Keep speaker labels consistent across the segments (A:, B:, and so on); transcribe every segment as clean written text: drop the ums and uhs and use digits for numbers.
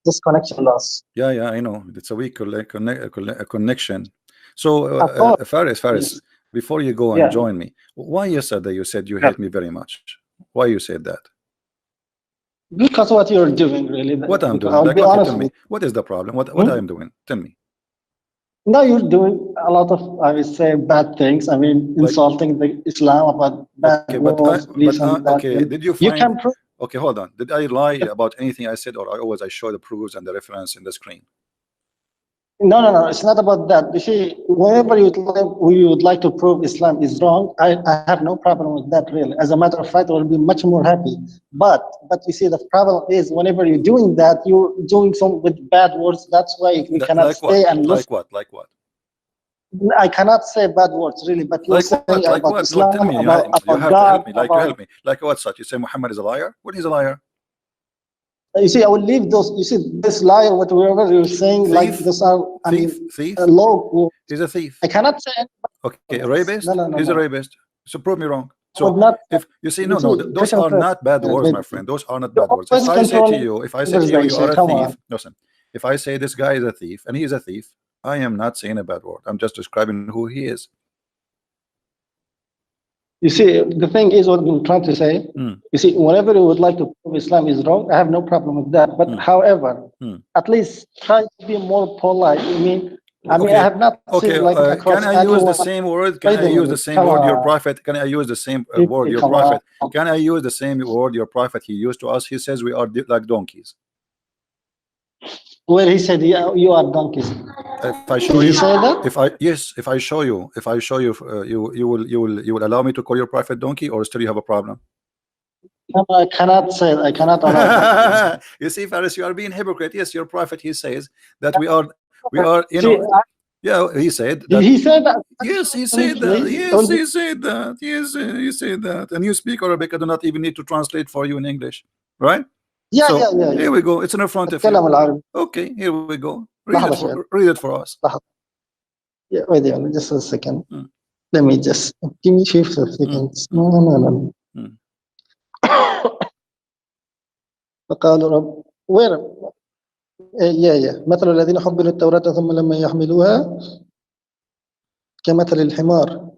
A: This connection loss.
B: Yeah, I know. It's a weak connection. So,
A: Of course.
B: Faris,
A: Yes.
B: before you go and
A: Yeah.
B: join me, why yesterday you said you
A: Yeah.
B: hate me very much? Why you said that?
A: Because what you're doing, really.
B: What I'm
A: Because
B: doing?
A: I'll
B: Like,
A: be
B: okay,
A: honest
B: tell
A: with
B: me. What is the problem? What
A: you.
B: I'm doing? Tell me.
A: Now you're doing a lot of, I would say, bad things. I mean,
B: Like,
A: insulting the Islam about bad
B: okay,
A: words, this and that.
B: okay. Did you
A: You
B: find?
A: can prove.
B: Okay, hold on. Did I lie about anything I said, or I show the proofs and the reference in the screen?
A: No. It's not about that. You see, whenever you would like to prove Islam is wrong, I have no problem with that. Really, as a matter of fact, I will be much more happy. But you see, the problem is whenever you're doing that, you're doing some with bad words. That's why we cannot
B: Like what?
A: stay and listen.
B: Like what? Like what?
A: I cannot say bad words, really. But you're
B: Like
A: saying
B: what? Like
A: about
B: what? No, tell
A: Islam,
B: me. You
A: about
B: have to
A: God,
B: help me. Like, you
A: about.
B: help me. Like what? Such? You say Muhammad is a liar? When he's a liar?
A: You see, I will leave those. You see, this liar, whatever you're saying, like
B: Thief?
A: those are. I mean,
B: Thief?
A: low.
B: He's a thief.
A: I cannot say.
B: Okay, a rapist?
A: No.
B: He's a rapist. So prove me wrong.
A: I would
B: So
A: not.
B: if you see,
A: You see,
B: those
A: Christian
B: are
A: first.
B: not bad words, my
A: Wait,
B: friend. Those are not
A: you're
B: bad words. If
A: always
B: I say to
A: controlling
B: you, you
A: conversation.
B: are a
A: Come
B: thief,
A: on.
B: listen. If I say this guy is a thief and he is a thief, I am not saying a bad word. I'm just describing who he is.
A: You see, the thing is what I'm trying to say. You see, whenever you would like to prove Islam is wrong, I have no problem with that. But however, at least try to be more polite. I have not seen like across
B: can I use the
A: anyone.
B: same word? Can
A: Wait
B: I
A: a
B: use the
A: minute.
B: same
A: Come
B: word your
A: on.
B: prophet? Can I use the same word your
A: Come
B: prophet?
A: on.
B: Can I use the same word your prophet he used to us? He says we are like donkeys.
A: Where he said, yeah, you are donkeys.
B: If I show
A: Did
B: you,
A: he say that?
B: if I show you, you will allow me to call your prophet donkey, or still you have a problem?
A: No, I cannot say. I cannot allow that.
B: You see, Faris, you are being hypocrite. Yes, your prophet he says that we are,
A: See,
B: yeah, he said
A: did
B: that.
A: he say that?
B: Yes, he said that. Yes, he said that. Yes, he said that. And you speak Arabic. I do not even need to translate for you in English, right?
A: Yeah.
B: Here we go. It's in front of
A: أتكلم
B: you.
A: العربي.
B: Okay, here we go.
A: لحظة
B: Read it for us.
A: لحظة. Yeah, wait there, just a second. Let me just give me 5 seconds. No. فقالوا رب where مثل الذين حملوا التوراة ثم لما يحملوها كمثل الحمار.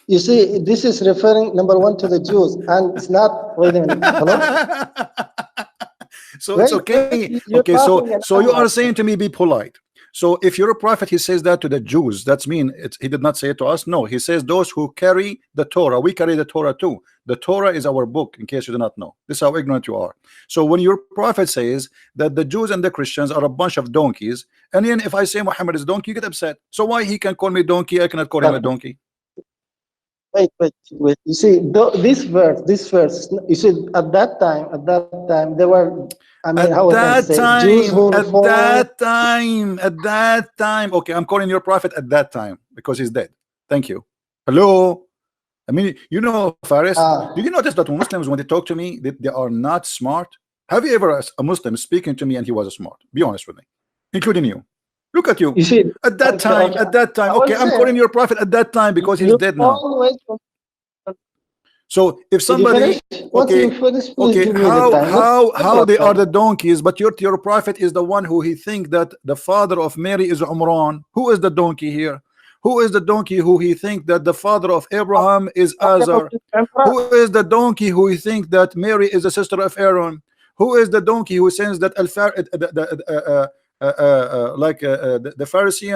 A: You see, this is referring number 1 to the Jews, and it's not. Wait a minute. Hello.
B: So it's okay. Okay, so you are saying to me, be polite. So if you're a prophet, he says that to the Jews. That's mean he did not say it to us. No, he says those who carry the Torah. We carry the Torah too. The Torah is our book, in case you do not know. This is how ignorant you are. So when your prophet says that the Jews and the Christians are a bunch of donkeys, and then if I say Muhammad is a donkey, you get upset. So why he can call me donkey, I cannot call him a donkey?
A: Wait. You see, this verse. You see, at that time, there were. I mean, how I can say, Jews who were
B: at that time. Okay, I'm calling your prophet at that time because he's dead. Thank you. Hello. I mean, Faris, did you notice that Muslims, when they talk to me, they are not smart? Have you ever a Muslim speaking to me and he was smart? Be honest with me, including you. Look at you.
A: You see,
B: at that time. Okay, I'm calling your prophet at that time because he's dead now. So if somebody, okay, how they are the donkeys, but your prophet is the one who he think that the father of Mary is Umran. Who is the donkey here? Who is the donkey who he think that the father of Abraham is Azar? Who is the donkey who he think that Mary is the sister of Aaron? Who is the donkey who says that the Pharisee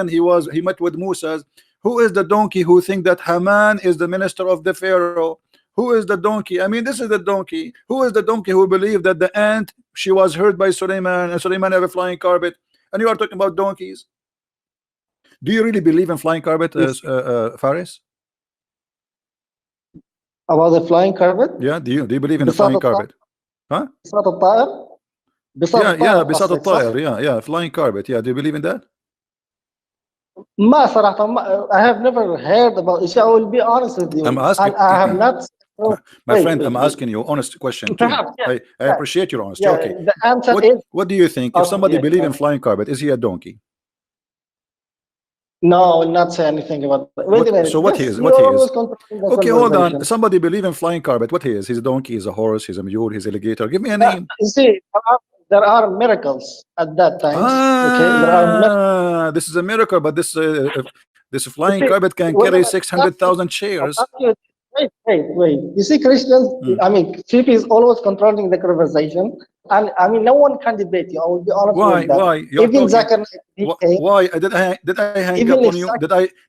B: he met with Musa? Who is the donkey who think that Haman is the minister of the Pharaoh? Who is the donkey? I mean, this is the donkey. Who is the donkey who believed that the ant, she was hurt by Suleiman, and Suleiman have a flying carpet? And you are talking about donkeys. Do you really believe in flying carpet, Faris?
A: About the flying carpet?
B: Yeah. Do you believe in the flying carpet? Huh?
A: بساط الطائر.
B: بساط الطائر. Yeah. Flying carpet. Yeah. Do you believe in that?
A: ما صراحة I have never heard about it. I will be honest with you.
B: I'm asking.
A: I have not.
B: My friend, I'm asking you honest question too. I appreciate your honesty. Okay.
A: The answer is.
B: What do you think? If somebody believes in flying carpet, is he a donkey?
A: No, I will not say anything about that. Wait a minute.
B: So what he is? Okay, hold on. Somebody believe in flying carpet. What he is? He's a donkey. He's a horse. He's a mule. He's an alligator. Give me a name.
A: You see, there are miracles at that time. Okay, there are
B: This is a miracle, but this flying
A: see,
B: carpet can
A: when
B: carry
A: I start
B: 600,000 chairs.
A: wait. You see, Christians, I mean, Fifi is always controlling the conversation. And I mean, no one can debate you. I will be honest
B: Why?
A: with that.
B: Why? You're
A: Even
B: talking.
A: Zachariah,
B: Why? Did I hang
A: even
B: up
A: if
B: on you?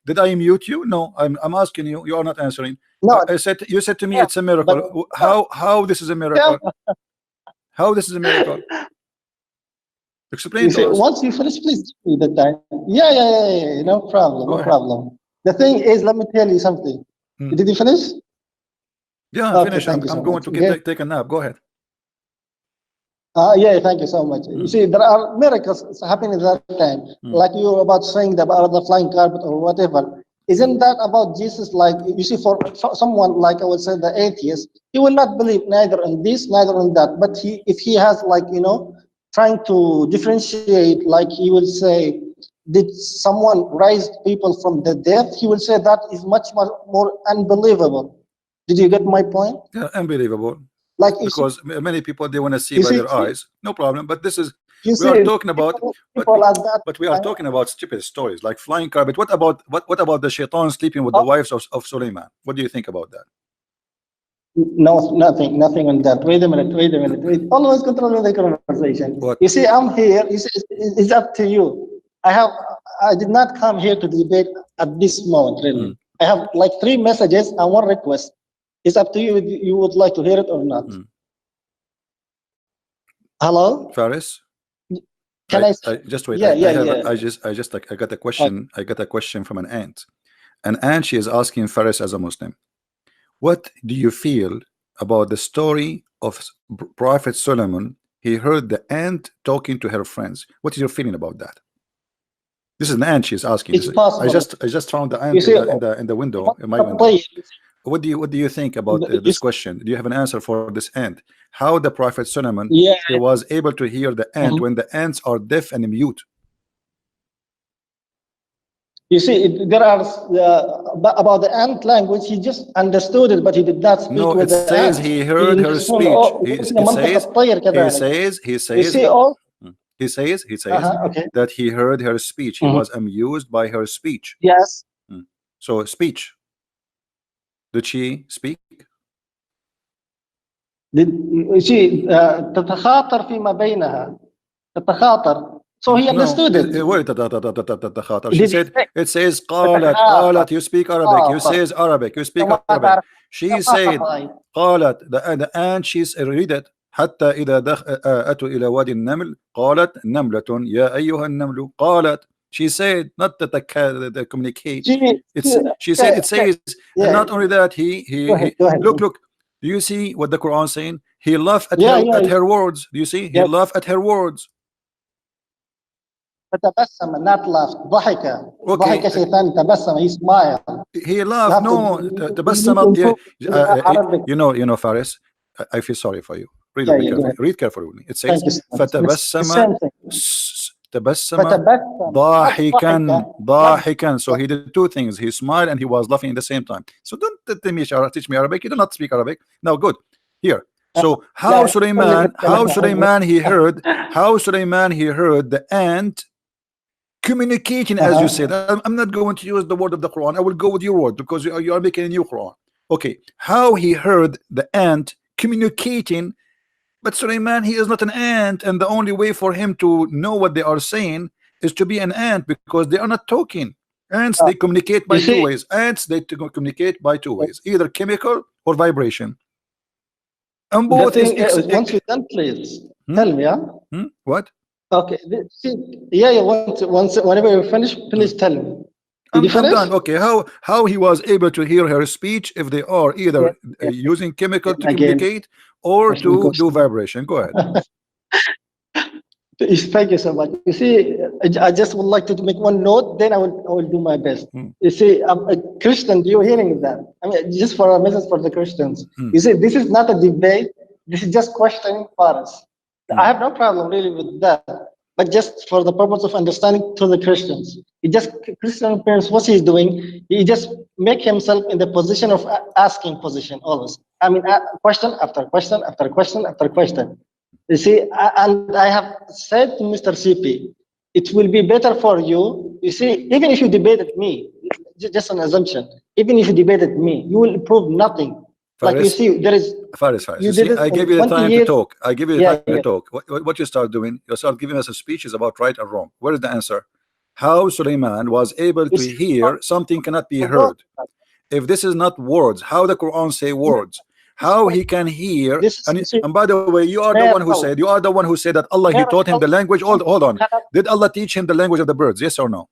B: Did I mute you? No, I'm asking you. You are not answering.
A: no,
B: I said, you said to me
A: yeah,
B: it's a
A: but
B: miracle. How this is a miracle? How this is a miracle? Explain
A: you
B: to
A: see,
B: us.
A: once you finish, please give me the time. Yeah. No problem,
B: Go
A: no
B: ahead.
A: problem. The thing is, let me tell you something. Did you finish?
B: Yeah,
A: Okay,
B: finish.
A: thank you so
B: I'm going
A: much.
B: to
A: Okay.
B: take a nap. Go ahead.
A: Yeah, thank you so much. You see, there are miracles happening at that time, like you were about saying about the flying carpet or whatever. Isn't that about Jesus? Like, you see, for someone like I would say the atheist, he will not believe neither in this, neither in that. But if he has like trying to differentiate, like he will say, did someone raise people from the death? He will say that is much more unbelievable. Did you get my point?
B: Yeah, unbelievable.
A: Like
B: Because many people, they want to see
A: you
B: by
A: see,
B: their eyes. No problem. But this is
A: you
B: we are
A: see,
B: talking about.
A: people at that
B: But we are
A: time.
B: talking about stupid stories like flying carpet. What about the shaitan sleeping with the wives of Suleiman? What do you think about that?
A: No, nothing on that. Wait a minute. Always controlling the conversation.
B: What?
A: You see, I'm here. You see, it's up to you. I did not come here to debate at this moment, really. I have like 3 messages and 1 request. It's up to you if you would like to hear it or not. Hello?
B: Faris?
A: Can I
B: just wait.
A: Yeah.
B: I got a question. I got a question from an aunt. An aunt, she is asking Faris as a Muslim, what do you feel about the story of Prophet Solomon? He heard the ant talking to her friends. What is your feeling about that? This is an ant. She's asking.
A: It's possible.
B: I just found the ant in the window, in my window. What do you think about this question? Do you have an answer for this ant? How the Prophet Solomon he was able to hear the ant when the ants are deaf and mute?
A: You see, there are about the ant language. He just understood it, but he did not speak
B: No,
A: with
B: it
A: the
B: says
A: ant.
B: he heard her speech. He says
A: Okay.
B: that he heard her speech. He was amused by her speech.
A: Yes.
B: So speech. Did she speak?
A: تتخاطر فيما بينها. تتخاطر. So he understood it.
B: She said, it says قالت. You speak Arabic. You says Arabic. You speak Arabic. She said قالت. The ant, she's read it. حتى إذا أتوا إلى وادي النمل قالت نملة يا أيها النمل قالت. She said, not the communicate. She said, it says, and not only that, look. Do you see what the Quran is saying? He laughed at her words. Do you see? He laughed at her words.
A: فتبسم, not laughed. ضحك. ضحك شيطان تبسم. He smiled.
B: He laughed. No, تبسم. You know, Faris, I feel sorry for you. Read carefully with me. It says فتبسم ضاحكا. So he did 2 things. He smiled and he was laughing at the same time. So don't teach me Arabic. You do not speak Arabic. Now good. Here. So how Suleiman he heard the ant communicating, as you said. I'm not going to use the word of the Quran. I will go with your word because you are making a new Quran. Okay, how he heard the ant communicating. But Suleiman, he is not an ant, and the only way for him to know what they are saying is to be an ant, because they are not talking. Ants, they communicate by 2 ways. Ants, they communicate by 2 ways, either chemical or vibration. And both
A: once you're done, please tell me.
B: What?
A: Okay. Whenever you finish, please tell me.
B: I'm done. Okay, how he was able to hear her speech if they are either using chemical to communicate or to do vibration. Go ahead.
A: Thank you so much. You see, I just would like to make one note, then I will do my best. You see, I'm a Christian. You're hearing that? I mean, just for a message for the Christians. You see, this is not a debate. This is just questioning for us. I have no problem really with that. But just for the purpose of understanding to the Christians, Christian parents, what he's doing, he just make himself in the position of asking position always. I mean, question after question after question after question. You see, and I have said to Mr. CP, it will be better for you. You see, even if you debated me, just an assumption, even if you debated me, you will prove nothing.
B: Faris,
A: like you see, there is.
B: Faris.
A: You
B: See,
A: did it
B: I gave you the
A: 20
B: time
A: years.
B: to talk. I give you the time
A: Yeah.
B: to talk. What you start doing? You start giving us a speeches about right and wrong. Where is the answer? How Suleiman was able to hear something cannot be heard. If this is not words, how the Quran say words? How he can hear? And by the way, you are the one who said, that Allah, he taught him the language. Hold on. Did Allah teach him the language of the birds? Yes or no?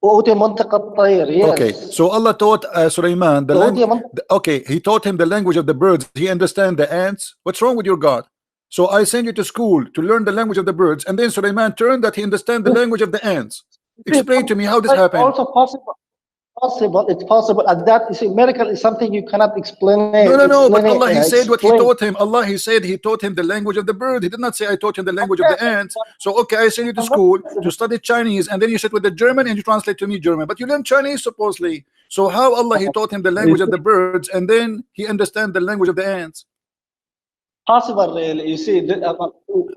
A: Yes.
B: Okay, so Allah taught Suleiman the language. Okay, he taught him the language of the birds. He understand the ants. What's wrong with your God? So I send you to school to learn the language of the birds, and then Suleiman turned that he understand the language of the ants. Explain to me how this happened.
A: Also possible. It's possible. At that, you see, miracle is something you cannot explain.
B: No. But Allah, he said what he taught him. Allah, he said he taught him the language of the bird. He did not say I taught him the language of the ants. So okay, I send you to school to study Chinese, and then you sit with the German and you translate to me German. But you learn Chinese supposedly. So how Allah, he taught him the language of the birds, and then he understand the language of the ants?
A: Possible, really. You see,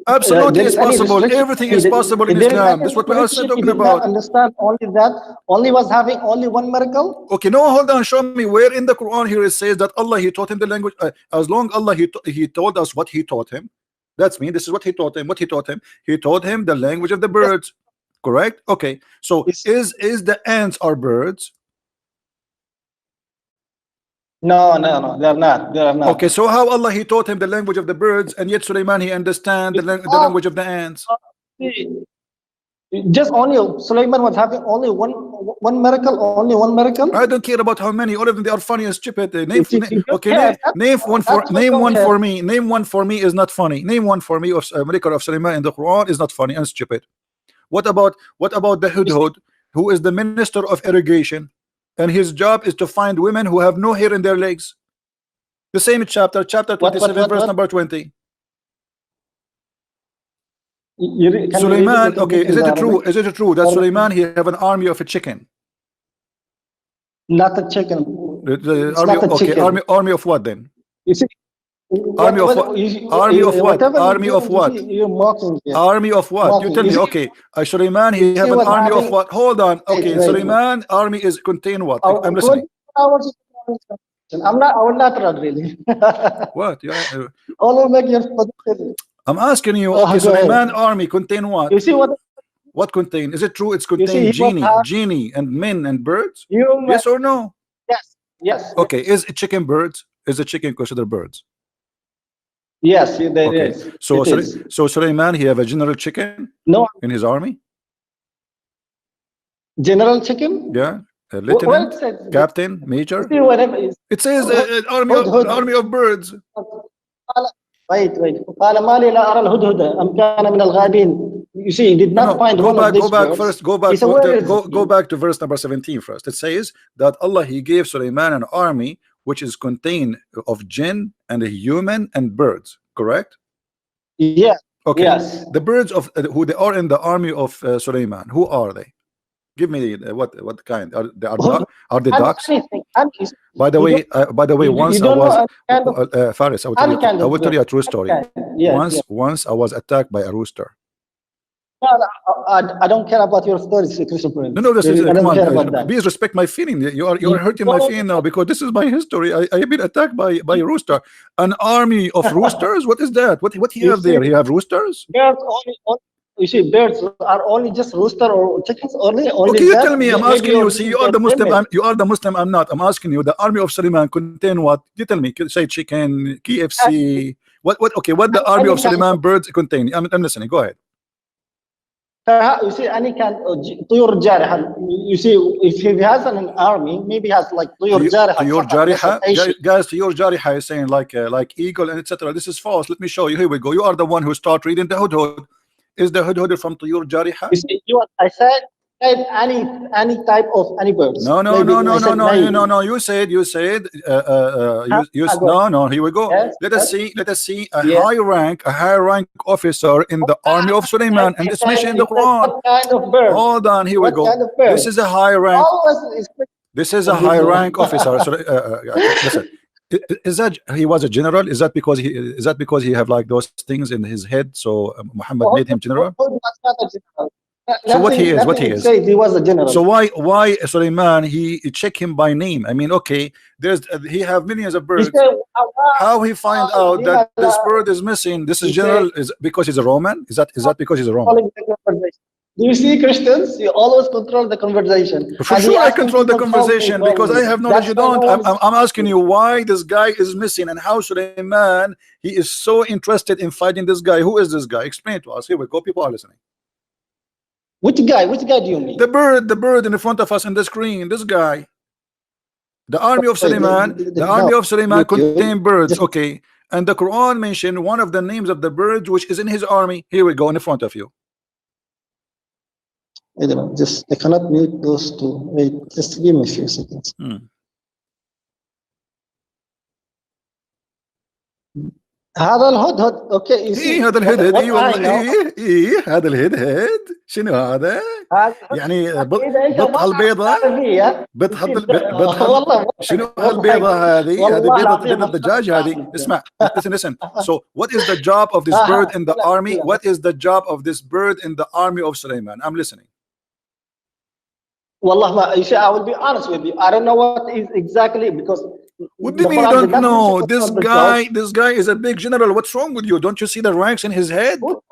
B: absolutely it's possible. Everything is possible in Islam. That's what we are talking about.
A: Understand only that. Only was having only one miracle.
B: Okay, no, hold on. Show me where in the Quran here it says that Allah, he taught him the language. As long Allah, he told us what he taught him. That's me. This is what he taught him. What he taught him. He taught him the language of the birds. Correct. Okay. So is the ants are birds?
A: No, they're not.
B: Okay, so how Allah, he taught him the language of the birds, and yet Suleiman, he understand the language of the ants?
A: Just only Suleiman was having only one miracle. Only one miracle.
B: I don't care about how many. All of them, they are funny and stupid. Name one for me. Name one for me is not funny. Name one for me of miracle of Suleiman in the Quran is not funny and stupid. What about the Hudhud, who is the minister of irrigation? And his job is to find women who have no hair in their legs. The same chapter 27, verse number 20. Suleiman, okay, is it true? Is it true that Suleiman, he have an army of a chicken?
A: Not a chicken.
B: Army of what then?
A: You see,
B: army of what? Army of what? Army of what?
A: You're mocking.
B: Army of what? You tell me. Okay, Suleiman, he have an army of what? Hold on. Okay, Suleiman, army is contain what? I'm listening.
A: I'm not really.
B: What? I'm asking you. Okay, Suleiman army contain what?
A: You see what?
B: What contain? Is it true? It's contain genie and men and birds. Yes or no?
A: Yes.
B: Okay, is it chicken birds? Is a chicken considered birds?
A: Yes, there is.
B: So Suleiman, he have a general chicken?
A: No.
B: In his army?
A: General chicken?
B: Yeah. A lieutenant, captain, major? It says army of birds.
A: Wait. You see, he did not find
B: go back to verse number 17 first. It says that Allah, he gave Suleiman an army which is contained of jinn and a human and birds, correct?
A: Yeah.
B: Okay.
A: Yes.
B: The birds of who they are in the army of Suleiman, who are they? Give me what kind? Are they ducks? By the way, once I was Faris, I will tell you a true story. Once I was attacked by a rooster.
A: I don't care about your stories, Christian Prince.
B: No, this is come on. Please respect my feeling. You are hurting my feeling now because this is my history. I have been attacked by a rooster. An army of roosters? What is that? What he have there? He have roosters?
A: You see, birds are only just rooster or chickens only.
B: Okay, you tell me. I'm asking you. See, you are the Muslim. You are the Muslim. I'm not. I'm asking you. The army of Suleiman contain what? You tell me. Say chicken, KFC. What? Okay. What the army of Suleiman birds contain? I'm listening. Go ahead.
A: You see, any kind of طيور جارحة. You see, if he has an army, maybe he has like طيور جارحة.
B: طيور جارحة, guys. طيور جارحة is saying like eagle and etc. This is false. Let me show you. Here we go. You are the one who start reading the Hudhud. Is the Hudhud from طيور جارحة?
A: You see, I said any type of any birds.
B: No. You said. No. Here we go.
A: Yes,
B: let us see a high rank officer in the army of Suleiman, and this mission in the Quran.
A: What kind of bird?
B: Hold on. Here we go.
A: Kind of bird?
B: This is a high rank. This is a high rank officer. Listen. Is that he was a general? Is that because he have like those things in his head? So Muhammad made him general. So what he is? What he is?
A: He was a general.
B: So why Suleiman? He check him by name. I mean, okay, there's he have millions of birds. How he find out that this bird is missing? This is general. Is because he's a Roman? Is that because he's a Roman?
A: Do you see Christians? You always control the conversation.
B: For sure, I control the conversation because I have knowledge you don't. I'm asking you why this guy is missing and how Suleiman he is so interested in fighting this guy. Who is this guy? Explain to us. Here we go. People are listening.
A: Which guy? Which guy do you mean?
B: The bird in the front of us in the screen. This guy. The army of Suleiman. The army of Suleiman contain birds. Okay, and the Quran mentioned one of the names of the birds which is in his army. Here we go in front of you.
A: I don't know. Just I cannot mute those two. Wait, just give me a few seconds. هذا الهدهد اوكي
B: هذا الهدهد اي والله ايه هذا الهدهد شنو هذا يعني بط البيضة بط شنو البيضة هذه بيضة الدجاج هذه اسمع listen so what is the job of this bird in the army what is the job of this bird in the army of Suleiman I'm listening.
A: Wallah ma I will be honest with you I don't know what is exactly because
B: what do you mean you don't know? This guy is a big general. What's wrong with you? Don't you see the ranks in his head?
A: Who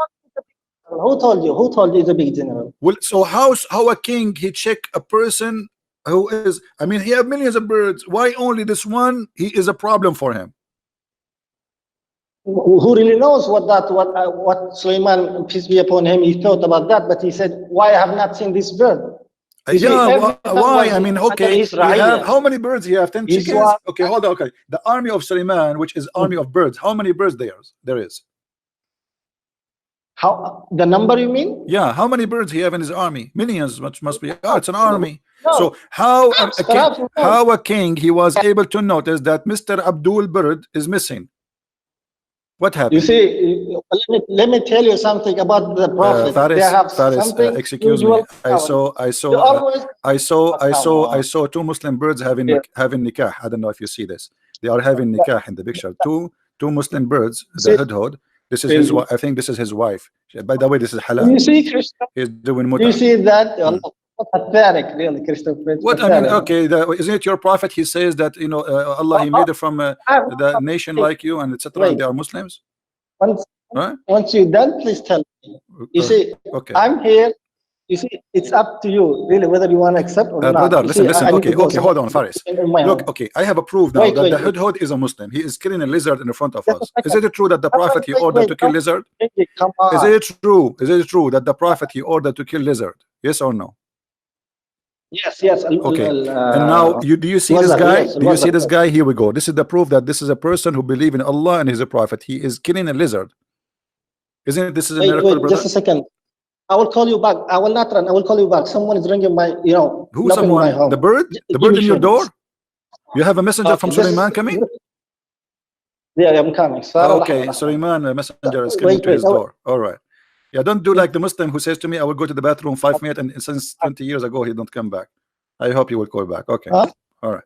A: told you? Who told you he's a big general?
B: Well, so how a king he check a person who is? I mean, he have millions of birds. Why only this one? He is a problem for him.
A: Who really knows what Suleiman, peace be upon him, he thought about that? But he said, "Why I have not seen this bird?"
B: Yeah, why? I mean, okay, how many birds do you have? 10 chickens? Okay, hold on. Okay, the army of Suleiman, which is army of birds, how many birds there is?
A: How the number you mean?
B: Yeah, how many birds he have in his army? Millions, which must be. Oh, it's an army. No. So how a king he was able to notice that Mr. Abdul Bird is missing? What happened?
A: You see, let me tell you something about the prophet.
B: Faris, excuse me. I saw two Muslim birds having nikah. I don't know if you see this. They are having nikah in the picture. Two Muslim birds. The hudhud. This is his. I think this is his wife. By the way, this is halal.
A: You see, Christopher?
B: He's doing muta.
A: You see that? Pathetic, really, Christopher.
B: What I mean, okay, isn't it your prophet? He says that Allah he made it from the nation like you and etc. And they are Muslims.
A: Once you're done, please tell me. You see, okay. I'm here. You see, it's up to you, really, whether you want to accept or not.
B: Brother, listen. Okay, hold on, Faris. Look, okay, I have a proof now that the hudhud is a Muslim. He is killing a lizard in front of us. Is it true that the prophet he ordered to kill lizard? Is it true? Is it true that the prophet he ordered to kill lizard? Yes or no?
A: Yes.
B: Okay. And now, do you see this guy? Do you see this guy? Here we go. This is the proof that this is a person who believes in Allah and he's a prophet. He is killing a lizard. Isn't this is a miracle, brother?
A: Just a second. I will call you back. I will not run. I will call you back. Someone is ringing my,
B: Who's someone? My home. The bird? The bird in your door? You have a messenger from Suleiman coming?
A: Yeah, I'm coming.
B: Okay, Suleiman, a messenger is coming to his door. All right. Yeah, don't do like the Muslim who says to me, I will go to the bathroom 5 minutes, and since 20 years ago, he don't come back. I hope you will call back. Okay. All right.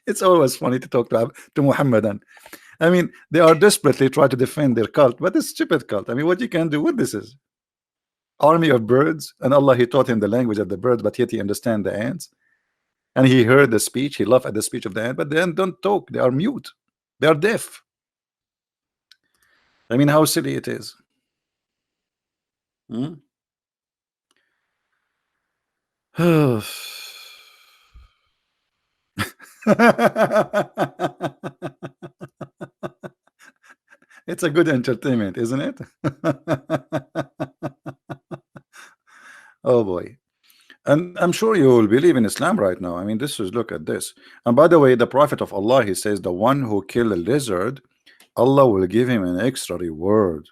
B: It's always funny to talk to Muhammadan. I mean, they are desperately trying to defend their cult, but it's stupid cult. I mean, what you can do, what this is? Army of birds, and Allah, he taught him the language of the bird, but yet he understand the ants. And he heard the speech, he laughed at the speech of the ant, but then don't talk, they are mute. They are deaf. I mean, how silly it is. It's a good entertainment, isn't it? Oh boy. And I'm sure you will believe in Islam right now. I mean, look at this. And by the way, the Prophet of Allah, he says the one who kill a lizard, Allah will give him an extra reward.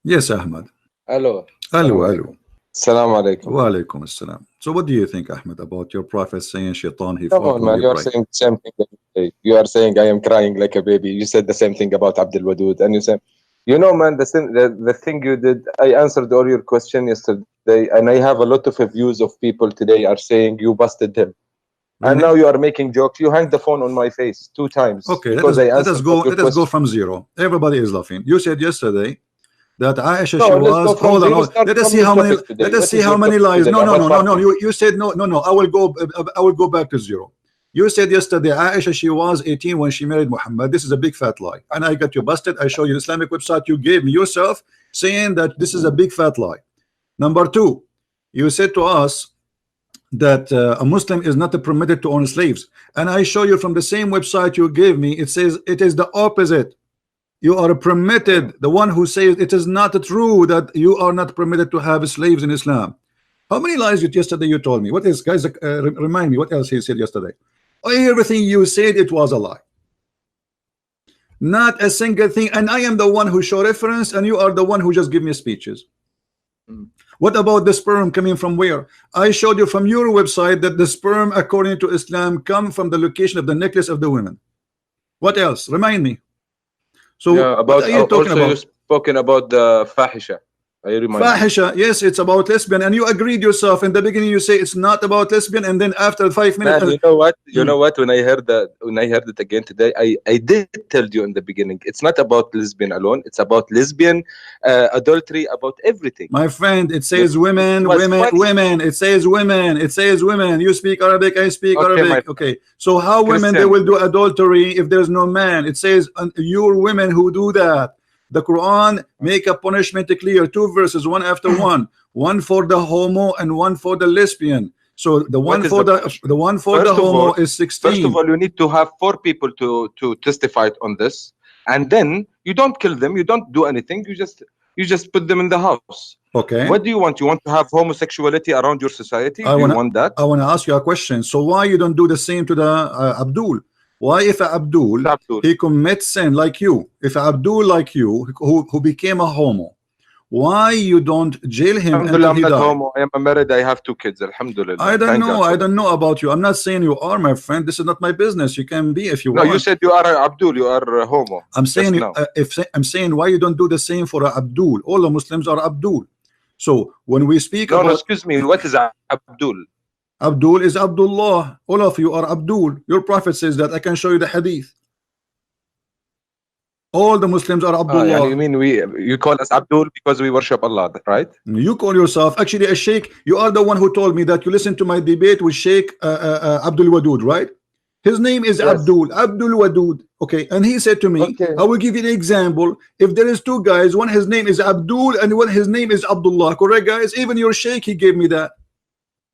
B: Yes, Ahmad.
C: Hello.
B: Assalamu alaikum. Wa alaikum assalam. So what do you think, Ahmed, about your prophet saying shaitan he
C: Come on, man, you are saying the same thing. You are saying I am crying like a baby. You said the same thing about Abdul Wadud, and you said You know, man, the thing you did, I answered all your question yesterday, and I have a lot of views of people today are saying you busted them.
B: Really?
C: And now you are making jokes. You hang the phone on my face 2 times.
B: Okay,
C: because
B: let us go from zero. Everybody is laughing. You said yesterday that Aisha,
C: no,
B: she was hold on. Let us see how many. Let us see how many lies. No. You said no. I will go back to zero. You said yesterday Aisha, she was 18 when she married Muhammad. This is a big fat lie, and I got you busted. I show you the Islamic website you gave me yourself saying that this is a big fat lie. Number 2, you said to us that a Muslim is not permitted to own slaves, and I show you from the same website you gave me, it says it is the opposite. You are permitted. The one who says it is not true that you are not permitted to have slaves in Islam. How many lies yesterday you told me? What is, guys, remind me what else he said yesterday? Everything you said, it was a lie. Not a single thing. And I am the one who show reference, and you are the one who just give me speeches. What about the sperm coming from where? I showed you from your website that the sperm, according to Islam, come from the location of the necklace of the women. What else? Remind me. So
C: yeah, about, what are you talking about? You spoken about the fahisha.
B: Fahisha, yes, it's about lesbian, and you agreed yourself in the beginning. You say it's not about lesbian, and then after 5 minutes,
C: man, you know what? You know what? When I heard it again today, I did tell you in the beginning, it's not about lesbian alone. It's about lesbian, adultery, about everything.
B: My friend, it says women. It says women. It says women. You speak Arabic, I speak Arabic. Okay, so how women they will do adultery if there's no man? It says your women who do that. The Quran make a punishment clear, 2 verses, one after one for the homo and one for the lesbian. So the one for the homo is 16.
C: First of all, you need to have 4 people to testify on this, and then you don't kill them, you don't do anything, you just put them in the house.
B: Okay.
C: What do you want? You want to have homosexuality around your society? Do you want that?
B: I want to ask you a question. So why you don't do the same to the Abdul? Why if Abdul he commits sin like you, if Abdul like you who became a homo, why you don't jail him until he died?
C: Homo. I am married, I have 2 kids, alhamdulillah.
B: I don't know about you. I'm not saying you are, my friend. This is not my business. You can be if you want.
C: No, you said you are Abdul, you are a homo.
B: I'm saying I'm saying why you don't do the same for Abdul. All the Muslims are Abdul. So when we speak about,
C: excuse me, what is Abdul?
B: Abdul is Abdullah. All of you are Abdul. Your prophet says that. I can show you the hadith. All the Muslims are Abdullah.
C: You mean you call us Abdul because we worship Allah, right?
B: You call yourself actually a sheikh. You are the one who told me that you listened to my debate with Sheikh Abdul Wadud, right? His name is Abdul Wadud. Okay, and he said to me, I will give you an example. If there is 2 guys, one his name is Abdul and one his name is Abdullah, correct, guys? Even your sheikh, he gave me that.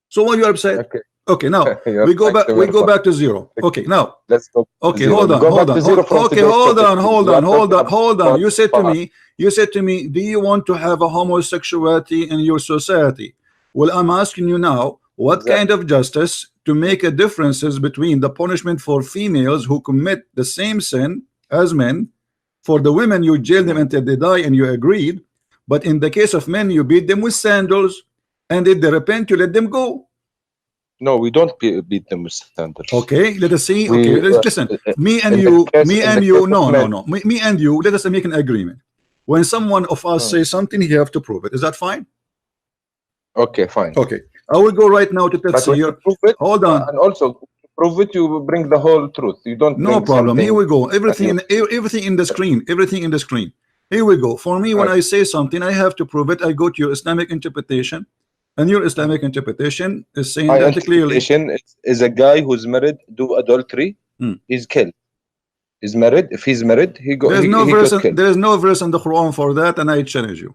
B: So why you are upset? Okay, now we go back to zero. Okay, now
C: let's go.
B: Okay, hold on. Okay, hold on. You said to me, do you want to have a homosexuality in your society? Well, I'm asking you now, what kind of justice to make a differences between the punishment for females who commit the same sin as men? For the women, you jail them until they die, and you agreed. But in the case of men, you beat them with sandals. And if they repent, you let them go.
C: No, we don't beat them with sandals.
B: Okay, let us see. Okay, listen. Me and you. No. Me and you. Let us make an agreement. When someone of us says something, you have to prove it. Is that fine?
C: Okay, fine.
B: Okay, I will go right now to Tafsir. Hold on.
C: And also, to prove it, you bring the whole truth. You don't.
B: No problem. Here we go. Everything in the screen. Everything in the screen. Here we go. For me, when I say something, I have to prove it. I go to your Islamic interpretation. And your Islamic interpretation is saying that clearly.
C: Is a guy who's married do adultery, he's killed. He's married. If he's married, he goes.
B: There is no verse in the Quran for that, and I challenge you.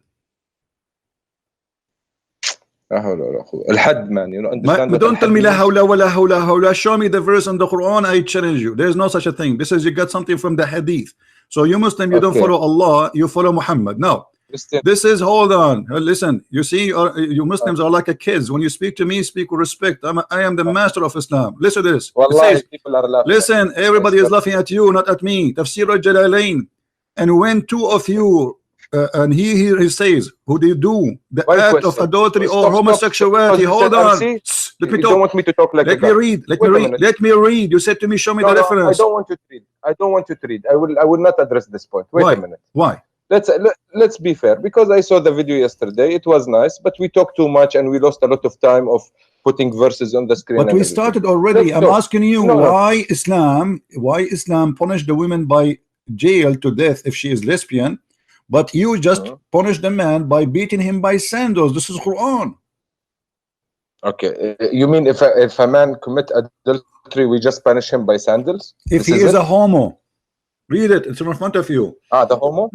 C: Man, you know, understand.
B: But don't tell me la hawla wa la hawla hawla. Show me the verse in the Quran. I challenge you. There is no such a thing. This is you got something from the Hadith. So you Muslim, you don't follow Allah. You follow Muhammad. No. This is, hold on, listen, you see, you Muslims are like a kids. When you speak to me, speak with respect. I am the master of Islam. Listen to this. Says, listen, everybody is laughing at you, not at me. Tafsir al-Jalalain. And when 2 of you and he says, who do you do the act of adultery or homosexuality? Hold on, let me talk.
C: You don't want me to talk like
B: let me read. Let me read. You said to me, show me the reference.
C: I don't want you to read. I will not address this point. Wait a minute.
B: Why?
C: let's be fair, because I saw the video yesterday. It was nice, but we talked too much and we lost a lot of time of putting verses on the screen.
B: But we started already. I'm asking you why Islam punish the women by jail to death if she is lesbian, but you just punish the man by beating him by sandals. This is Quran.
C: Okay, you mean if a man commit adultery, we just punish him by sandals?
B: If he is a homo, read it. It's in front of you.
C: The homo.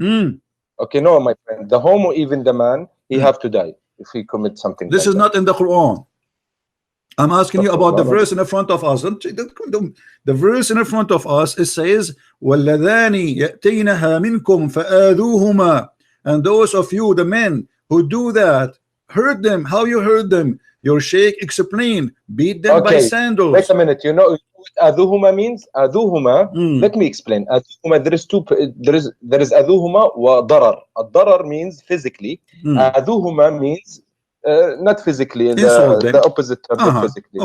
C: Okay, no, my friend, the homo, even the man, he have to die if he commits something.
B: This is not in the Quran. I'm asking you about the verse in front of us. The verse in front of us, it says, وَالَّذَانِ يَأْتِينَهَا مِنْكُمْ فَآذُوهُمَا. And those of you, the men who do that, hurt them. How you hurt them? Your sheikh explained, beat them by sandals.
C: Wait a minute, you know what adhuhuma means? Adhuhuma, let me explain. Adhuhuma, there is adhuhuma wa darar. Darar means physically. Adhuhuma means not physically, the opposite of physically.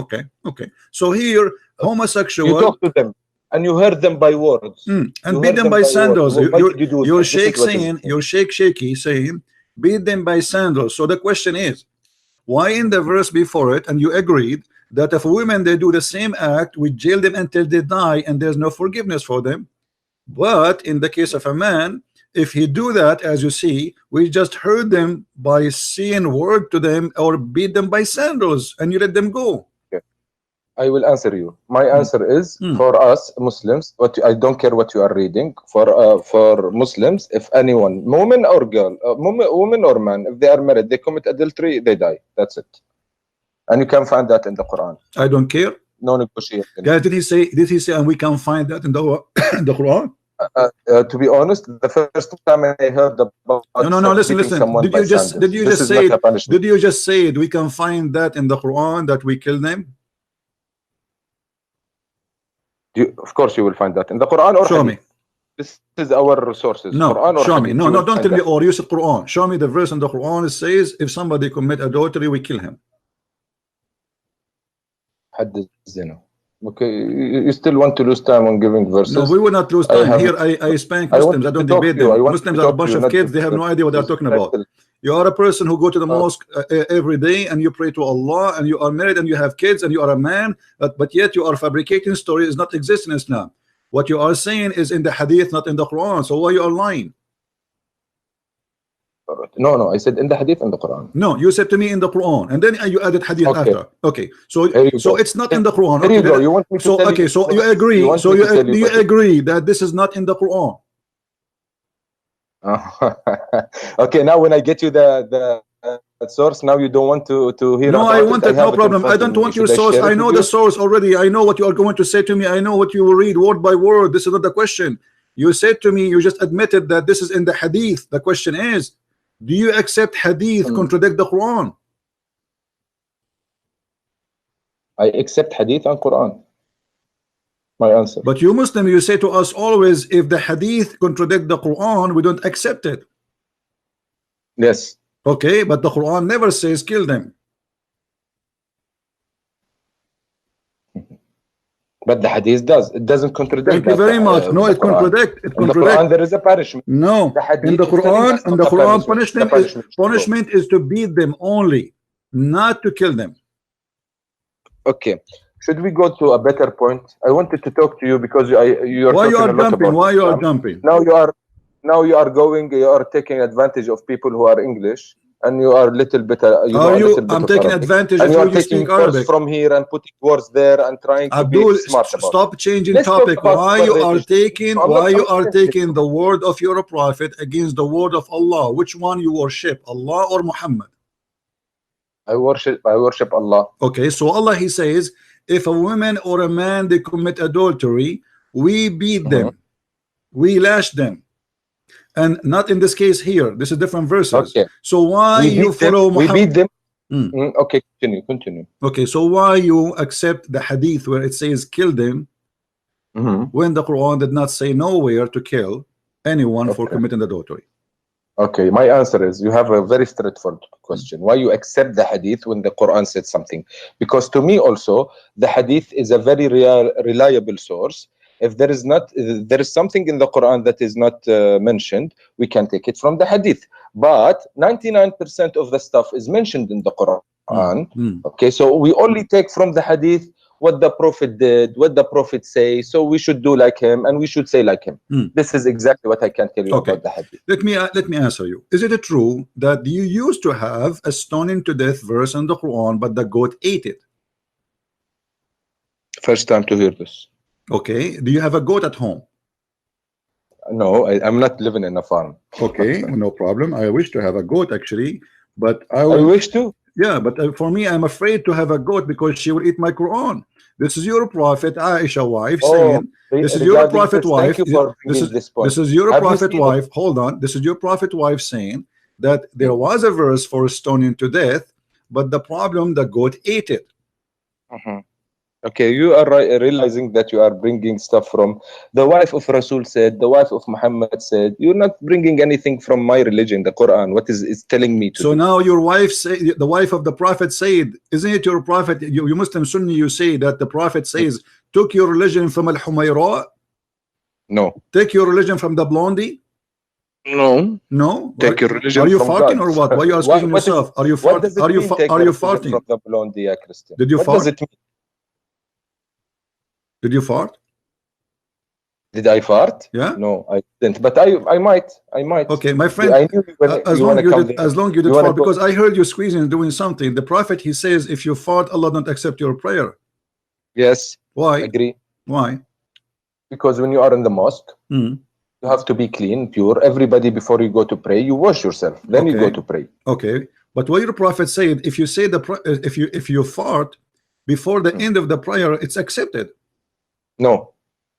B: Okay. So here, homosexual.
C: You talk to them and you hurt them by words.
B: And beat them by sandals. Your sheikh saying, your shaky saying, beat them by sandals. So the question is, why in the verse before it, and you agreed that if women they do the same act, we jail them until they die and there's no forgiveness for them. But in the case of a man, if he do that, as you see, we just hurt them by saying word to them or beat them by sandals and you let them go.
C: I will answer you. My answer is for us Muslims, I don't care what you are reading. For Muslims, if anyone, woman or girl, woman or man, if they are married, they commit adultery, they die. That's it. And you can find that in the Quran.
B: I don't care.
C: No negotiation.
B: Guys, did he say? And we can find that in the Quran?
C: To be honest, the first time I heard about
B: no. Listen. Did you just say we can find that in the Quran that we kill them?
C: Of course you will find that in the Quran or
B: show me.
C: This is our resources.
B: No,
C: Quran or
B: show me.
C: Hadith.
B: No, don't tell me or use the Quran. Show me the verse in the Quran. It says if somebody commit adultery, we kill him.
C: Hadith zina. Okay, you still want to lose time on giving verses?
B: No, we will not lose time. Here I spank Muslims. I don't debate them. Muslims are a bunch of kids. They have no idea what they're talking about. You are a person who go to the mosque every day and you pray to Allah and you are married and you have kids and you are a man, but yet you are fabricating stories not exist in Islam. What you are saying is in the Hadith, not in the Quran. So why you are lying?
C: No, I said in the Hadith and the Quran.
B: No, you said to me in the Quran, and then you added Hadith after. Okay, so it's not in the Quran.
C: Okay, you you want me to
B: so you agree. So you agree that this is not in the Quran.
C: Okay, now when I get you the source, now you don't want to hear.
B: No, I want it. No problem. I don't want your source. I know the source already. I know what you are going to say to me. I know what you will read word by word. This is not the question. You said to me, you just admitted that this is in the Hadith. The question is, do you accept Hadith contradict the Quran?
C: I accept Hadith and Quran. My answer.
B: But you Muslim, you say to us always, if the Hadith contradict the Quran, we don't accept it.
C: Yes.
B: Okay, but the Quran never says kill them.
C: But the Hadith does. It doesn't contradict.
B: Thank you very much. No, it contradicts. It contradicts.
C: In the Quran, there is a punishment.
B: No, in the Quran, punishment is to beat them only, not to kill them.
C: Okay. Should we go to a better point? I wanted to talk to you because you are.
B: Why you are jumping? Why you are jumping?
C: Now you are taking advantage of people who are English. And you are a little bit.
B: I'm taking advantage of you speak Arabic
C: from here and putting words there and trying to be smart about.
B: Stop changing topic. Why you are taking the word of your prophet against the word of Allah? Which one you worship, Allah or Muhammad?
C: I worship Allah.
B: Okay, so Allah he says, if a woman or a man they commit adultery, we beat them, we lash them. And not in this case here. This is different verses.
C: Okay.
B: So why you follow Muhammad?
C: We beat them. Okay, continue.
B: Okay, so why you accept the Hadith where it says kill them when the Quran did not say nowhere to kill anyone for committing adultery?
C: Okay, my answer is you have a very straightforward question. Why you accept the Hadith when the Quran said something? Because to me also the Hadith is a very reliable source. If there is not, there is something in the Quran that is not mentioned, we can take it from the hadith. But 99% of the stuff is mentioned in the Quran. Okay, so we only take from the hadith what the Prophet did, what the Prophet say. So we should do like him, and we should say like him. This is exactly what I can tell you about the hadith.
B: Let me answer you. Is it true that you used to have a stoning to death verse in the Quran, but the goat ate it?
C: First time to hear this.
B: Okay. Do you have a goat at home?
C: No, I'm not living in a farm.
B: Okay, no problem. I wish to have a goat actually, but I
C: wish to.
B: Yeah, but for me, I'm afraid to have a goat because she will eat my Quran. This is your prophet Aisha wife saying. This is your prophet wife. This is your prophet wife. Hold on. This is your prophet wife saying that there was a verse for stoning to death, but the problem, the goat ate it.
C: Okay, you are realizing that you are bringing stuff from the wife of Rasul said, the wife of Muhammad said. You're not bringing anything from my religion, the Quran. What is telling me to
B: so
C: do?
B: Now your wife say, the wife of the prophet said, isn't it your prophet? You Muslim Sunni, you say that the prophet says, took your religion from Al-Humayra?
C: No.
B: Take your religion from the blondie?
C: No.
B: No.
C: Take your religion.
B: Are you
C: from
B: farting
C: God.
B: or what? Why are you excusing yourself? Are you farting? Are you farting
C: from the blondie, Christian?
B: Did you
C: what
B: fart?
C: Does it mean?
B: Did you fart?
C: Did I fart?
B: Yeah.
C: No, I didn't. But I might.
B: Okay, my friend.
C: I knew
B: as long you did fart, because I heard you squeezing and doing something. The prophet, he says, if you fart, Allah don't accept your prayer.
C: Yes.
B: Why?
C: Agree.
B: Why?
C: Because when you are in the mosque, you have to be clean, pure. Everybody, before you go to pray, you wash yourself. Then you go to pray.
B: Okay. But what your prophet said, if you say if you fart before the end of the prayer, it's accepted.
C: No.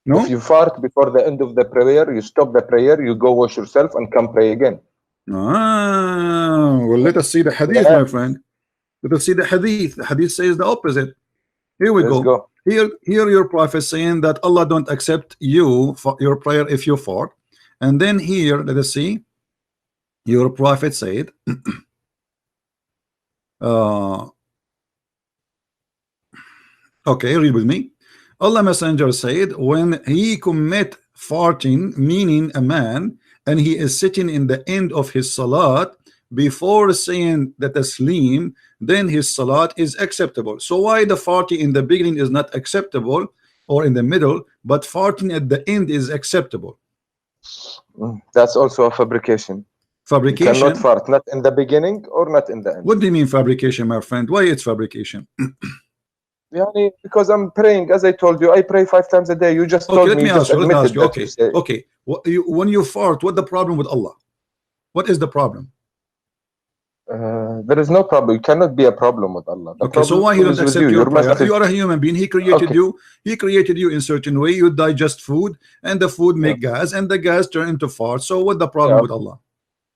B: No.
C: If you fart before the end of the prayer, you stop the prayer, you go wash yourself and come pray again.
B: Well, let us see the hadith, my friend. Let us see the hadith. The hadith says the opposite. Here we go. Here your prophet saying that Allah don't accept you for your prayer if you fart. And then here, let us see. Your prophet said, okay, read with me. Allah Messenger said, when he commit farting, meaning a man, and he is sitting in the end of his salat before saying that taslim, then his salat is acceptable. So why the farting in the beginning is not acceptable, or in the middle, but farting at the end is acceptable?
C: That's also a fabrication.
B: Fabrication?
C: You cannot fart, not in the beginning or not in the end.
B: What do you mean fabrication, my friend? Why it's fabrication?
C: Because I'm praying, as I told you, I pray 5 times a day. You just told me, you just admitted that you say.
B: Okay, when you fart, what's the problem with Allah? What is the problem?
C: There is no problem. You cannot be a problem with Allah.
B: Okay, so why he doesn't accept your prayer? You are a human being. He created you. He created you in certain way. You digest food, and the food make gas, and the gas turn into fart. So what the problem with Allah?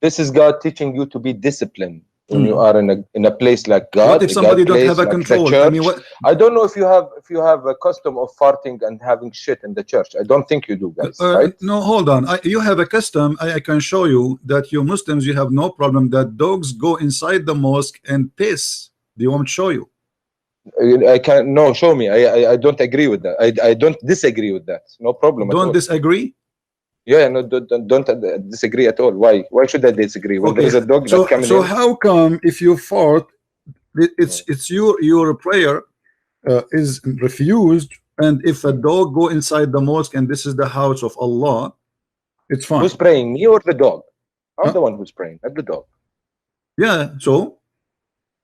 C: This is God teaching you to be disciplined. When you are in a place like God,
B: what if somebody don't have a control?
C: I mean, I don't know if you have a custom of farting and having shit in the church. I don't think you do, guys. Right?
B: No, hold on. You have a custom. I can show you that you Muslims, you have no problem that dogs go inside the mosque and piss. Do you want me to show you?
C: I can't. No, show me. I don't agree with that. I don't disagree with that. No problem.
B: Don't disagree?
C: Yeah, no, don't disagree at all. Why should I disagree when there is a dog that's coming in?
B: So how come if you fart, it's your prayer is refused, and if a dog go inside the mosque and this is the house of Allah, it's fine?
C: Who's praying, me or the dog? I'm the one who's praying, not the dog.
B: Yeah. So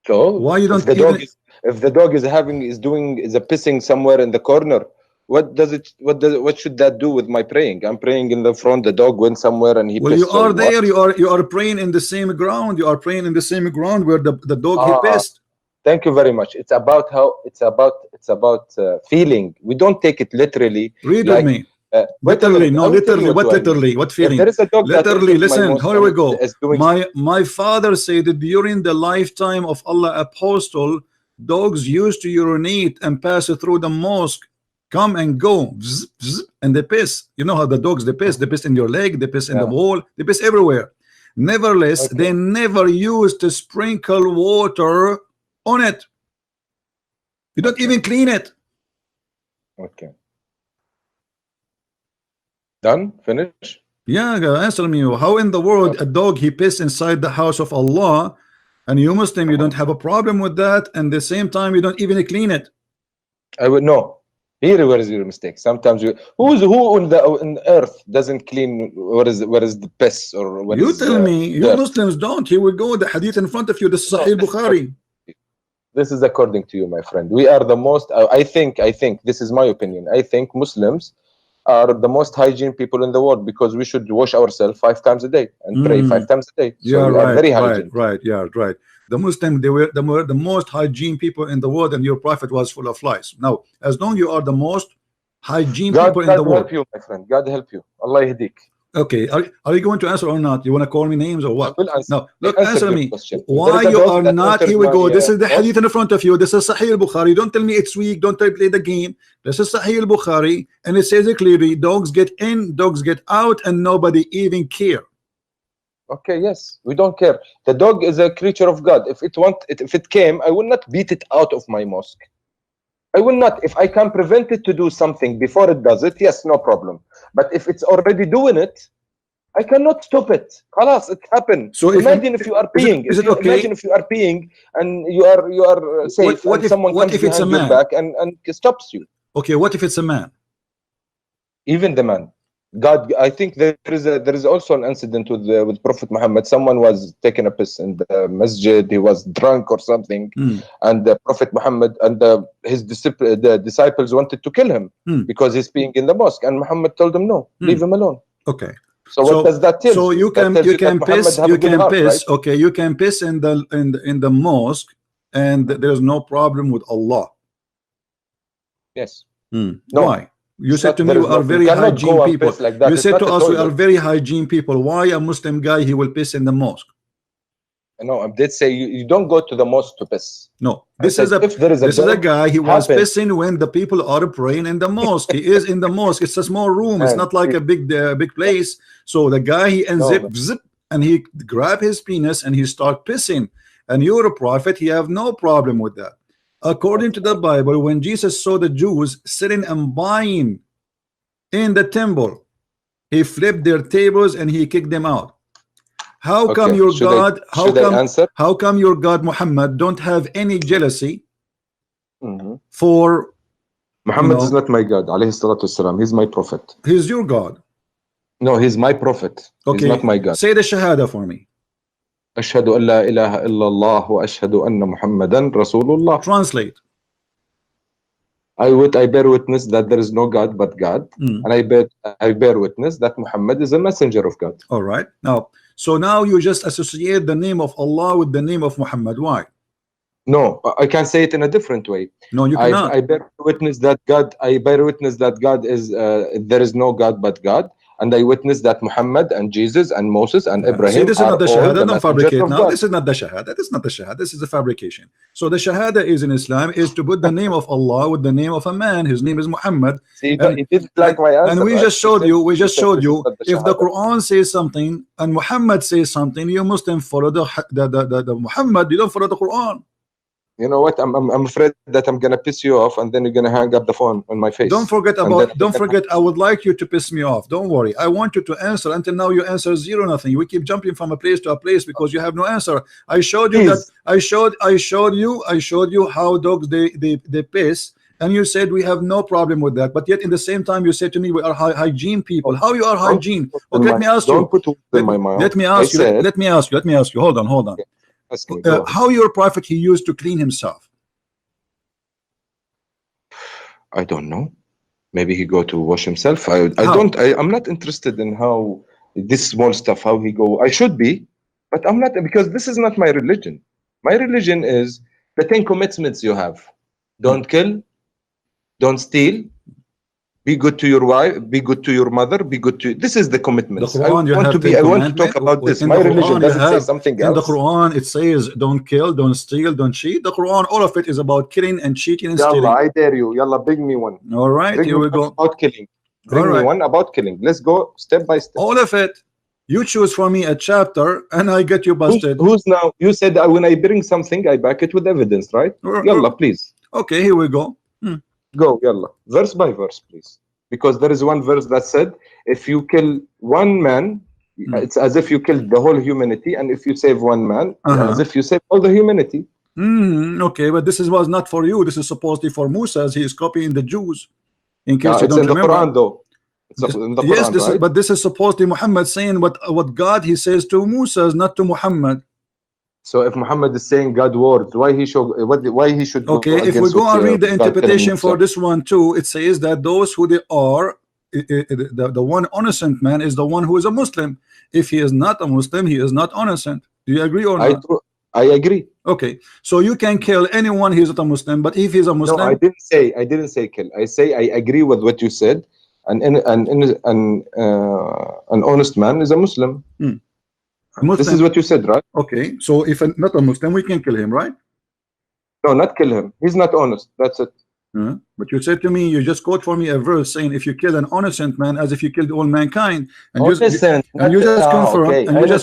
B: why you don't?
C: If the dog is pissing somewhere in the corner, what should that do with my praying? I'm praying in the front, the dog went somewhere and he pissed.
B: You are there, you are praying in the same ground. You are praying in the same ground where the dog he pissed.
C: Thank you very much. It's about feeling. We don't take it literally.
B: Read with me. Literally, no, literally. What literally? What feeling?
C: There is a dog
B: literally, listen, here we go. My father said that during the lifetime of Allah apostle, dogs used to urinate and pass through the mosque, come and go, bzz, bzz, and they piss. You know how the dogs, they piss in your leg, they piss in the wall, they piss everywhere. Nevertheless, they never used to sprinkle water on it. You don't even clean it.
C: Okay. Done? Finish?
B: Yeah, answer me. How in the world a dog he piss inside the house of Allah, and you Muslim you don't have a problem with that, and at the same time you don't even clean it?
C: I would know. Here where is your mistake. Sometimes you who on the earth doesn't clean where is the piss or what
B: You
C: is
B: tell me. You
C: dirt?
B: Muslims don't. Here we go. The hadith in front of you. This is Sahih Bukhari.
C: This is according to you, my friend. We are the most. I think this is my opinion. I think Muslims are the most hygiene people in the world because we should wash ourselves 5 times a day and pray 5 times a day. So we are very hygiene.
B: Right. Yeah, right. The Muslim, they were the most hygiene people in the world, and your prophet was full of flies. Now, as long you are the most hygiene people in the world.
C: God help you, my friend. God help you. Allah yahdik.
B: Okay, are you going to answer or not? You want to call me names or what?
C: I will answer.
B: No, look, answer me.
C: Question.
B: Why you are not? Here we go. This is the hadith in front of you. This is Sahih Bukhari. Don't tell me it's weak. Don't play the game. This is Sahih Bukhari, and it says it clearly: dogs get in, dogs get out, and nobody even care.
C: Okay, yes, we don't care. The dog is a creature of God. If it came, I will not beat it out of my mosque. I will not. If I can prevent it to do something before it does it, yes, no problem. But if it's already doing it, I cannot stop it. Khalas, it happened. So imagine if you are peeing.
B: Is it okay?
C: Imagine if you are peeing and you are safe.
B: What
C: and
B: if
C: someone comes
B: if it's a
C: behind your
B: man?
C: back and stops you?
B: Okay, what if it's a man?
C: Even the man. God, I think there is also an incident with Prophet Muhammad. Someone was taking a piss in the masjid. He was drunk or something, and the Prophet Muhammad and his disciples wanted to kill him because he's peeing in the mosque. And Muhammad told them, no, leave him alone.
B: Okay.
C: So what does that tell?
B: So you can piss. You can piss. Right? Okay, you can piss in the mosque, and there's no problem with Allah.
C: Yes.
B: No. Why? You said to me we are very hygiene people. You said to us we are very hygiene people. Why a Muslim guy he will piss in the mosque?
C: No, I did say you don't go to the mosque to piss.
B: No, this is a guy. He was pissing when the people are praying in the mosque. He is in the mosque. It's a small room. It's not like a big place. So the guy he zip and he grab his penis and he start pissing. And you're a prophet. He have no problem with that. According to the Bible, when Jesus saw the Jews sitting and buying in the temple, he flipped their tables and he kicked them out. How come your God? How come your God Muhammad don't have any jealousy for?
C: Muhammad is not my God. Alayhi salatu wasalam. He's my prophet.
B: He's your God.
C: No, he's my prophet.
B: Okay.
C: He's not my God.
B: Say the shahada for me.
C: Ashhadu an la ilaha illallah wa ashhadu anna Muhammadan Rasulullah.
B: Translate.
C: I bear witness that there is no God but God, and I bear witness that Muhammad is a messenger of God.
B: All right. Now you just associate the name of Allah with the name of Muhammad. Why?
C: No, I can say it in a different way.
B: No, you cannot.
C: I bear witness that God. I bear witness that God is. There is no God but God. And I witness that Muhammad and Jesus and Moses and Ibrahim.
B: See, this is not the shahada.
C: Don't
B: fabricate now. This is not the shahada. This is not the shahada. This is a fabrication. So the shahada is in Islam is to put the name of Allah with the name of a man. His name is Muhammad.
C: See, it is like my answer.
B: And we just showed you. We just showed you. If the Quran says something and Muhammad says something, you Muslim follow the Muhammad. You don't follow the Quran.
C: You know what? I'm afraid that I'm gonna piss you off, and then you're gonna hang up the phone on my face.
B: Don't forget. I would like you to piss me off. Don't worry. I want you to answer. Until now, you answer zero, nothing. We keep jumping from a place to a place because you have no answer. I showed you that. I showed you how dogs they piss, and you said we have no problem with that. But yet, in the same time, you said to me we are hygiene people. How you are hygiene? Okay, let me ask you.
C: Don't put in my mouth.
B: Let me ask you. Let me ask you. Hold on. How your prophet he used to clean himself?
C: I don't know. Maybe he go to wash himself. I'm not interested in how this small stuff, how he go. I should be, but I'm not, because this is not my religion. My religion is the 10 commitments you have. Don't kill, don't steal, be good to your wife, be good to your mother, be good to. This is the commitments. I want to talk about this. My religion doesn't say something else.
B: In the Quran, it says don't kill, don't steal, don't cheat. The Quran, all of it is about killing and cheating and stealing.
C: I dare you. Yalla, bring me one.
B: All right, here we go.
C: About killing. Bring me one about killing. Let's go step by step.
B: All of it. You choose for me a chapter, and I get you busted.
C: Who's now? You said that when I bring something, I back it with evidence, right? Yalla, please.
B: Okay, here we go.
C: Go, yalla. Verse by verse, please. because there is one verse that said, if you kill one man, it's as if you killed the whole humanity, and if you save one man, as if you save all the humanity.
B: Okay, but this was not for you. This is supposedly for Musa, as he is copying the Jews. In case you
C: it's
B: don't
C: in the
B: remember.
C: Quran, though. It's in the
B: yes,
C: Quran, right?
B: but this is supposedly Muhammad saying what God he says to Musa, not to Muhammad.
C: So if Muhammad is saying God words, why he should
B: okay, if we go and read the interpretation for this one too, it says that those who they are, the one innocent man is the one who is a Muslim. If he is not a Muslim, he is not innocent. Do you agree or not?
C: I agree.
B: Okay, so you can kill anyone who is not a Muslim, but if he's a Muslim,
C: no, I didn't say kill. I say I agree with what you said. An honest man is a Muslim. This is what you said, right?
B: Okay, so if not a Muslim, we can kill him, right?
C: No, not kill him. He's not honest. That's it.
B: But you said to me, you just quote for me a verse saying, if you kill an innocent man, as if you killed all mankind, and you just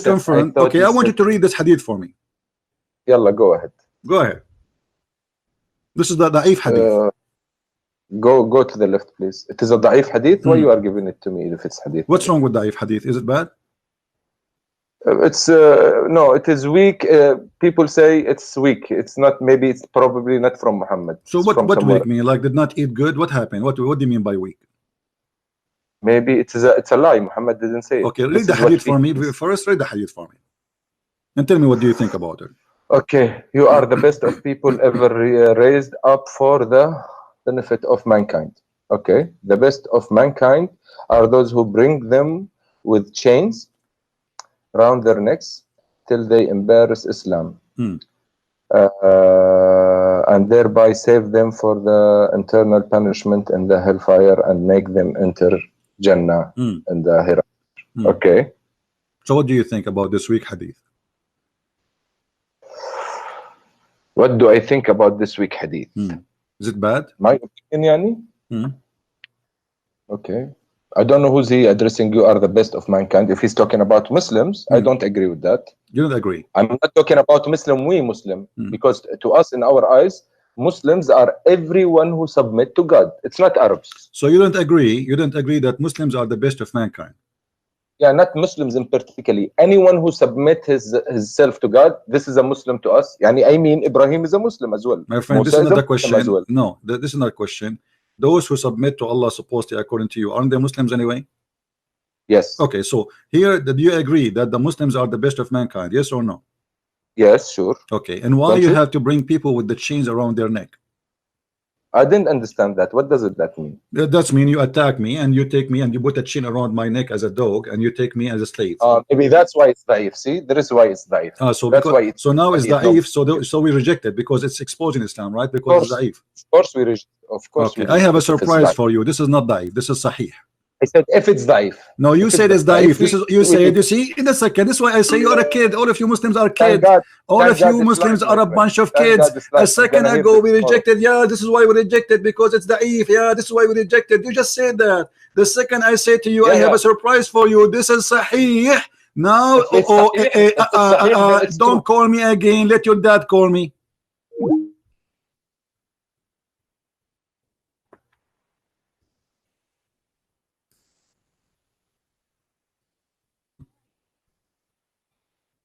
B: confirmed. Okay, I want you to read this hadith for me.
C: Yalla, go ahead.
B: Go ahead. This is the da'if hadith.
C: Go to the left, please. It is a da'if hadith. Why you are giving it to me if it's hadith?
B: What's wrong with da'if hadith? Is it bad?
C: It's no, it is weak. People say it's weak. It's not. Maybe it's probably not from Muhammad.
B: So what weak mean? Like did not eat good? What happened? What do you mean by weak?
C: Maybe it's a lie. Muhammad didn't say it.
B: Okay, read the hadith for me. First, read the hadith for me, and tell me what do you think about it.
C: Okay, you are the best of people ever raised up for the benefit of mankind. Okay, the best of mankind are those who bring them with chains around their necks till they embarrass Islam, and thereby save them for the eternal punishment in the hellfire and make them enter Jannah in the hereafter. Okay.
B: So what do you think about this weak hadith?
C: What do I think about this weak hadith?
B: Is it bad?
C: My opinion, yani? Okay. I don't know who's he addressing. You are the best of mankind. If he's talking about Muslims, I don't agree with that.
B: You don't agree?
C: I'm not talking about we Muslim, because to us, in our eyes, Muslims are everyone who submit to God. It's not Arabs.
B: So you don't agree? You don't agree that Muslims are the best of mankind?
C: Yeah, not Muslims in particularly. Anyone who submit his self to God, this is a Muslim to us. Yani, I mean, Ibrahim is a Muslim as well.
B: My friend, this is not a question. Well. No, this is not a question. Those who submit to Allah supposedly according to you, aren't they Muslims anyway?
C: Yes.
B: Okay, so here, do you agree that the Muslims are the best of mankind? Yes or no?
C: Yes, sure.
B: Okay, and why you have to bring people with the chains around their neck?
C: I didn't understand that. What does that mean?
B: That mean you attack me and you take me and you put a chain around my neck as a dog and you take me as a slave.
C: Maybe that's why it's da'if. See, there is why it's da'if.
B: So that's why so now it's da'if. So we reject it because it's exposing Islam, right? Because it's da'if.
C: Of course we reject. Of course.
B: Okay, I have a surprise for you. This is not da'if. This is sahih.
C: I said if it's da'if.
B: No, you said it's da'if. This is you said. You see, in a second. This is why I say you are a kid. All of you Muslims are kids. All of you Muslims are a bunch of kids. A second ago we rejected. Yeah, this is why we rejected because it's da'if. Yeah, this is why we rejected. You just said that. The second I say to you, I have a surprise for you. This is sahih. Now, don't call me again. Let your dad call me.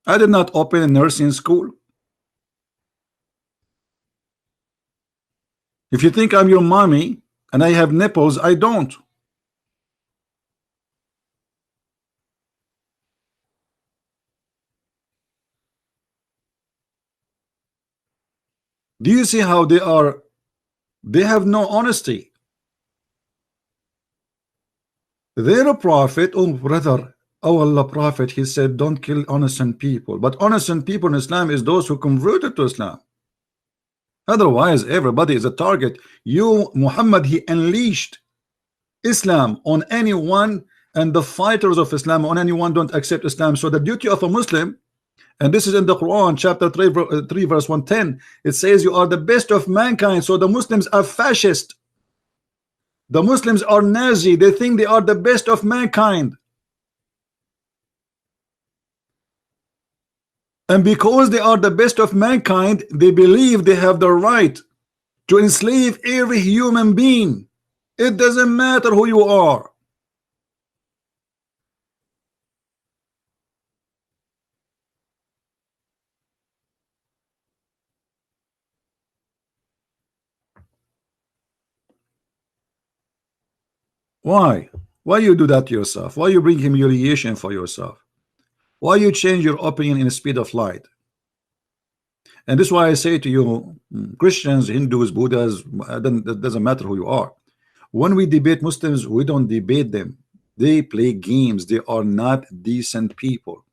B: I did not open a nursing school. If you think I'm your mommy and I have nipples, I don't. Do you see how they are? They have no honesty. They're a prophet. Oh, brother. Oh, Allah Prophet, he said, don't kill innocent people. But innocent people in Islam is those who converted to Islam. Otherwise, everybody is a target. You, Muhammad, he unleashed Islam on anyone, and the fighters of Islam on anyone don't accept Islam. So the duty of a Muslim, and this is in the Quran, chapter 3, verse 110, it says you are the best of mankind. So the Muslims are fascist. The Muslims are Nazi. They think they are the best of mankind. And because they are the best of mankind, they believe they have the right to enslave every human being. It doesn't matter who you are. Why? Why you do that to yourself? Why you bring humiliation for yourself? Why you change your opinion in the speed of light? And this is why I say to you, Christians, Hindus, Buddhas, it doesn't matter who you are. When we debate Muslims, we don't debate them. They play games. They are not decent people.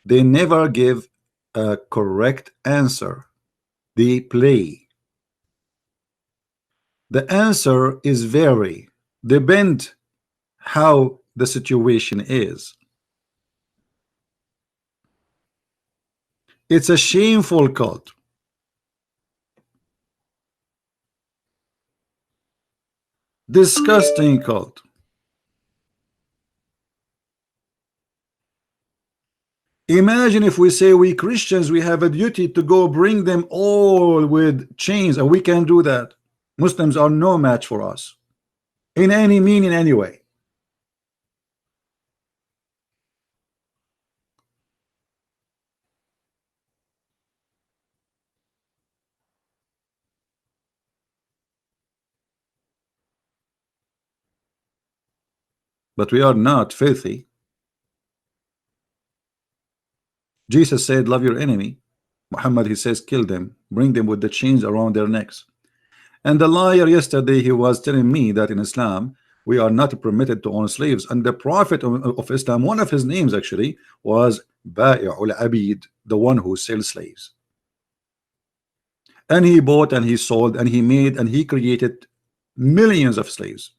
B: They never give a correct answer. They play. The answer is vary, depend how the situation is. It's a shameful cult. Disgusting cult. Imagine if we say we Christians, we have a duty to go bring them all with chains, and we can't do that. Muslims are no match for us in any mean, in any way. But we are not filthy. Jesus said, love your enemy. Muhammad, he says, kill them, bring them with the chains around their necks. And the liar yesterday, he was telling me that in Islam, we are not permitted to own slaves. And the prophet of Islam, one of his names actually was Ba'i'ul Abid, the one who sells slaves. And he bought and he sold and he made and he created millions of slaves.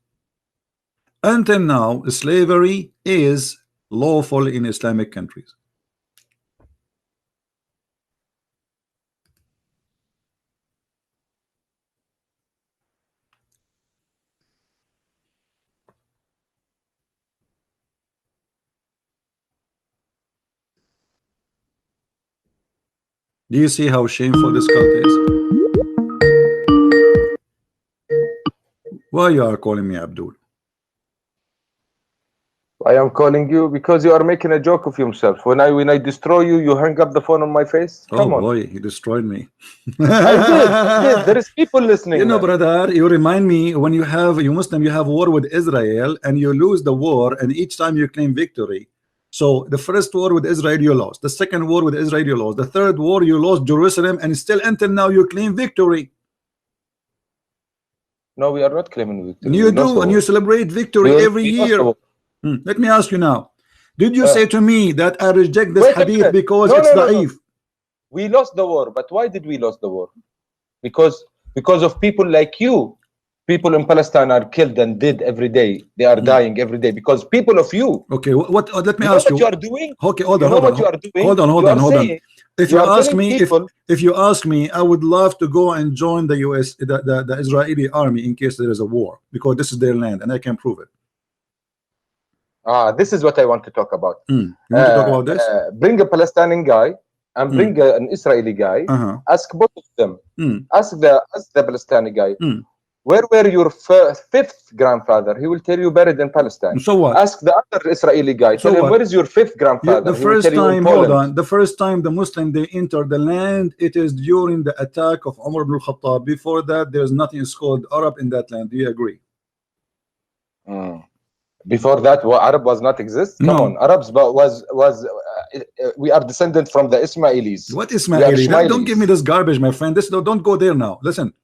B: Until now, slavery is lawful in Islamic countries. Do you see how shameful this cult is? Why you are calling me Abdul?
C: I am calling you because you are making a joke of yourself. When I destroy you, you hang up the phone on my face. Come
B: oh
C: on.
B: Boy, he destroyed me.
C: I did. There is people listening.
B: You know,
C: man.
B: brother, you remind me when you Muslim, you have war with Israel and you lose the war, and each time you claim victory. So the first war with Israel you lost, the second war with Israel you lost, the third war you lost Jerusalem, and still until now you claim victory.
C: No, we are not claiming victory.
B: You do, and you celebrate victory every year. Let me ask you now, did you say to me that I reject this hadith because it's da'if?
C: We lost the war, but why did we lose the war? Because of people like you. People in Palestine are killed and dead every day. They are dying every day because people of you.
B: Okay, what let me ask you.
C: What you are doing?
B: Okay, hold on. Hold on. If you ask me, I would love to go and join the US, the Israeli army in case there is a war, because this is their land and I can prove it.
C: This is what I want to talk about.
B: You want to talk about this?
C: Bring a Palestinian guy and bring an Israeli guy. Ask both of them. Ask the Palestinian guy. Where were your fifth grandfather? He will tell you buried in Palestine.
B: So what?
C: Ask the other Israeli guy. Tell him, where is your fifth grandfather?
B: The first time, hold on. The first time the Muslim they enter the land, it is during the attack of Umar ibn al-Khattab. Before that, there's nothing called Arab in that land. Do you agree?
C: Before that, Arab was not exist. Come on, Arabs we are descendant from the Ismailis.
B: What Ismailis? Don't give me this garbage, my friend. Don't go there now. Listen.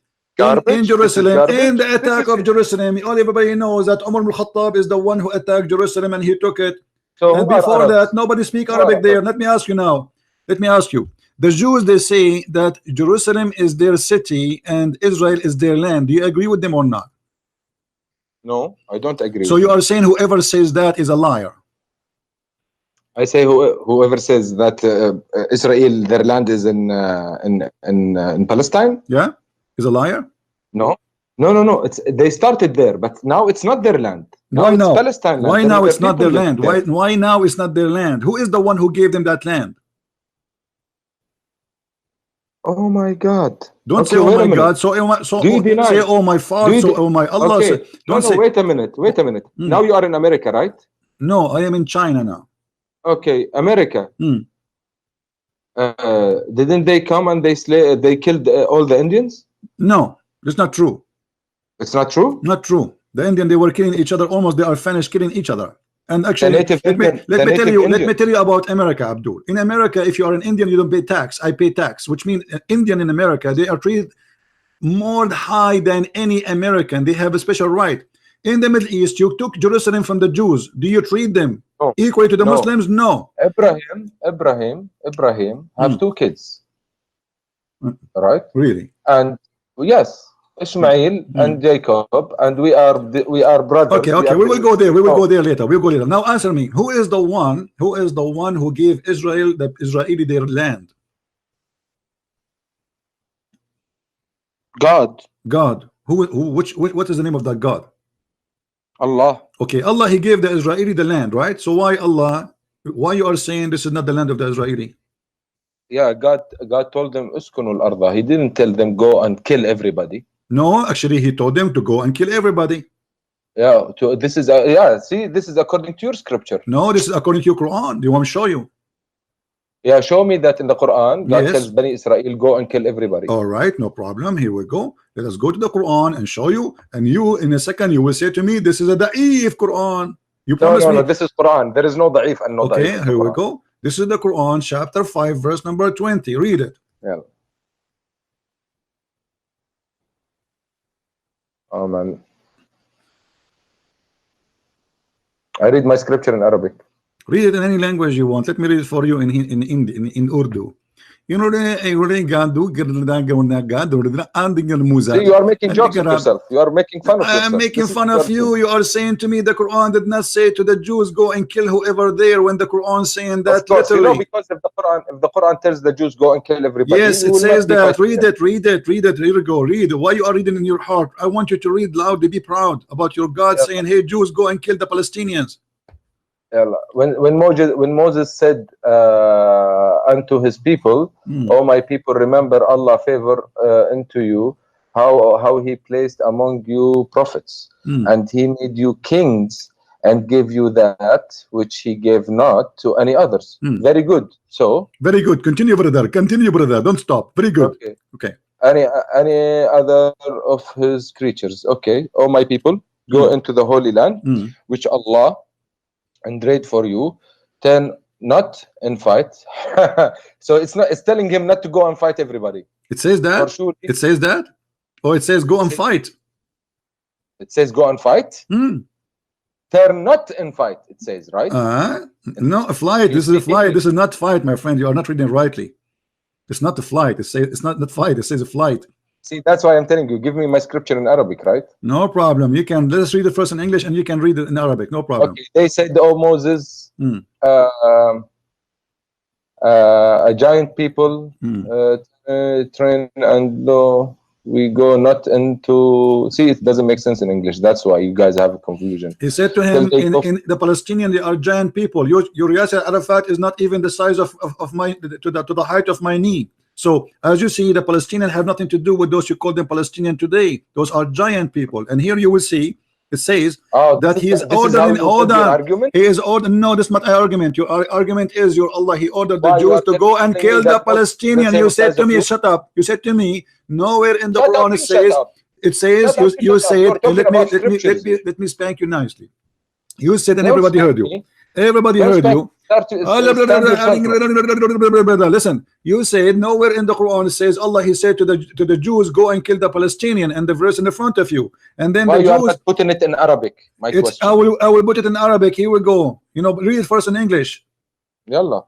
B: In Jerusalem, in the attack of Jerusalem, everybody knows that Umar al-Khattab is the one who attacked Jerusalem and he took it. So and before that, nobody speak Arabic there. Let me ask you now. Let me ask you. The Jews, they say that Jerusalem is their city and Israel is their land. Do you agree with them or not?
C: No, I don't agree.
B: So you are saying whoever says that is a liar.
C: I say whoever says that Israel, their land is in Palestine.
B: Yeah. Is a liar?
C: No. They started there, but now it's not their land.
B: Why now?
C: Palestine land.
B: Why now it's not their land? Why now it's not their land? Who is the one who gave them that land?
C: Oh my God!
B: Don't
C: Okay,
B: say oh
C: wait a
B: my
C: minute.
B: God.
C: Do you deny?
B: Say oh my father. So oh my Allah.
C: Okay.
B: Say, don't
C: no,
B: say.
C: wait a minute. Wait a minute. Now you are in America, right?
B: No, I am in China now.
C: Okay, America. Didn't they come and they killed all the Indians?
B: No, that's not true.
C: It's not true?
B: Not true. The Indian, they were killing each other. Almost they are finished killing each other. And actually, let me tell you about America, Abdul. In America, if you are an Indian, you don't pay tax. I pay tax, which means Indian in America, they are treated more high than any American. They have a special right. In the Middle East, you took Jerusalem from the Jews. Do you treat them equally to the Muslims? No.
C: Ibrahim have 2 kids. Right?
B: Really?
C: And yes, Ishmael and Jacob, and we are brothers.
B: Okay, we will go there. We will go there later. We'll go later. Now answer me. Who is the one who gave Israel, the Israeli, their land?
C: God.
B: What is the name of that God?
C: Allah.
B: Okay, Allah, he gave the Israeli the land, right? So why you are saying this is not the land of the Israeli?
C: Yeah, God told them uskunu al-ardha. He didn't tell them go and kill everybody.
B: No, actually he told them to go and kill everybody.
C: Yeah, this is see, this is according to your scripture.
B: No, this is according to your Quran. Do you want me to show you?
C: Yeah, show me that in the Quran God tells Bani Israel go and kill everybody.
B: All right, no problem. Here we go. Let us go to the Quran and show you. And you, in a second, you will say to me, this is a da'if Quran. You promise me?
C: No, this is Quran. There is no da'if and no
B: da'if.
C: Okay,
B: here we go. This is the Quran, chapter 5, verse number 20. Read it.
C: Yeah. Oh man. I read my scripture in Arabic.
B: Read it in any language you want. Let me read it for you in Urdu. See, you are
C: making jokes of yourself. You are making fun of yourself.
B: I'm making fun of you. You are saying to me the Quran did not say to the Jews go and kill whoever there, when the Quran saying that
C: course, literally. You know, because if the Quran tells the Jews go and kill everybody.
B: Yes, it says that. Read it. Here we go. Read. Why you are reading in your heart? I want you to read loudly. Be proud about your God saying, hey, Jews, go and kill the Palestinians.
C: When Moses said unto his people, "Oh my people, remember Allah favor into you how He placed among you prophets, and He made you kings and gave you that which He gave not to any others." Very good. So
B: very good. Continue, brother. Continue, brother. Don't stop. Very good. Okay.
C: Any other of His creatures? Okay. Oh my people, go into the Holy Land, which Allah engrade for you, turn not and fight. So it's telling him not to go and fight everybody.
B: It says that. For sure. It says that. Oh, it says go and fight.
C: It says go and fight. Turn not and fight. It says, right?
B: No, a flight. This is a flight. This is not fight, my friend. You are not reading rightly. It's not a flight. It says it's not fight. It says a flight.
C: See, that's why I'm telling you, give me my scripture in Arabic, right?
B: No problem. You can, let us read it first in English and you can read it in Arabic. No problem.
C: Okay. They said, oh Moses, a giant people train and we go not into. See, it doesn't make sense in English. That's why you guys have a confusion.
B: He said to him, in the Palestinian, they are giant people. Your Yasser Arafat is not even the size of my to the height of my knee. So as you see, the Palestinians have nothing to do with those you call them Palestinian today. Those are giant people. And here you will see it says that he is ordering. Hold on. He is ordering. No, this is not an argument. Your argument is your Allah. He ordered the Jews to go and kill the Palestinian. You said to me, shut up. You said to me, nowhere in the Quran it says. It says you said. Let me spank you nicely. You said and everybody heard you. Everybody heard you. Listen, you said nowhere in the Quran says Allah. He said to the Jews, go and kill the Palestinian, and the verse in the front of you. And then
C: why
B: the
C: you
B: Jews,
C: are not putting it in Arabic? My question.
B: I will put it in Arabic. Here we go. You know, read it first in English.
C: Yalla.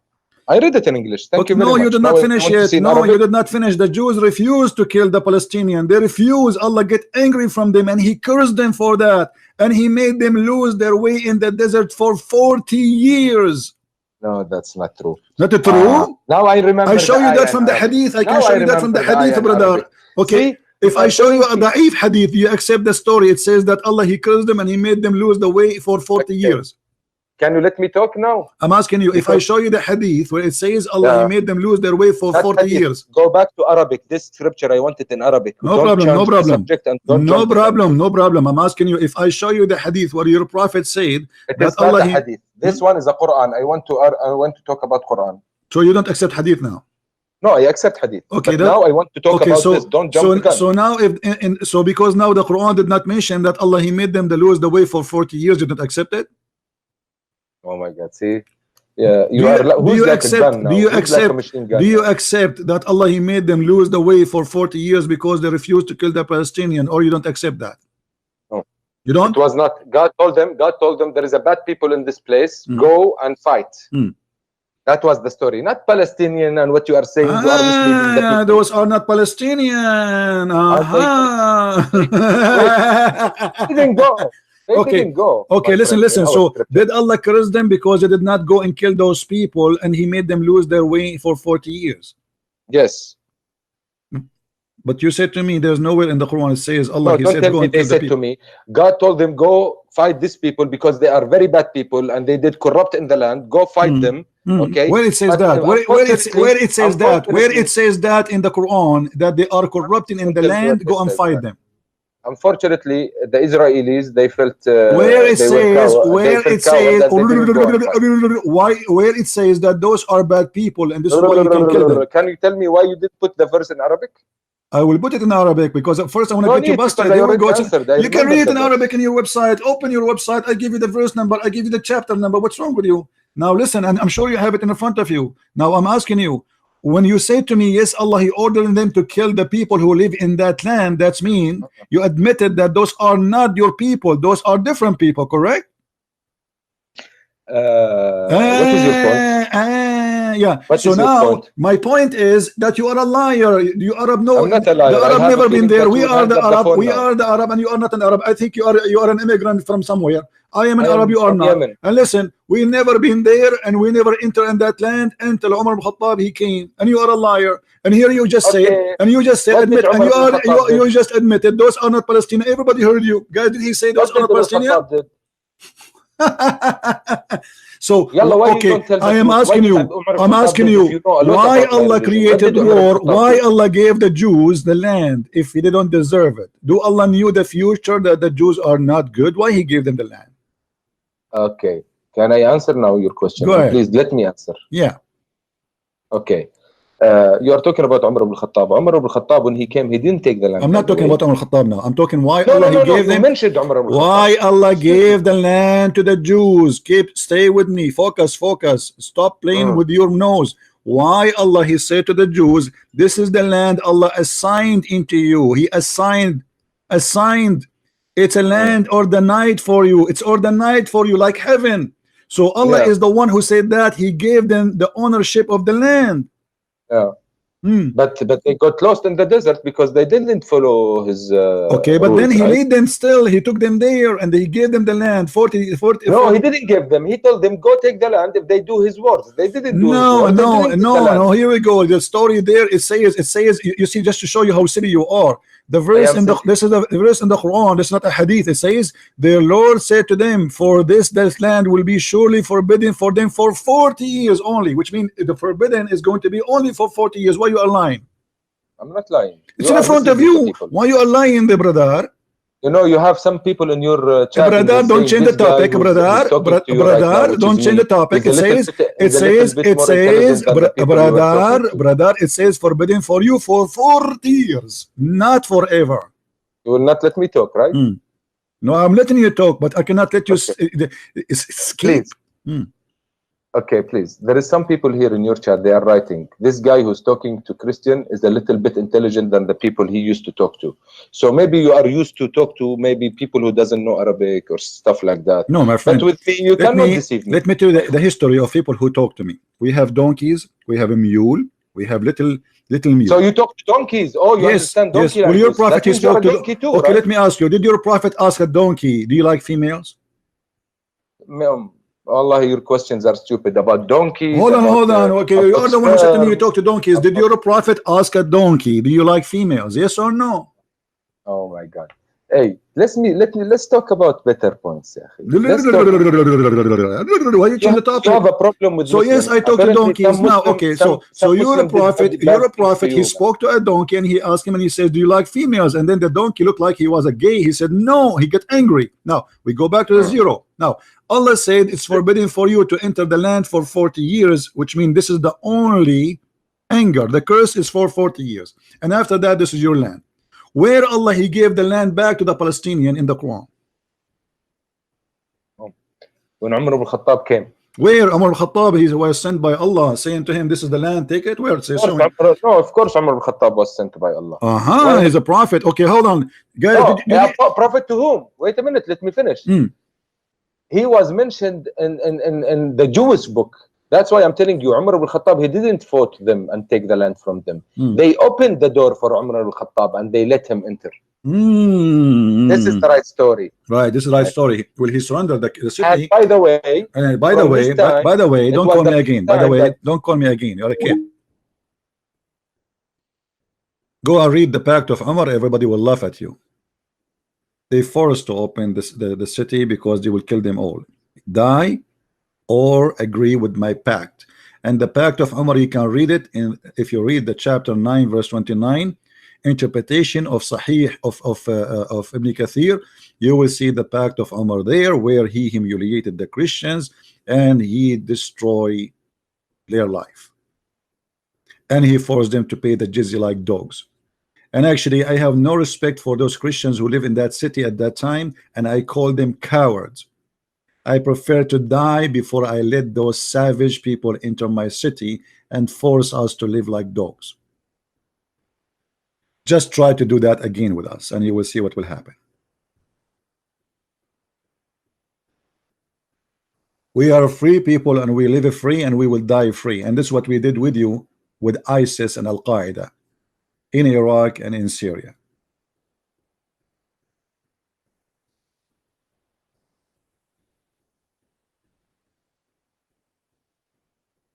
C: I read it in English. Thank you very much.
B: No, you did not finish yet. No, you did not finish. The Jews refused to kill the Palestinian. They refused. Allah get angry from them and He cursed them for that. And He made them lose their way in the desert for 40 years.
C: No, that's not true.
B: Not true?
C: Now I remember.
B: I show you that from the hadith. I can show you that from the hadith, brother. Okay. If I show you a da'if hadith, you accept the story. It says that Allah, He cursed them and He made them lose the way for 40 years.
C: Can you let me talk now?
B: I'm asking you, if I show you the hadith where it says Allah, He made them lose their way for 40 years.
C: Go back to Arabic. This scripture, I want it in Arabic.
B: No problem, no problem. No problem, no problem. I'm asking you, if I show you the hadith where your prophet said that Allah,
C: hadith. This one is a Quran. I want to talk about Quran.
B: So you don't accept hadith now?
C: No, I accept hadith.
B: Okay,
C: now I want to talk about this. Don't jump the gun.
B: So now, so because now the Quran did not mention that Allah, He made them to lose the way for 40 years, you don't accept it?
C: Oh my God! See, yeah, do you accept
B: that Allah, He made them lose the way for 40 years because they refused to kill the Palestinian, or you don't accept that?
C: No,
B: you don't.
C: It was not. God told them there is a bad people in this place. Go and fight. That was the story, not Palestinian. And what you are saying, you are misleading the people.
B: Those are not Palestinian.
C: They didn't go. They didn't go.
B: Okay, listen. So did Allah curse them because they did not go and kill those people, and He made them lose their way for 40 years?
C: Yes.
B: But you said to me, there's nowhere in the Quran it says Allah.
C: No, don't tell me they said to me. God told them, go fight these people because they are very bad people and they did corrupt in the land. Go fight them. Okay.
B: Where it says that? Where it says that? Where it says that in the Quran that they are corrupting in the land? Go and fight them.
C: Unfortunately, the Israelis, they felt
B: where it says that those are bad people and this is why you can kill them.
C: Can you tell me why you did put the verse in Arabic?
B: I will put it in Arabic because at first I want to get you busted. You can read it in Arabic in your website. Open your website. I give you the verse number. I give you the chapter number. What's wrong with you? Now listen, and I'm sure you have it in front of you. Now I'm asking you, when you say to me, yes, Allah, He ordered them to kill the people who live in that land, that's mean you admitted that those are not your people. Those are different people, correct?
C: What is your point?
B: Yeah. So now my point is that you are a liar. You Arab know.
C: I'm not a liar.
B: The Arab never been there. We are the Arab. We are the Arab, and you are not an Arab. I think you are an immigrant from somewhere. I am an Arab. You are not.
C: Yemen.
B: And listen, we never been there, and we never enter in that land until Umar ibn Khattab he came. And you are a liar. And here you just say, and you just say, admit, and you just admitted those are not Palestinian. Everybody heard you, guys. Did he say those are not Palestinian? So okay, I am asking you, why Allah created war? Why Allah gave the Jews the land if they don't deserve it? Do Allah knew the future that the Jews are not good? Why He gave them the land?
C: Okay, can I answer now your question?
B: Go ahead.
C: Please let me answer.
B: Yeah.
C: Okay. You are talking about Umar ibn Khattab. Umar ibn Khattab, when he came, he didn't take the land.
B: I'm not talking about Umar ibn Khattab now. I'm talking why
C: Allah
B: He gave them.
C: You mentioned Umar ibn Khattab.
B: Why Allah gave the land to the Jews? Stay with me. Focus. Stop playing with your nose. Why Allah He said to the Jews, this is the land Allah assigned into you. He assigned. It's a land ordained for you. It's ordained for you like heaven. So Allah is the one who said that He gave them the ownership of the land.
C: Yeah. But they got lost in the desert because they didn't follow His
B: okay, but
C: rules,
B: then He
C: right?
B: made them still. He took them there and He gave them the land. 40
C: No, He didn't give them. He told them, go take the land if they do His words. They didn't do His words.
B: No. Here we go. The story there, it says, you see, just to show you how silly you are. The verse in this is the verse in the Quran. This is not a hadith. It says, their Lord said to them, for this land will be surely forbidden for them for 40 years only, which means the forbidden is going to be only for 40 years. Why you are lying?
C: I'm not lying.
B: It's in front of you. Why you are lying, the brother?
C: You know, you have some people in your chat.
B: Brother, don't change the topic, brother. Brother, don't change the topic. It says forbidden for you for 40 years, not forever.
C: You will not let me talk, right?
B: No, I'm letting you talk, but I cannot let you escape.
C: Okay, please. There is some people here in your chat. They are writing, this guy who's talking to Christian is a little bit intelligent than the people he used to talk to. So maybe you are used to talk to maybe people who doesn't know Arabic or stuff like that.
B: No, my friend.
C: But with me, you cannot deceive me.
B: Let me tell you the history of people who talk to me. We have donkeys. We have a mule. We have little mule.
C: So you talk to donkeys? Oh, you understand donkey?
B: Yes. Well, your prophet he spoke to.
C: Donkey too,
B: okay,
C: right?
B: Let me ask you. Did your prophet ask a donkey, do you like females?
C: Allah, your questions are stupid about donkeys.
B: Hold on. Okay, you are the one who said to me you talk to donkeys. Did your prophet ask a donkey, do you like females? Yes or no?
C: Oh my God. Hey, let's talk about better points.
B: Why you change the topic?
C: You have a problem with
B: so
C: Muslims.
B: yes, I talk to
C: Apparently,
B: donkeys
C: some
B: now.
C: Muslim-
B: Okay,
C: some
B: so you're a
C: Muslim did
B: prophet.
C: bad
B: You're a
C: things to
B: prophet.
C: you,
B: He
C: man.
B: spoke to a donkey and he asked him and he says, "Do you like females?" And then the donkey looked like he was a gay. He said, "No." He got angry. Now we go back to the zero. Now Allah said it's forbidden for you to enter the land for 40 years, which means this is the only anger. The curse is for 40 years, and after that, this is your land. Where Allah He gave the land back to the Palestinian in the Quran.
C: When Umar ibn Khattab came.
B: Where Umar al-Khattab, he was sent by Allah, saying to him, "This is the land, take it." Where it says so.
C: No, of course Umar ibn Khattab was sent by Allah.
B: He's a prophet. Okay, hold on, guys.
C: No, prophet to whom? Wait a minute, let me finish. He was mentioned in the Jewish book. That's why I'm telling you, Umar ibn Khattab, he didn't vote them and take the land from them. They opened the door for Umar ibn Khattab and they let him enter. This is the right story.
B: Right, this is the right story. Will he surrender the city?
C: And by the way,
B: don't call me again. By the way, don't call me again. You're a kid. Go and read the Pact of Umar. Everybody will laugh at you. They forced to open the city because they will kill them all. Die or agree with my pact. And the Pact of Umar, you can read it if you read the chapter 9 verse 29, interpretation of Sahih of Ibn Kathir. You will see the Pact of Umar there, where he humiliated the Christians and he destroyed their life, and he forced them to pay the jizya like dogs. And actually, I have no respect for those Christians who live in that city at that time, and I call them cowards. I prefer to die before I let those savage people enter my city and force us to live like dogs. Just try to do that again with us, and you will see what will happen. We are free people, and we live free, and we will die free. And this is what we did with you, with ISIS and Al-Qaeda in Iraq and in Syria.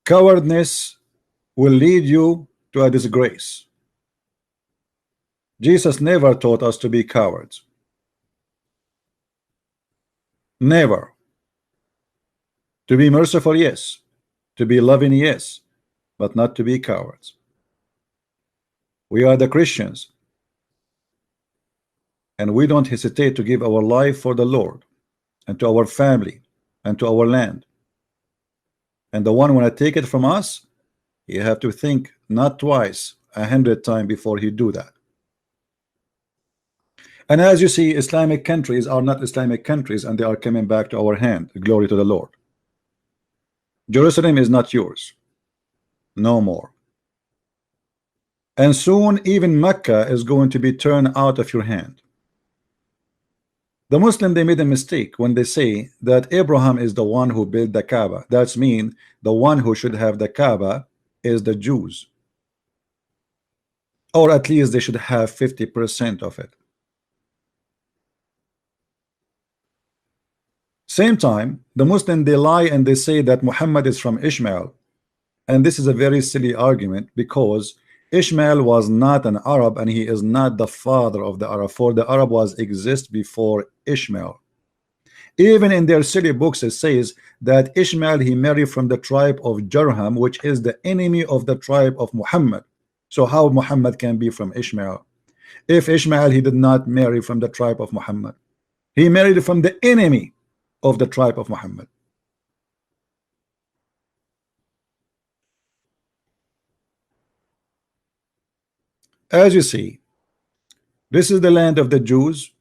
B: Cowardness will lead you to a disgrace. Jesus never taught us to be cowards. Never. To be merciful, yes. To be loving, yes. But not to be cowards. We are the Christians, and we don't hesitate to give our life for the Lord and to our family and to our land. And the one want to take it from us, you have to think not twice, 100 times before he do that. And as you see, Islamic countries are not Islamic countries, and they are coming back to our hand. Glory to the Lord. Jerusalem is not yours no more. And soon even Mecca is going to be turned out of your hand. The Muslim, they made a mistake when they say that Abraham is the one who built the Kaaba. That's mean the one who should have the Kaaba is the Jews, or at least they should have 50% of it. Same time, the Muslim, they lie and they say that Muhammad is from Ishmael, and this is a very silly argument, because Ishmael was not an Arab, and he is not the father of the Arab, for the Arab was exist before Ishmael. Even in their silly books it says that Ishmael, he married from the tribe of Jarham, which is the enemy of the tribe of Muhammad. So how Muhammad can be from Ishmael? If Ishmael, he did not marry from the tribe of Muhammad, he married from the enemy of the tribe of Muhammad. As you see, this is the land of the Jews,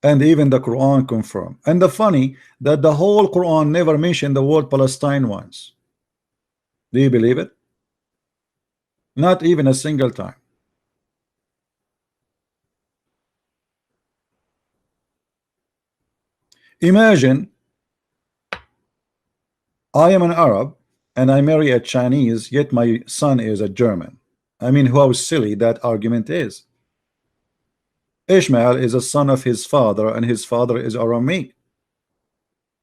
B: and even the Quran confirmed. And the funny that the whole Quran never mentioned the word Palestine once. Do you believe it? Not even a single time. Imagine I am an Arab and I marry a Chinese, yet my son is a German. I mean, how silly that argument is. Ishmael is a son of his father, and his father is Aramaic,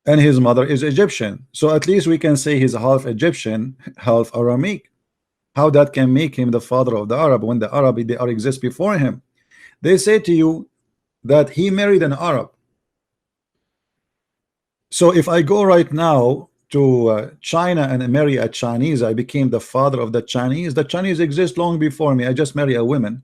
B: and his mother is Egyptian. So at least we can say he's half Egyptian, half Aramaic. How that can make him the father of the Arab when the Arab, they are exist before him? They say to you that he married an Arab. So if I go right now to China and marry a Chinese, I became the father of the Chinese. The Chinese exist long before me. I just marry a woman.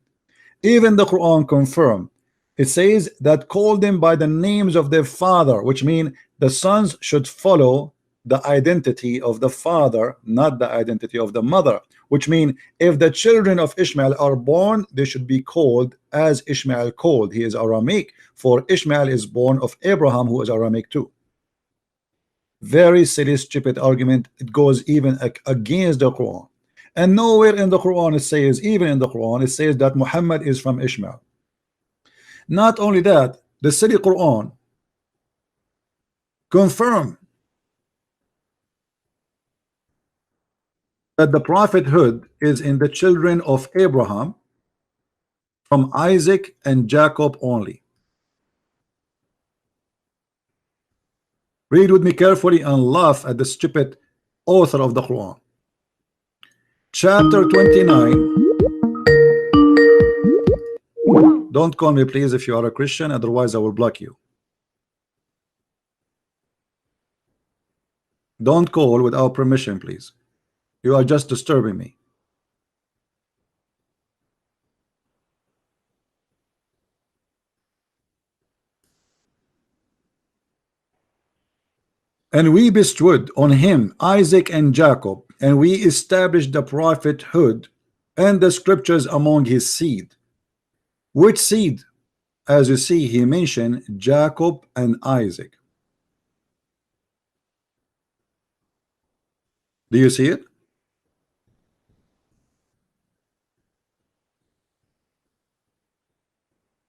B: Even the Quran confirm. It says that call them by the names of their father, which means the sons should follow the identity of the father, not the identity of the mother. Which means if the children of Ishmael are born, they should be called as Ishmael called. He is Aramic, for Ishmael is born of Abraham, who is Aramic too. Very silly, stupid argument. It goes even against the Quran. And nowhere in the Quran it says, even in the Quran, it says that Muhammad is from Ishmael. Not only that, the silly Quran confirm that the prophethood is in the children of Abraham from Isaac and Jacob only. Read with me carefully and laugh at the stupid author of the Quran. Chapter 29. Don't call me please if you are a Christian, otherwise I will block you. Don't call without permission, please. You are just disturbing me. And we bestowed on him Isaac and Jacob, and we established the prophethood and the scriptures among his seed. Which seed? As you see, he mentioned Jacob and Isaac. Do you see it?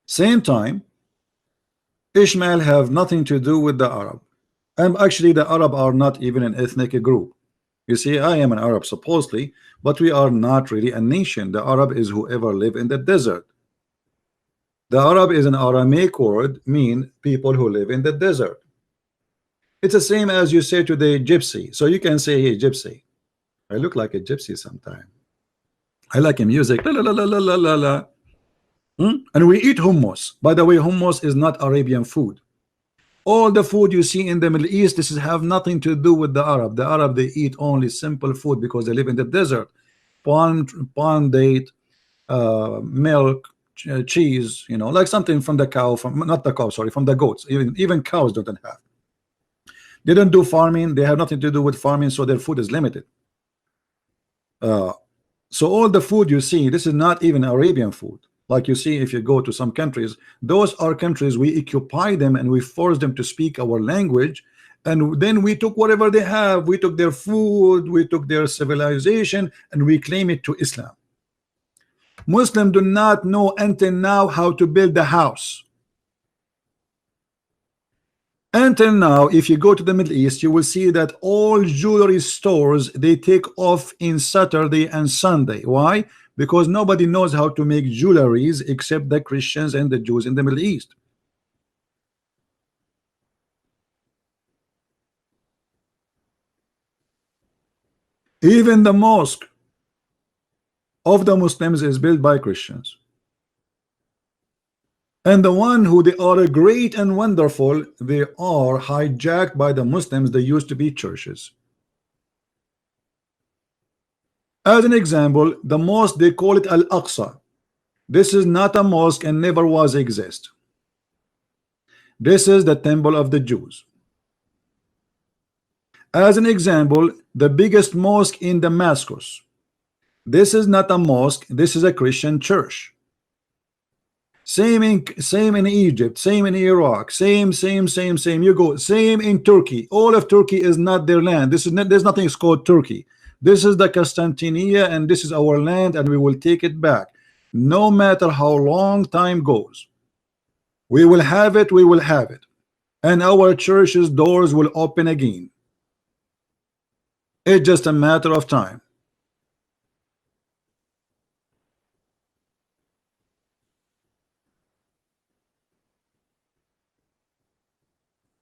B: Same time, Ishmael have nothing to do with the Arab. And actually the Arab are not even an ethnic group. You see, I am an Arab supposedly, but we are not really a nation. The Arab is whoever live in the desert. The Arab is an Aramaic word, mean people who live in the desert. It's the same as you say to the gypsy. So you can say, hey, gypsy. I look like a gypsy sometime. I like music. La, la, la, la, la, la, la. And we eat hummus. By the way, hummus is not Arabian food. All the food you see in the Middle East, this is have nothing to do with the Arab. The Arab, they eat only simple food because they live in the desert. Palm date, milk, cheese, you know, like something from the cow, from not the cow, sorry, from the goats. Even cows don't have. They don't do farming. They have nothing to do with farming, so their food is limited. So all the food you see, this is not even Arabian food. Like you see, if you go to some countries, those are countries we occupy them and we force them to speak our language, and then we took whatever they have. We took their food, we took their civilization, and we claim it to Islam. Muslims do not know until now how to build a house. Until now, if you go to the Middle East, you will see that all jewelry stores, they take off in Saturday and Sunday. Why? Because nobody knows how to make jewelries except the Christians and the Jews in the Middle East. Even the mosque of the Muslims is built by Christians. And the one who they are great and wonderful, they are hijacked by the Muslims. They used to be churches. As an example, the mosque, they call it Al-Aqsa. This is not a mosque and never was exist. This is the temple of the Jews. As an example, the biggest mosque in Damascus. This is not a mosque, this is a Christian church. Same in Egypt, same in Iraq, same. You go, same in Turkey. All of Turkey is not their land. There's nothing called Turkey. This is the Constantinia, and this is our land, and we will take it back. No matter how long time goes, we will have it, and our church's doors will open again. It's just a matter of time.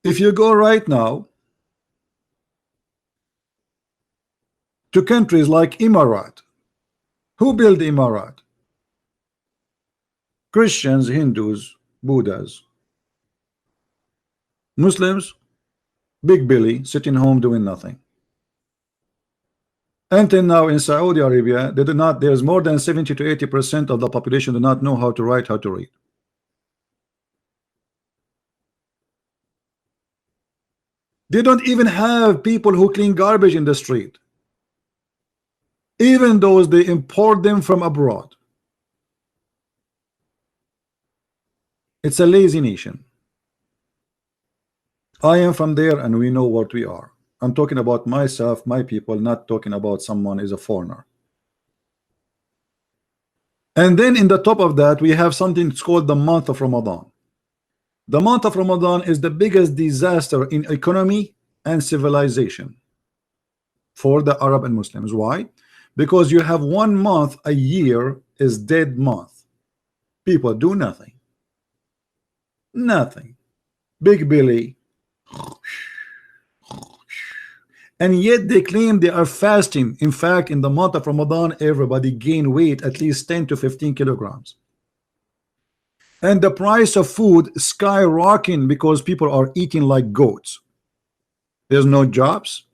B: If you go right now to countries like Emirat, who built Emirat? Christians, Hindus, Buddhas. Muslims, big belly, sitting home doing nothing. Until now in Saudi Arabia, they do not, there's more than 70 to 80% of the population do not know how to write, how to read. They don't even have people who clean garbage in the street. Even those, they import them from abroad. It's a lazy nation. I am from there and we know what we are. I'm talking about myself, my people, not talking about someone is a foreigner. And then in the top of that, we have something called the month of Ramadan. The month of Ramadan is the biggest disaster in economy and civilization for the Arab and Muslims. Why? Because you have 1 month a year is dead month. People do nothing. Nothing. Big belly. And yet they claim they are fasting. In fact, in the month of Ramadan, everybody gain weight at least 10 to 15 kilograms. And the price of food skyrocketing because people are eating like goats. There's no jobs.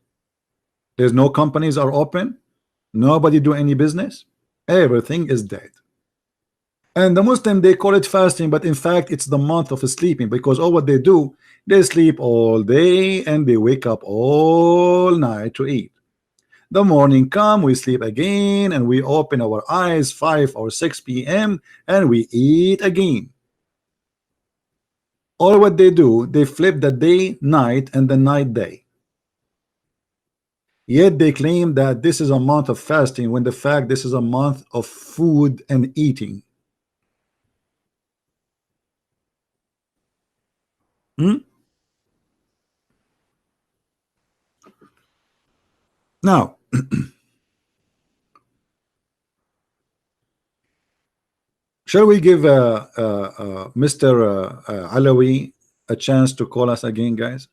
B: There's no companies are open. Nobody do any business. Everything is dead. And the Muslim, they call it fasting, but in fact it's the month of sleeping, because all what they do, they sleep all day and they wake up all night to eat. The morning come, we sleep again and we open our eyes 5 or 6 p.m. and we eat again. All what they do, they flip the day night and the night day. Yet they claim that this is a month of fasting, when the fact this is a month of food and eating. Now, shall we give Mr. Alawi a chance to call us again, guys?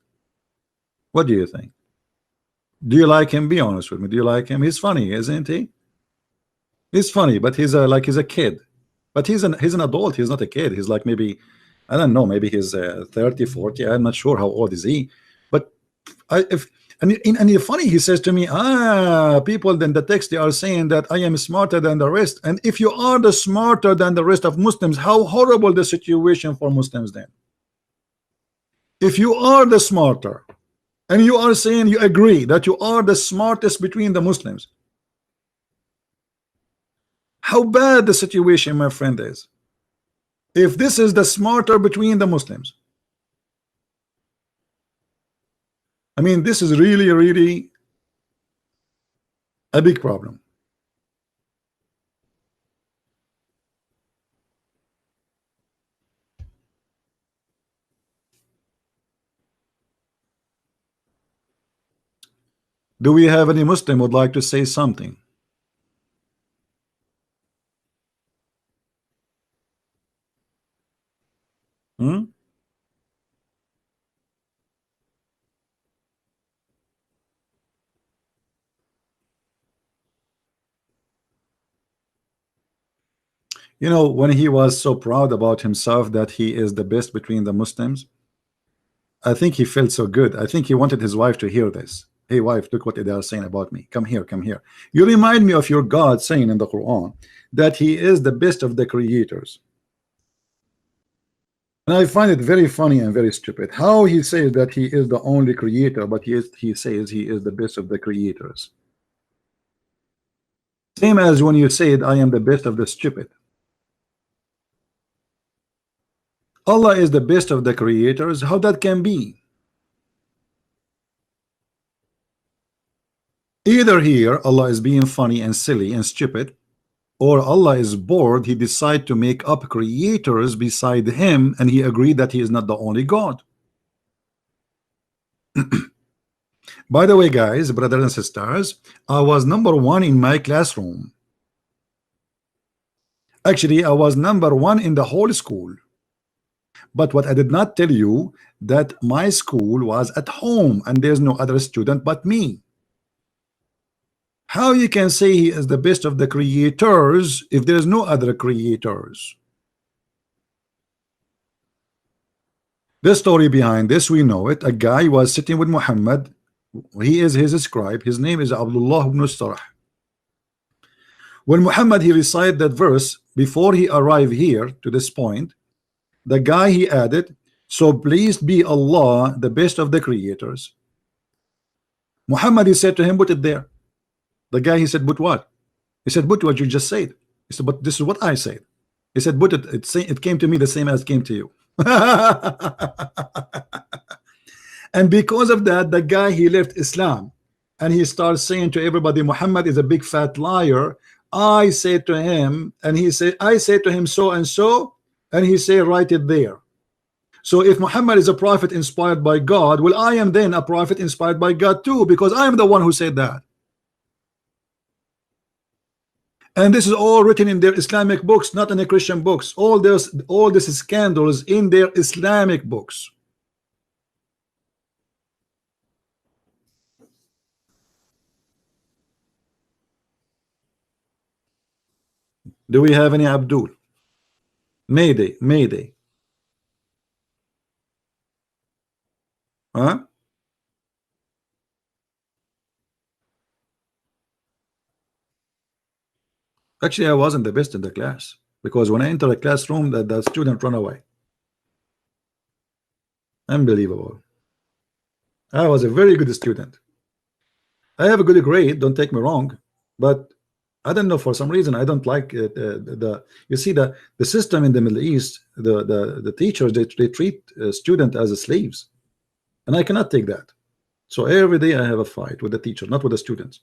B: What do you think? Do you like him? Be honest with me. Do you like him? He's funny, isn't he? He's funny, but he's like he's a kid. But he's an adult. He's not a kid. He's like maybe, I don't know, maybe he's 30, 40. I'm not sure how old is he. But and funny, he says to me, people then the text, they are saying that I am smarter than the rest. And if you are the smarter than the rest of Muslims, how horrible the situation for Muslims then. If you are the smarter and you are saying you agree that you are the smartest between the Muslims, how bad the situation, my friend, is. If this is the smarter between the Muslims, I mean, this is really, really a big problem. Do we have any Muslim would like to say something? You know, when he was so proud about himself that he is the best between the Muslims, I think he felt so good. I think he wanted his wife to hear this. Hey wife, look what they are saying about me. Come here, come here. You remind me of your God saying in the Quran that he is the best of the creators. And I find it very funny and very stupid how he says that he is the only creator, but he says he is the best of the creators. Same as when you said I am the best of the stupid. Allah is the best of the creators. How that can be? Either here Allah is being funny and silly and stupid, or Allah is bored, he decided to make up creators beside him, and he agreed that he is not the only God. By the way, guys, brothers and sisters, I was #1 in my classroom. Actually, I was #1 in the whole school. But what I did not tell you, that my school was at home and there's no other student but me. How you can say he is the best of the creators if there's no other creators? The story behind this, we know it. A guy was sitting with Muhammad. He is his scribe. His name is Abdullah ibn Sarh. When Muhammad he recited that verse before he arrived here to this point, the guy he added, so pleased be Allah, the best of the creators. Muhammad he said to him, put it there. The guy he said, but what? He said, but what you just said. He said, but this is what I said. He said, but it came to me the same as it came to you. And because of that, the guy he left Islam and he starts saying to everybody, Muhammad is a big fat liar. I said to him, and he said, I said to him so and so, and he said, write it there. So if Muhammad is a prophet inspired by God, well, I am then a prophet inspired by God too, because I am the one who said that. And this is all written in their Islamic books, not in the Christian books. All this scandals in their Islamic books. Do we have any Abdul? Mayday, Mayday. Huh? Actually, I wasn't the best in the class, because when I enter a classroom, the student run away. Unbelievable. I was a very good student. I have a good grade, don't take me wrong, but I don't know, for some reason I don't like it. You see the system in the Middle East, the teachers, they treat students as slaves, and I cannot take that. So every day I have a fight with the teacher, not with the students.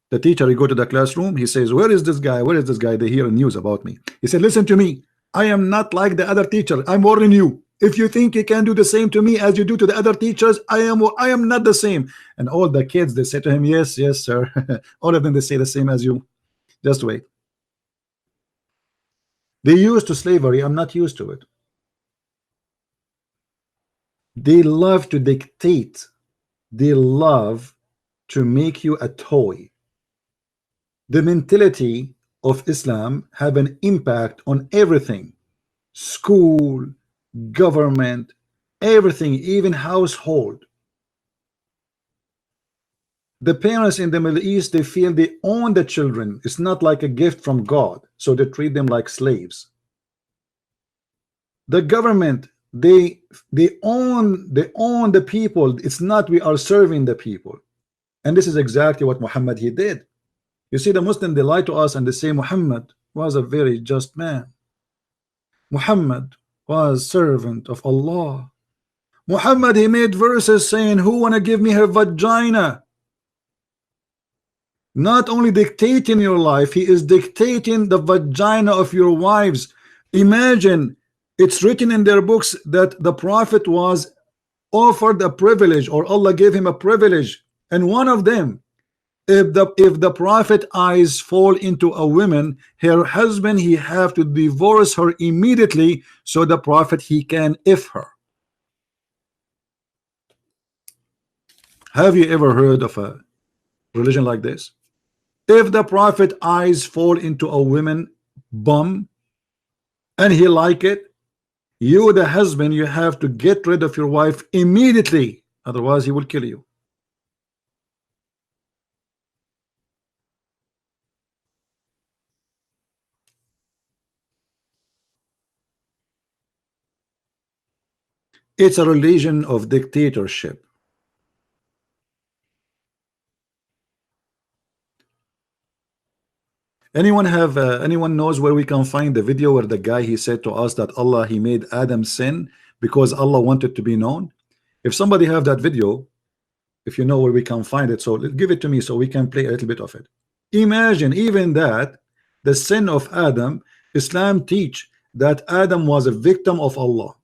B: The teacher, he go to the classroom, he says, where is this guy? Where is this guy? They hear news about me. He said, listen to me, I am not like the other teacher. I'm warning you. If you think you can do the same to me as you do to the other teachers, I am not the same. And all the kids, they say to him, yes, yes, sir. All of them, they say the same as you. Just wait. They used to slavery. I'm not used to it. They love to dictate. They love to make you a toy. The mentality of Islam have an impact on everything. School, government, everything, even household. The parents in the Middle East, they feel they own the children. It's not like a gift from God, so they treat them like slaves. The government, they own the people. It's not we are serving the people. And this is exactly what Muhammad he did. You see, the Muslim, they lie to us and they say Muhammad was a very just man. Muhammad was servant of Allah. Muhammad, he made verses saying, who wanna give me her vagina? Not only dictating your life, he is dictating the vagina of your wives. Imagine, it's written in their books that the prophet was offered a privilege, or Allah gave him a privilege, and one of them, if the prophet eyes fall into a woman, her husband, he have to divorce her immediately, so the prophet he can if her. Have you ever heard of a religion like this? If the prophet eyes fall into a woman bum and he like it, you the husband, you have to get rid of your wife immediately, otherwise he will kill you. It's a religion of dictatorship. Anyone knows where we can find the video where the guy he said to us that Allah he made Adam sin because Allah wanted to be known? If somebody have that video, if you know where we can find it, so give it to me so we can play a little bit of it. Imagine even that the sin of Adam, Islam teach that Adam was a victim of Allah.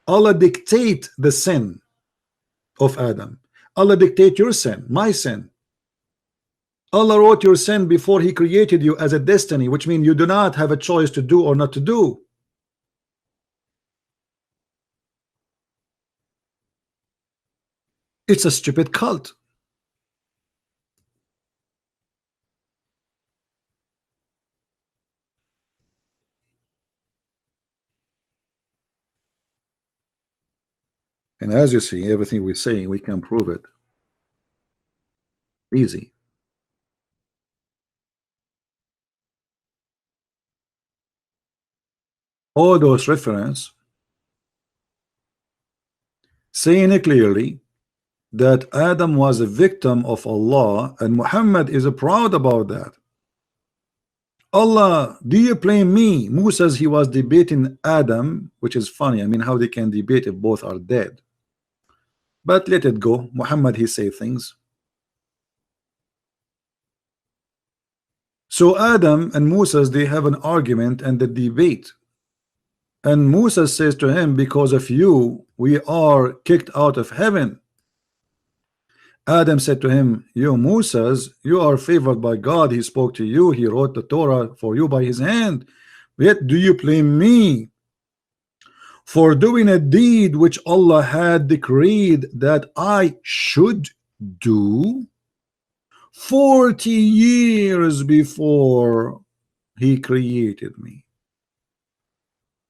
B: Allah dictate the sin of Adam. Allah dictate your sin, my sin. Allah wrote your sin before he created you as a destiny, which means you do not have a choice to do or not to do. It's a stupid cult. And as you see, everything we say, we can prove it. Easy. All those references saying it clearly that Adam was a victim of Allah, and Muhammad is proud about that. Allah, do you blame me? Musa says he was debating Adam, which is funny. I mean, how they can debate if both are dead? But let it go. Muhammad, he say things. So Adam and Musa, they have an argument and the debate. And Musa says to him, because of you, we are kicked out of heaven. Adam said to him, you Moses, you are favored by God. He spoke to you. He wrote the Torah for you by his hand. Yet do you blame me for doing a deed which Allah had decreed that I should do 40 years before he created me?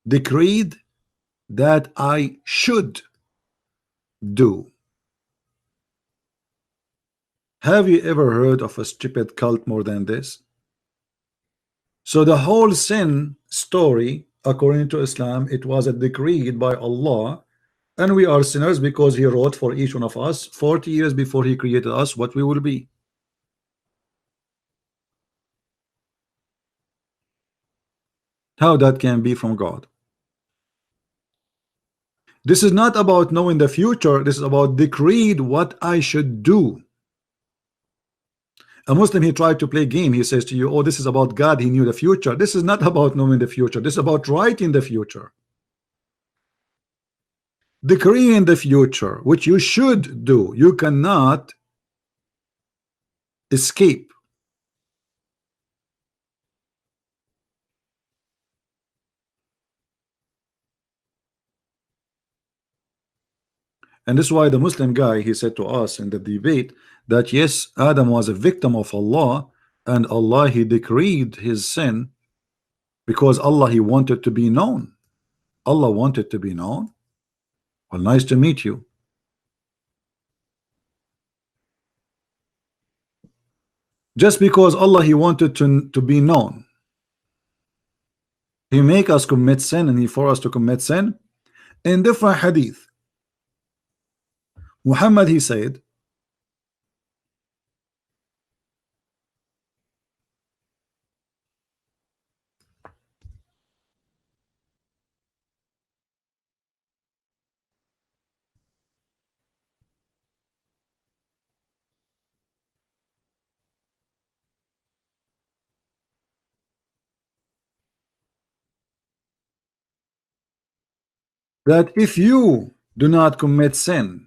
B: Decreed that I should do. Have you ever heard of a stupid cult more than this? So the whole sin story, according to Islam, it was a decreed by Allah, and we are sinners because he wrote for each one of us 40 years before he created us what we will be. How that can be from God? This is not about knowing the future. This is about decreed what I should do. A Muslim, he tried to play game. He says to you, oh, this is about God. He knew the future. This is not about knowing the future. This is about writing the future. Decreeing the future, which you should do. You cannot escape. And this is why the Muslim guy, he said to us in the debate that yes, Adam was a victim of Allah, and Allah, he decreed his sin because Allah, he wanted to be known. Allah wanted to be known. Well, nice to meet you. Just because Allah, he wanted to be known, he make us commit sin, and he for us to commit sin. In different hadith, Muhammad, he said, that if you do not commit sin,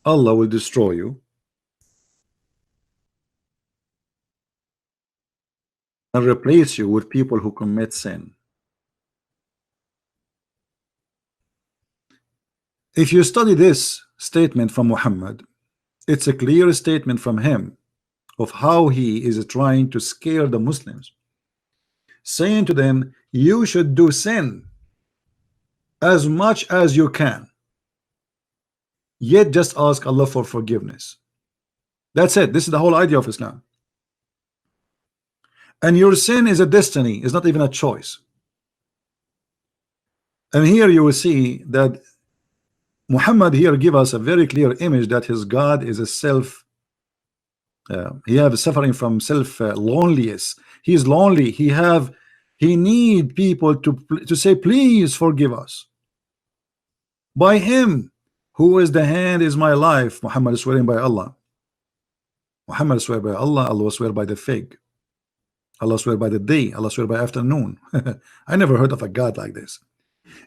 B: Allah will destroy you and replace you with people who commit sin. If you study this statement from Muhammad, it's a clear statement from him of how he is trying to scare the Muslims, saying to them, you should do sin as much as you can, yet just ask Allah for forgiveness. That's it. This is the whole idea of Islam. And your sin is a destiny, it's not even a choice. And here you will see that Muhammad here give us a very clear image that his God is a self. He have suffering from self loneliness. He's lonely. He need people to say, please forgive us. By him, who is the hand is my life. Muhammad is swearing by Allah. Muhammad swear by Allah. Allah swear by the fig. Allah swear by the day. Allah swear by afternoon. I never heard of a God like this.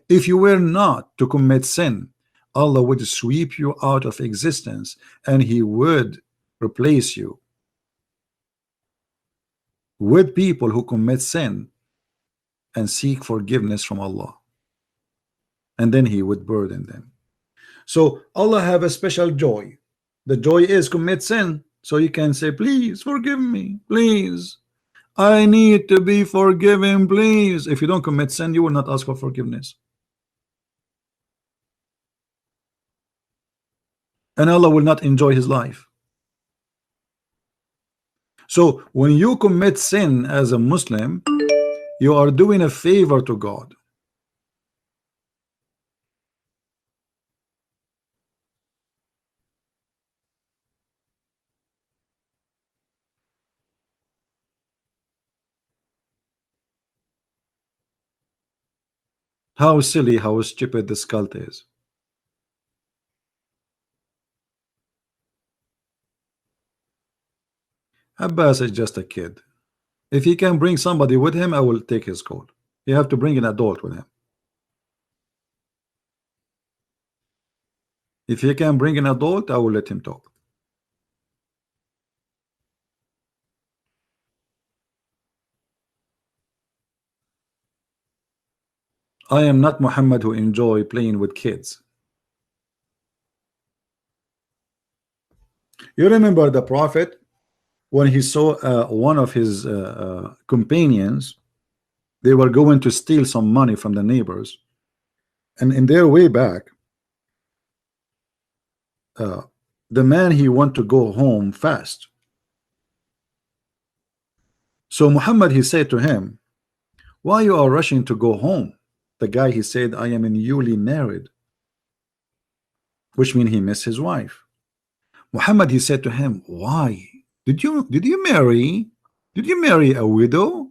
B: If you were not to commit sin, Allah would sweep you out of existence, and he would replace you with people who commit sin and seek forgiveness from Allah, and then he would burden them. So Allah have a special joy. The joy is commit sin, so you can say, please forgive me, please. I need to be forgiven, please. If you don't commit sin, you will not ask for forgiveness. And Allah will not enjoy his life. So when you commit sin as a Muslim, you are doing a favor to God. How silly, how stupid this cult is. Abbas is just a kid. If he can bring somebody with him, I will take his call. You have to bring an adult with him. If he can bring an adult, I will let him talk. I am not Muhammad who enjoy playing with kids. You remember the Prophet when he saw one of his companions, they were going to steal some money from the neighbors, and in their way back, the man, he want to go home fast. So Muhammad, he said to him, why you are rushing to go home? The guy, he said, I am newly married, which means he missed his wife. Muhammad, he said to him, why did you marry a widow?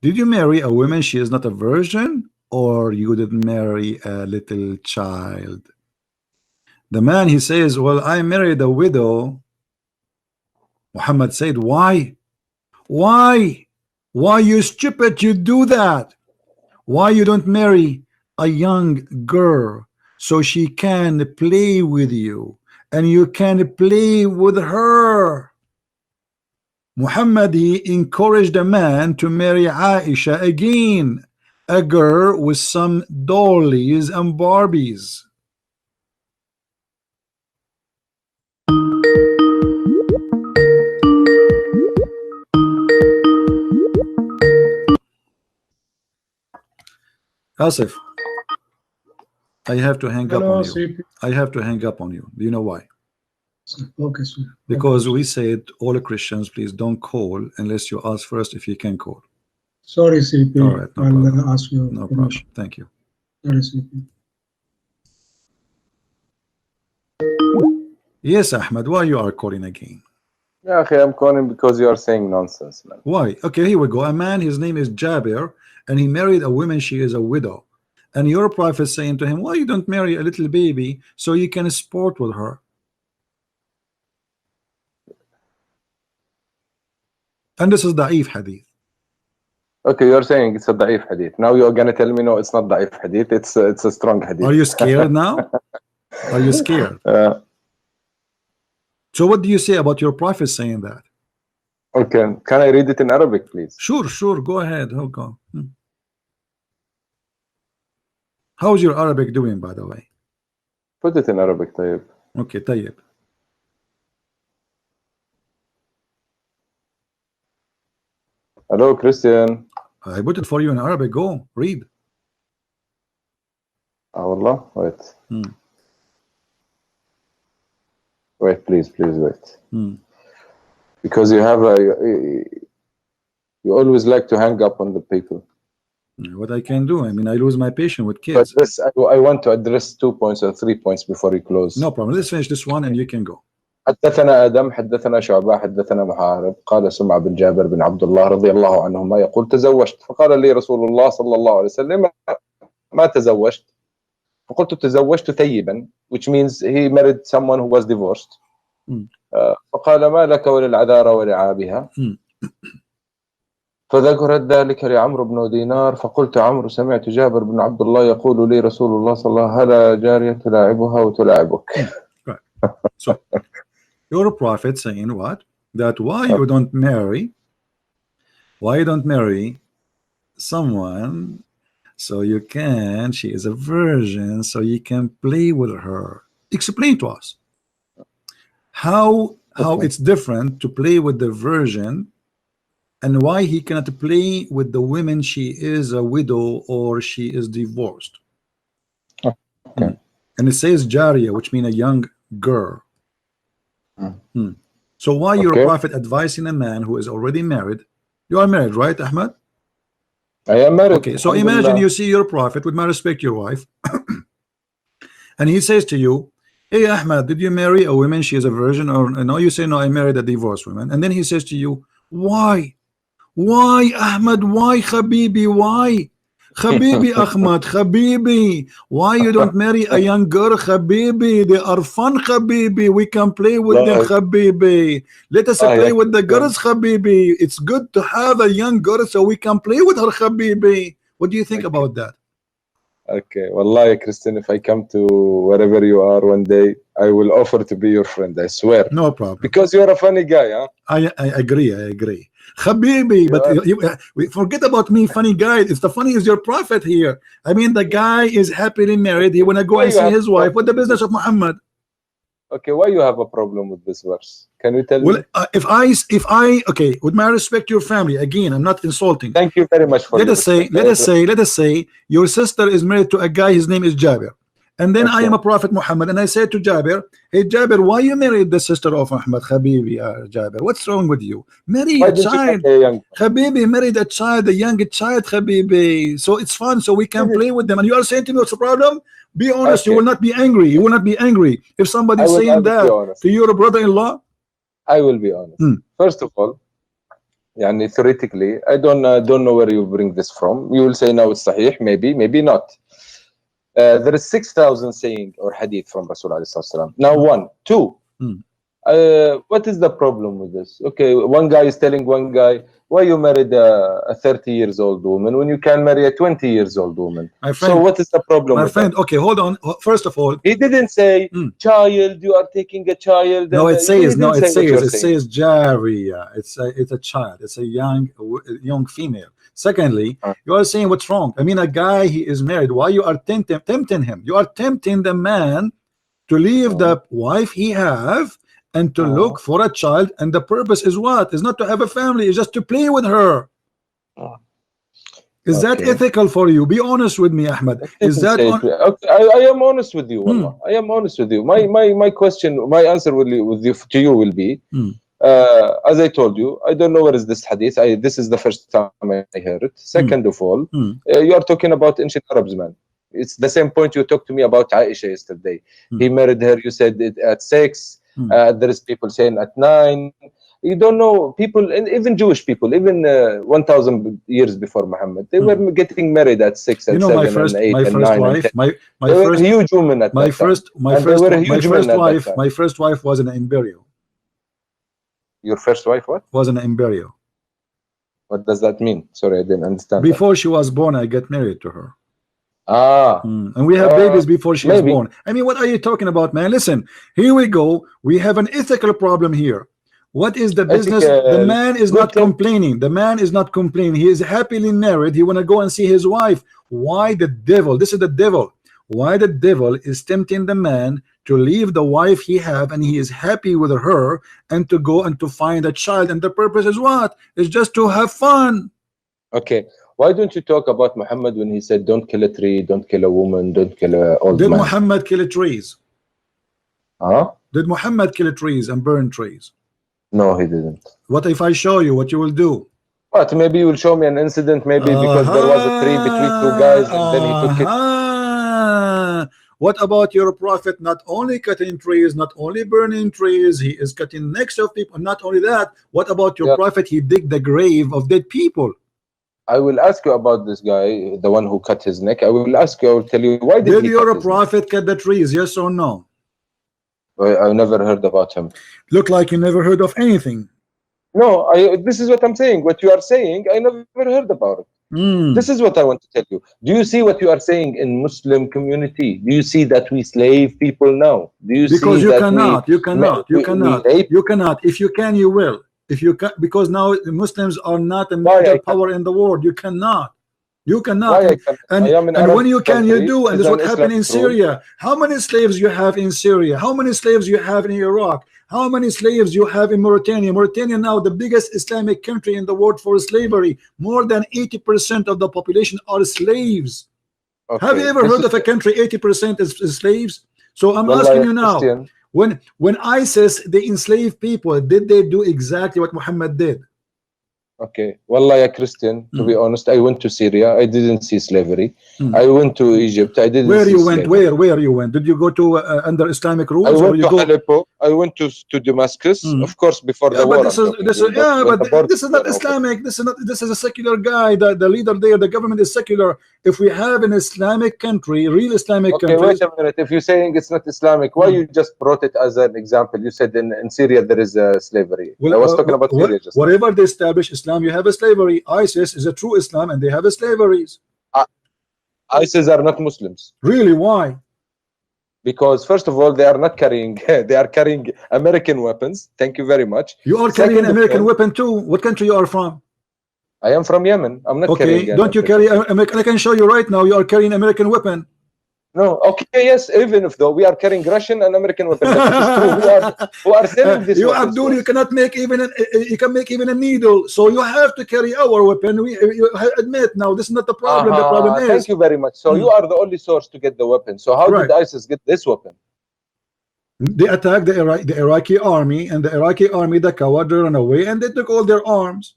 B: Did you marry a woman she is not a virgin, or you did marry a little child? The man, he says, well, I married a widow. Muhammad said, why you stupid, you do that? Why you don't marry a young girl so she can play with you and you can play with her? Muhammad, he encouraged a man to marry Aisha again, a girl with some dollies and Barbies. Asif, I have to hang up on you. I have to hang up on you. Do you know why?
D: Okay, sir.
B: Because we said all Christians, please don't call unless you ask first if you can call.
D: Sorry, CP.
B: All right, no problem.
D: I'll ask you.
B: No problem. Thank you.
D: Sorry, CP.
B: Yes, Ahmed, why you are calling again?
C: Yeah, okay, I'm calling because you are saying nonsense, man.
B: Why? Okay, here we go. A man, his name is Jabir, and he married a woman, she is a widow. And your prophet saying to him, why you don't marry a little baby so you can sport with her? And this is da'if hadith.
C: Okay, you're saying it's a da'if hadith. Now you're gonna tell me no, it's not da'if hadith. It's a strong hadith.
B: Are you scared now? Are you scared? So what do you say about your prophet saying that?
C: Okay, can I read it in Arabic, please?
B: Sure, go ahead. Hold on. How's your Arabic doing, by the way?
C: Put it in Arabic, طيب.
B: Okay, طيب.
C: Hello, Christian.
B: I put it for you in Arabic. Go, read.
C: Wallah, wait. Wait, please wait. Because you have you always like to hang up on the people.
B: What I can do? I mean, I lose my patience with kids.
C: But this, I want to address 2 points or 3 points before you close.
B: No problem. Let's finish this one and you can go.
C: حدثنا آدم حدثنا شعبة حدثنا محارب قال سمع بن جابر بن عبد الله رضي الله عنهما يقول تزوجت فقال لي رسول الله صلى الله عليه وسلم ما تزوجت فقلت تزوجت ثيبا, which means he married someone who was divorced. فقال ما لك وللعذارى ولعابها فذكرت ذلك لعمرو بن دينار فقلت عمرو سمعت جابر بن عبد الله يقول لي رسول الله صلى الله عليه وسلم هلا جارية تلاعبها وتلاعبك.
B: Right. So your prophet saying what? That why you don't marry someone so you can, she is a virgin, so you can play with her. Explain to us how it's different to play with the virgin and why he cannot play with the women she is a widow or she is divorced.
C: Okay.
B: And it says Jariya, which means a young girl. So why your prophet advising a man who is already married? You are married, right, Ahmad?
C: I am married.
B: Okay, so imagine you see your prophet, with my respect, your wife, and he says to you, hey Ahmad, did you marry a woman she is a virgin? Or no? You say no, I married a divorced woman. And then he says to you, why Ahmad, why Habibi, why Habibi, Ahmad, Habibi, why you don't marry a young girl, Habibi? They are fun, Habibi, we can play with them, Habibi. Let us play with the girls, Habibi. It's good to have a young girl so we can play with her, Habibi. What do you think about that?
C: Okay, Wallahi, Christian, if I come to wherever you are one day, I will offer to be your friend, I swear.
B: No problem.
C: Because you're a funny guy, huh?
B: I agree. Habibi, but we forget about me, funny guy. It's the funny is your prophet here. I mean, the guy is happily married. He wanna go and see his wife. What the business of Muhammad?
C: Okay, why you have a problem with this verse? Can you tell me?
B: If I okay, with my respect, your family. Again, I'm not insulting.
C: Thank you very much for.
B: Let us say, your sister is married to a guy. His name is Jabir. And then I am a prophet Muhammad, and I said to Jabir, hey Jabir, why you married the sister of Muhammad? Habibi, Jabir, what's wrong with you? Marry a child. Habibi, married a child, a young child, Habibi. So it's fun, so we can play with them. And you are saying to me, what's the problem? Be honest, you will not be angry. You will not be angry if somebody is saying that to your brother-in-law.
C: I will be honest. First of all, theoretically, I don't know where you bring this from. You will say now it's sahih, maybe not. There is 6,000 saying or hadith from Rasul alayhi salam. Now 1, 2. What is the problem with this? Okay, one guy is telling one guy, why you married a 30 years old woman when you can marry a 20 years old woman? My friend, so what is the problem? My friend,
B: okay, hold on. First of all,
C: he didn't say child. You are taking a child.
B: No, it says Jariya. It's a child. It's a young female. Secondly, you are saying what's wrong. I mean, a guy, he is married. Why you are tempting him? You are tempting the man to leave the wife he have and to look for a child, and the purpose is what? Is not to have a family, it's just to play with her. Is that ethical for you? Be honest with me, Ahmad. Is that
C: I am honest with you. I am honest with you. My question, my answer to you will be, as I told you, I don't know where is this hadith. This is the first time I heard it. Second of all, you are talking about ancient Arabs, man. It's the same point you talked to me about Aisha yesterday. He married her, you said it at 6. There is people saying at 9. You don't know, people, and even Jewish people, even 1,000 years before Muhammad, they were getting married at 6 and 7 and 8 and 9 and 10. My first huge woman at
B: my first wife was an embryo.
C: Your first wife what?
B: Was an embryo.
C: What does that mean? Sorry, I didn't understand.
B: Before she was born, I got married to her. And we have babies before she was born. I mean, what are you talking about, man? Listen, here we go. We have an ethical problem here. What is the business? The man is not complaining. The man is not complaining. He is happily married. He want to go and see his wife. Why the devil? This is the devil. Why the devil is tempting the man to leave the wife he have and he is happy with her and to go and to find a child, and the purpose is what? It's just to have fun.
C: Okay. Why don't you talk about Muhammad when he said, don't kill a tree, don't kill a woman, don't kill an old man?
B: Did Muhammad kill trees? Did Muhammad kill trees and burn trees?
C: No, he didn't.
B: What if I show you what you will do?
C: What? Maybe you will show me an incident, maybe because there was a tree between 2 guys and then he took it.
B: What about your prophet? Not only cutting trees, not only burning trees, he is cutting necks of people. Not only that, what about your prophet? He dig the grave of dead people.
C: I will ask you about this guy, the one who cut his neck. I will ask you, I will tell you, why did
B: your prophet cut the trees? Yes or no?
C: I never heard about him.
B: Look like you never heard of anything.
C: No, this is what I'm saying. What you are saying, I never heard about it. This is what I want to tell you. Do you see what you are saying in Muslim community? Do you see that we slave people now? Do you
B: because
C: see
B: you
C: that
B: cannot. You cannot. If you can, you will. If you can, because now the Muslims are not a major power in the world. You cannot. You cannot.
C: Why I cannot?
B: And,
C: I am in
B: and
C: Arab
B: when you can, you
C: country,
B: do. And
C: it's
B: that's what
C: an
B: happened in
C: Islamic rule.
B: Syria. How many slaves you have in Syria? How many slaves you have in Iraq? How many slaves you have in Mauritania? Mauritania now the biggest Islamic country in the world for slavery. More than 80% of the population are slaves.
C: Okay.
B: Have you ever
C: This
B: heard
C: is
B: of a country 80% is slaves? So I'm
C: Wallah,
B: asking you now,
C: Christian.
B: when ISIS they enslave people, did they do exactly what Muhammad did?
C: Okay, Wallah, ya Christian, to be honest, I went to Syria. I didn't see slavery. I went to Egypt. I didn't
B: Where
C: see
B: you went?
C: slavery.
B: Where you went? Did you go to under Islamic rules,
C: I
B: or
C: went
B: you
C: to
B: go?
C: Aleppo. I went to Damascus. Of course, before
B: Yeah,
C: the
B: but
C: war.
B: this
C: I'm
B: is
C: talking
B: this
C: to
B: is
C: you,
B: yeah,
C: when
B: but
C: the borders
B: this is not
C: were open.
B: Islamic. This is a secular guy. The leader there, the government is secular. If we have an Islamic country, real Islamic
C: Okay,
B: countries.
C: wait a minute. If you're saying it's not Islamic, why you just brought it as an example? You said in Syria there is slavery.
B: Well,
C: I was talking about Syria just now.
B: whatever they establish Islam, you have a slavery. ISIS is a true Islam, and they have a slaveries.
C: ISIS are not Muslims.
B: Really? Why?
C: Because first of all, they are not carrying. They are carrying American weapons. Thank you very much.
B: You are carrying an American weapon too. What country you are from?
C: I am from Yemen. I'm not carrying.
B: Okay, don't you carry American? I can show you right now. You are carrying American weapon.
C: No, okay, yes, even if though we are carrying Russian and American weapons, but it is true. Who are selling this
B: you
C: weapons?
B: Abdul, you cannot make even you can make even a needle, so you have to carry our weapon. You admit now this is not the problem. The problem is.
C: Thank you very much. So you are the only source to get the weapon. So how did ISIS get this weapon?
B: They attacked the Iraqi army, and the Iraqi army, the coward, ran away, and they took all their arms.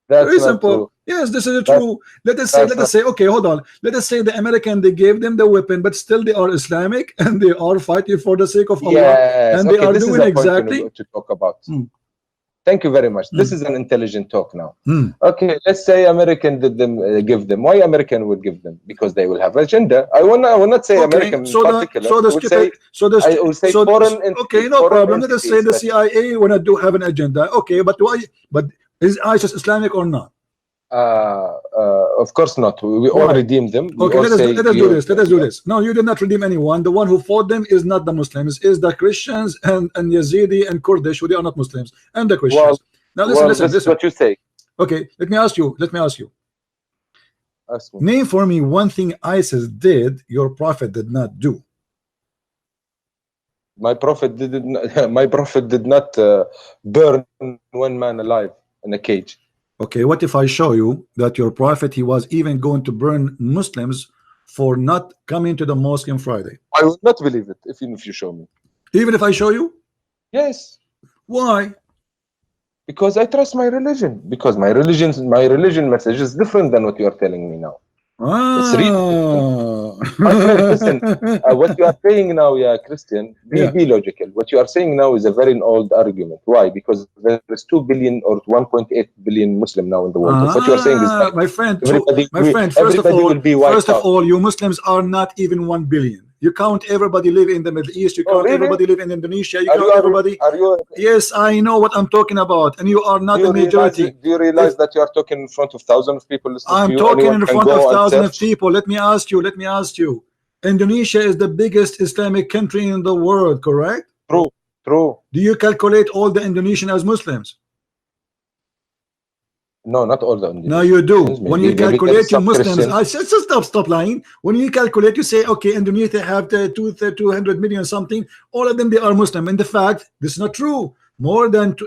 C: That's
B: very
C: not
B: simple.
C: True.
B: Yes, this is true. Let us say, okay, hold on. Let us say the American, they gave them the weapon, but still they are Islamic and they are fighting for the sake of Allah.
C: Yes,
B: and
C: okay,
B: they are
C: this
B: doing
C: is a
B: exactly
C: point to talk about. Thank you very much. This is an intelligent talk now. Okay, let's say American did them give them. Why American would give them? Because they will have agenda. I will not say American in particular. I will say foreign.
B: Okay, no problem. Let us say the CIA when I do have an agenda. Okay, but why? But is ISIS Islamic or not?
C: Of course not. We all redeem them.
B: Okay, let us do this. Let us do this. No, you did not redeem anyone. The one who fought them is not the Muslims, is the Christians and Yazidi and Kurdish, who they are not Muslims, and the Christians. Now listen.
C: This is what you say.
B: Okay, let me ask you.
C: Ask me.
B: Name for me one thing ISIS did your prophet did not do.
C: My prophet did not burn one man alive in a cage.
B: Okay, what if I show you that your prophet, he was even going to burn Muslims for not coming to the mosque on Friday?
C: I will not believe it even if you show me.
B: Even if I show you?
C: Yes.
B: Why?
C: Because I trust my religion. Because my religion message is different than what you are telling me now. It's really listen, what you are saying now, Christian, be logical. What you are saying now is a very old argument. Why? Because there is 2 billion or 1.8 billion Muslim now in the world. What you are saying is right.
B: My friend,
C: first
B: of all, you Muslims are not even 1 billion. You count everybody live in the Middle East. You count everybody live in Indonesia. You count everybody. Yes, I know what I'm talking about, and you are not the majority.
C: Do you realize that you are talking in front of thousands of people listening to you?
B: I'm talking in front of thousands of people. Let me ask you. Indonesia is the biggest Islamic country in the world, correct?
C: True.
B: Do you calculate all the Indonesians as Muslims?
C: No, not all the Indonesians.
B: No, you do. When you calculate your Muslims, stop lying. When you calculate, you say, okay, Indonesia have 200 million something. All of them, they are Muslim. And the fact, this is not true. More than 10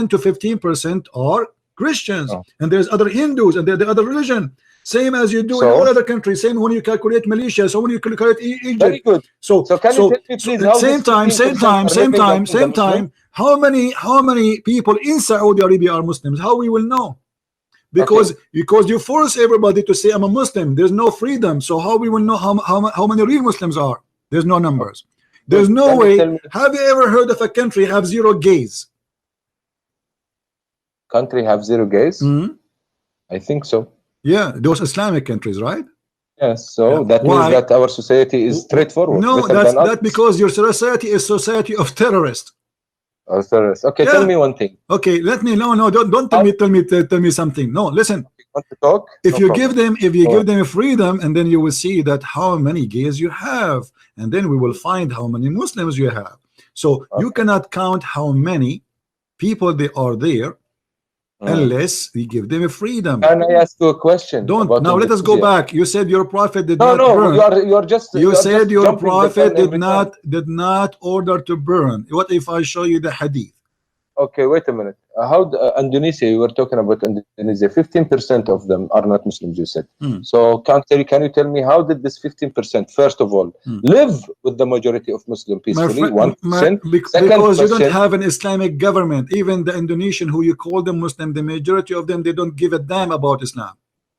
B: to 15% are Christians, and there's other Hindus, and the other religion. Same as you do in all other countries. Same when you calculate Malaysia. So when you calculate Egypt.
C: Very good.
B: So
C: can you tell me please how
B: same time. How many people in Saudi Arabia are Muslims? How we will know? Because you force everybody to say I'm a Muslim. There's no freedom. So how we will know how many real Muslims are? There's no numbers. There's no way. Have you ever heard of a country have 0 gays?
C: Country have 0 gays? I think so.
B: Yeah, those Islamic countries, right?
C: Yes, so that means that our society is straightforward.
B: No, that's because your society is society of terrorists.
C: Terrorists. Okay, tell me one thing.
B: Okay, don't tell me something. No, listen.
C: Want to talk?
B: If you give them freedom, and then you will see that how many gays you have, and then we will find how many Muslims you have. So you cannot count how many people they are there. unless we give them a freedom.
C: Can I ask you a question?
B: Don't
C: about
B: now. Let us go
C: Indonesia?
B: back. You said your prophet did
C: No,
B: not
C: no,
B: burn.
C: you are just.
B: You said
C: just
B: your
C: jumping the
B: prophet
C: gun every time.
B: did not order to burn. What if I show you the hadith?
C: Okay, wait a minute. How Indonesia? You were talking about Indonesia. 15% of them are not Muslims. You said. So can you tell me how did this 15% first of all live with the majority of Muslim peacefully? 1%.
B: Because you don't have an Islamic government. Even the Indonesian who you call them Muslim, the majority of them, they don't give a damn about Islam.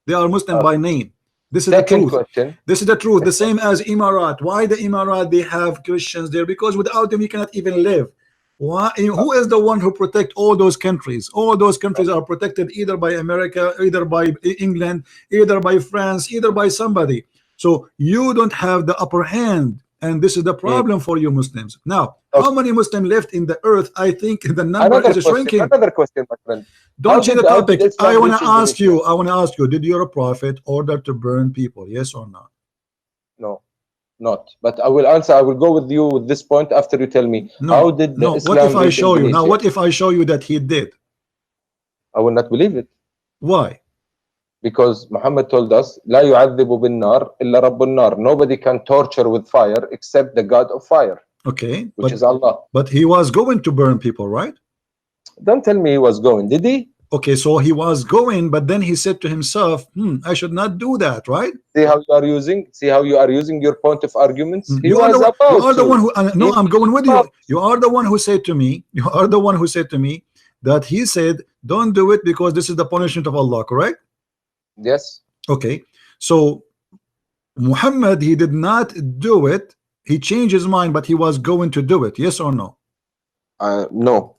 B: They are Muslim by name. This is the truth.
C: Question.
B: This is the truth. The same as Emirat. Why the Emirat? They have Christians there because without them you cannot even live. Why? Who is the one who protect all those countries? All those countries are protected either by America, either by England, either by France, either by somebody. So you don't have the upper hand, and this is the problem for you Muslims. Now, how many Muslims left in the earth? I think the number is shrinking.
C: Another question, my friend.
B: Don't change the topic. I want to ask you. I want to ask you. Did your prophet order to burn people? Yes or no?
C: No. Not, but I will answer. I will go with you with this point after you tell me how did the Islam
B: what if I show you?
C: Indonesia?
B: Now, what if I show you that he did?
C: I will not believe it.
B: Why?
C: Because Muhammad told us, "La yu'adhibu bin nar illa rabbun nar." Nobody can torture with fire except the God of fire.
B: Okay,
C: which is Allah.
B: But he was going to burn people, right?
C: Don't tell me he was going. Did he?
B: Okay, so he was going, but then he said to himself, I should not do that, right?
C: See how you are using? See how you are using your point of arguments?
B: You are the one who no, I'm going with you. You are the one who said to me, that he said, don't do it because this is the punishment of Allah, correct?
C: Yes.
B: Okay. So Muhammad, he did not do it. He changed his mind, but he was going to do it. Yes or no?
C: No,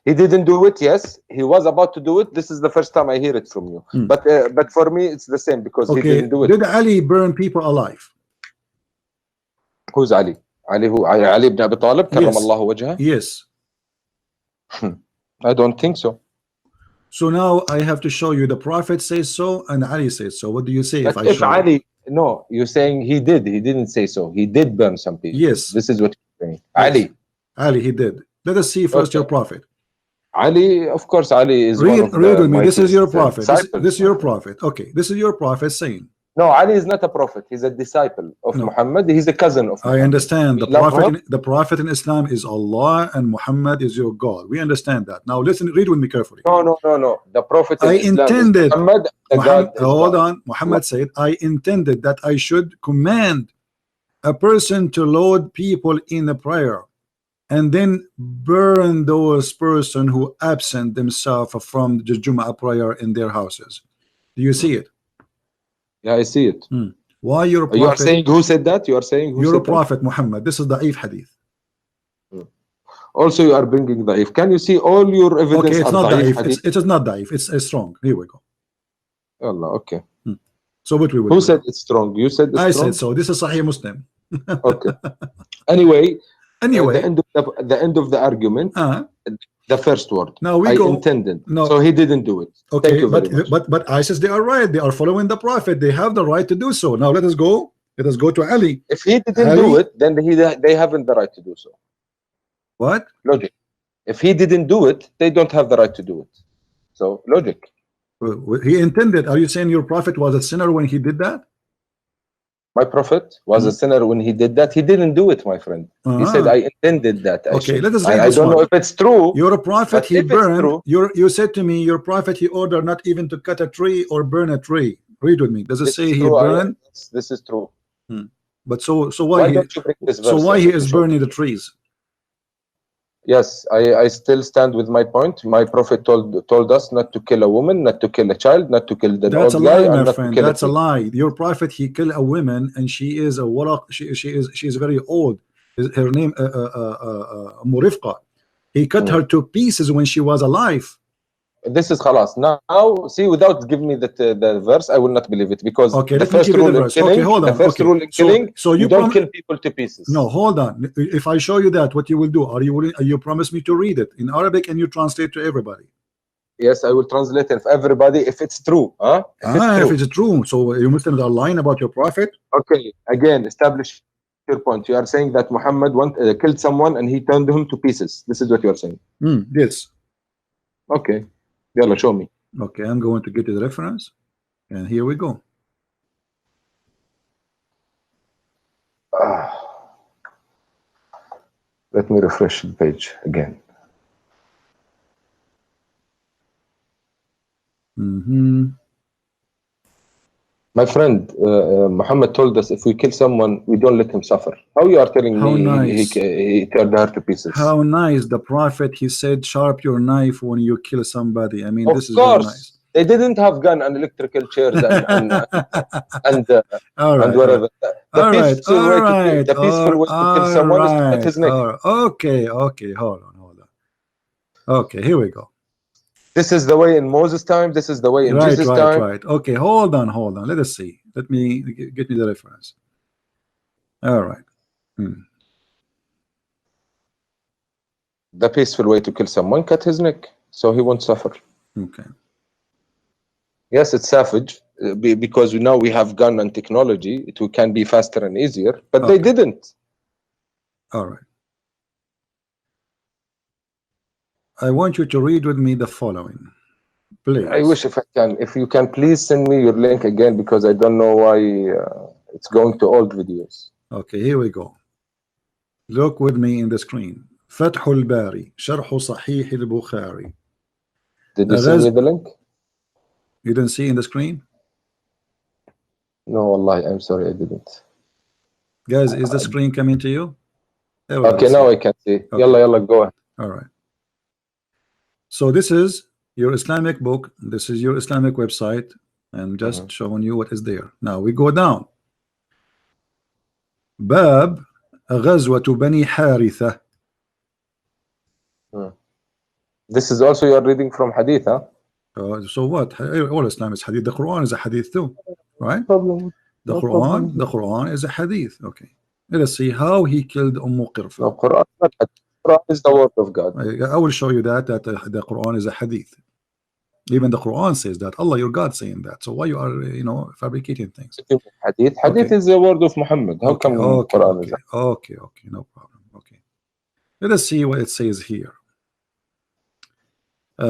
C: he didn't do it. Yes, he was about to do it. This is the first time I hear it from you. But for me, it's the same because he didn't do it.
B: Did Ali burn people alive?
C: Who's Ali? Ali who? Ali ibn Abi Talib, karramallahu wajhah?
B: Yes.
C: I don't think so.
B: So now I have to show you the Prophet says so and Ali says so. What do you say
C: if Ali? You? No, you're saying he did. He didn't say so. He did burn some people.
B: Yes.
C: This is what you're saying.
B: Yes. Ali, he did. Let us see first your prophet.
C: Ali, of course, Ali is
B: read with me. This is your prophet. This is your prophet. Okay, this is your prophet saying.
C: No, Ali is not a prophet. He's a disciple of Muhammad. He's a cousin of Muhammad.
B: I understand. The prophet in Islam is Allah and Muhammad is your God. We understand that. Now listen, read with me carefully.
C: No. The prophet in Islam
B: intended
C: is Muhammad,
B: hold on. Muhammad said, I intended that I should command a person to load people in a prayer and then burn those person who absent themselves from the Jumu'ah prayer in their houses. Do you see it?
C: Yeah, I see it.
B: Why your prophet?
C: You are saying who said that? You are saying who
B: your
C: said
B: prophet
C: that?
B: Muhammad. This is the Da'if hadith.
C: Also, you are bringing Da'if. Can you see all your evidence?
B: Okay, it's not
C: Da'if.
B: It is not Da'if. It's strong. Here we go.
C: Allah, okay.
B: So what we will
C: Who
B: do?
C: said it's strong? You said it's
B: I
C: strong?
B: said so. This is Sahih Muslim.
C: Okay. Anyway,
B: the
C: end of the argument, the first word.
B: Now we
C: I
B: go.
C: intended.
B: No.
C: So he didn't do it.
B: Okay,
C: Thank you very much.
B: but ISIS, they are right. They are following the prophet. They have the right to do so. Now let us go. Let us go to Ali.
C: If he didn't do it, then they haven't the right to do so.
B: What?
C: Logic. If he didn't do it, they don't have the right to do it. So logic.
B: He intended. Are you saying your prophet was a sinner when he did that?
C: My prophet was a sinner when he did that. He didn't do it, my friend. He said, I intended that.
B: Okay, let us read
C: I don't know if it's true.
B: Your prophet, he burned. You said to me, your prophet, he ordered not even to cut a tree or burn a tree. Read with me. Does it say he burned?
C: This is true.
B: But so why he is burning the trees?
C: Yes, I still stand with my point. My prophet told us not to kill a woman, not to kill a child, not to kill the old guy.
B: That's a lie, my friend. That's a lie. Your prophet, he killed a woman, and she is a waraq. She is very old. Her name Murifqa. He cut her to pieces when she was alive.
C: This is khalas. Now, see, without giving me the verse, I will not believe it because
B: the first rule in killing,
C: rule in killing,
B: so
C: you don't kill people to pieces.
B: No, hold on. If I show you that, what you will do? Are you promise me to read it in Arabic and you translate to everybody?
C: Yes, I will translate it for everybody if it's true.
B: If it's true. So you Muslims are lying about your prophet?
C: Okay, again, establish your point. You are saying that Muhammad killed someone and he turned him to pieces. This is what you are saying.
B: Yes.
C: Okay. Yalla, show me.
B: Okay, I'm going to get you the reference, and here we go.
C: Let me refresh the page again. My friend Muhammad told us if we kill someone, we don't let him suffer. How you are telling
B: How
C: me
B: nice.
C: he turned her to pieces?
B: How nice. The prophet, he said, sharp your knife when you kill somebody. I mean,
C: Of
B: this is
C: course,
B: very nice.
C: they didn't have gun and electrical chairs and
B: All right,
C: and whatever. The peaceful way to kill someone is to cut his neck.
B: Okay, hold on. Okay, here we go.
C: This is the way in Moses' time. This is the way in Jesus' time.
B: Right. Okay, hold on. Let us see. Let me get me the reference. All right.
C: The peaceful way to kill someone, cut his neck, so he won't suffer.
B: Okay.
C: Yes, it's savage because now we have gun and technology. It can be faster and easier, but they didn't.
B: All right. I want you to read with me the following, please.
C: I wish if you can please send me your link again, because I don't know why it's going to old videos.
B: Okay, here we go. Look with me in the screen. فتح الباري شرح صحيح البخاري.
C: Did you send me the link?
B: You didn't see in the screen?
C: No, wallahi, I'm sorry, I didn't.
B: Guys, is the screen coming to you?
C: Okay, now I can see. Okay. Yalla, go ahead.
B: All right. So this is your Islamic book. This is your Islamic website. I'm just showing you what is there. Now we go down. باب غزوة بني حارثة.
C: This is also you are reading from hadith, huh?
B: So what? All Islam is hadith. The Quran is a hadith too, right?
C: No problem.
B: The Quran is a hadith. Okay. Let us see how he killed Qirfa.
C: No, Quran is the word of God.
B: I will show you that the Quran is a hadith. Even the Quran says that. Allah, your God, saying that. So why you are fabricating things?
C: Hadith is the word of Muhammad. How come Quran is?
B: Okay, no problem. Okay. Let us see what it says here. Okay.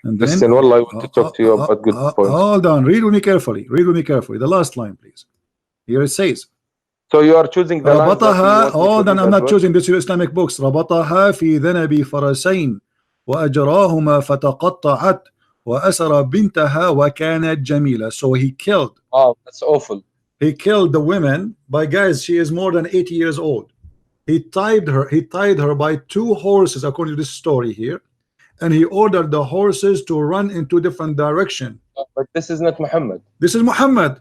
B: And then,
C: listen, Wallah, I want to talk to you about good points.
B: Hold on, read with me carefully. The last line, please. Here it says.
C: So you are choosing the lines that you want.
B: Hold on, I'm not choosing this. Your Islamic books. ربطها في ذنب فرسين وأجراهما فتقطعت وأسر بنتها وكانت جميلة. So he killed.
C: Oh, that's awful.
B: He killed the women by, guys, she is more than 80 years old. He tied her by 2 horses, according to this story here, and he ordered the horses to run in 2 different directions.
C: But this is not Muhammad.
B: This is Muhammad.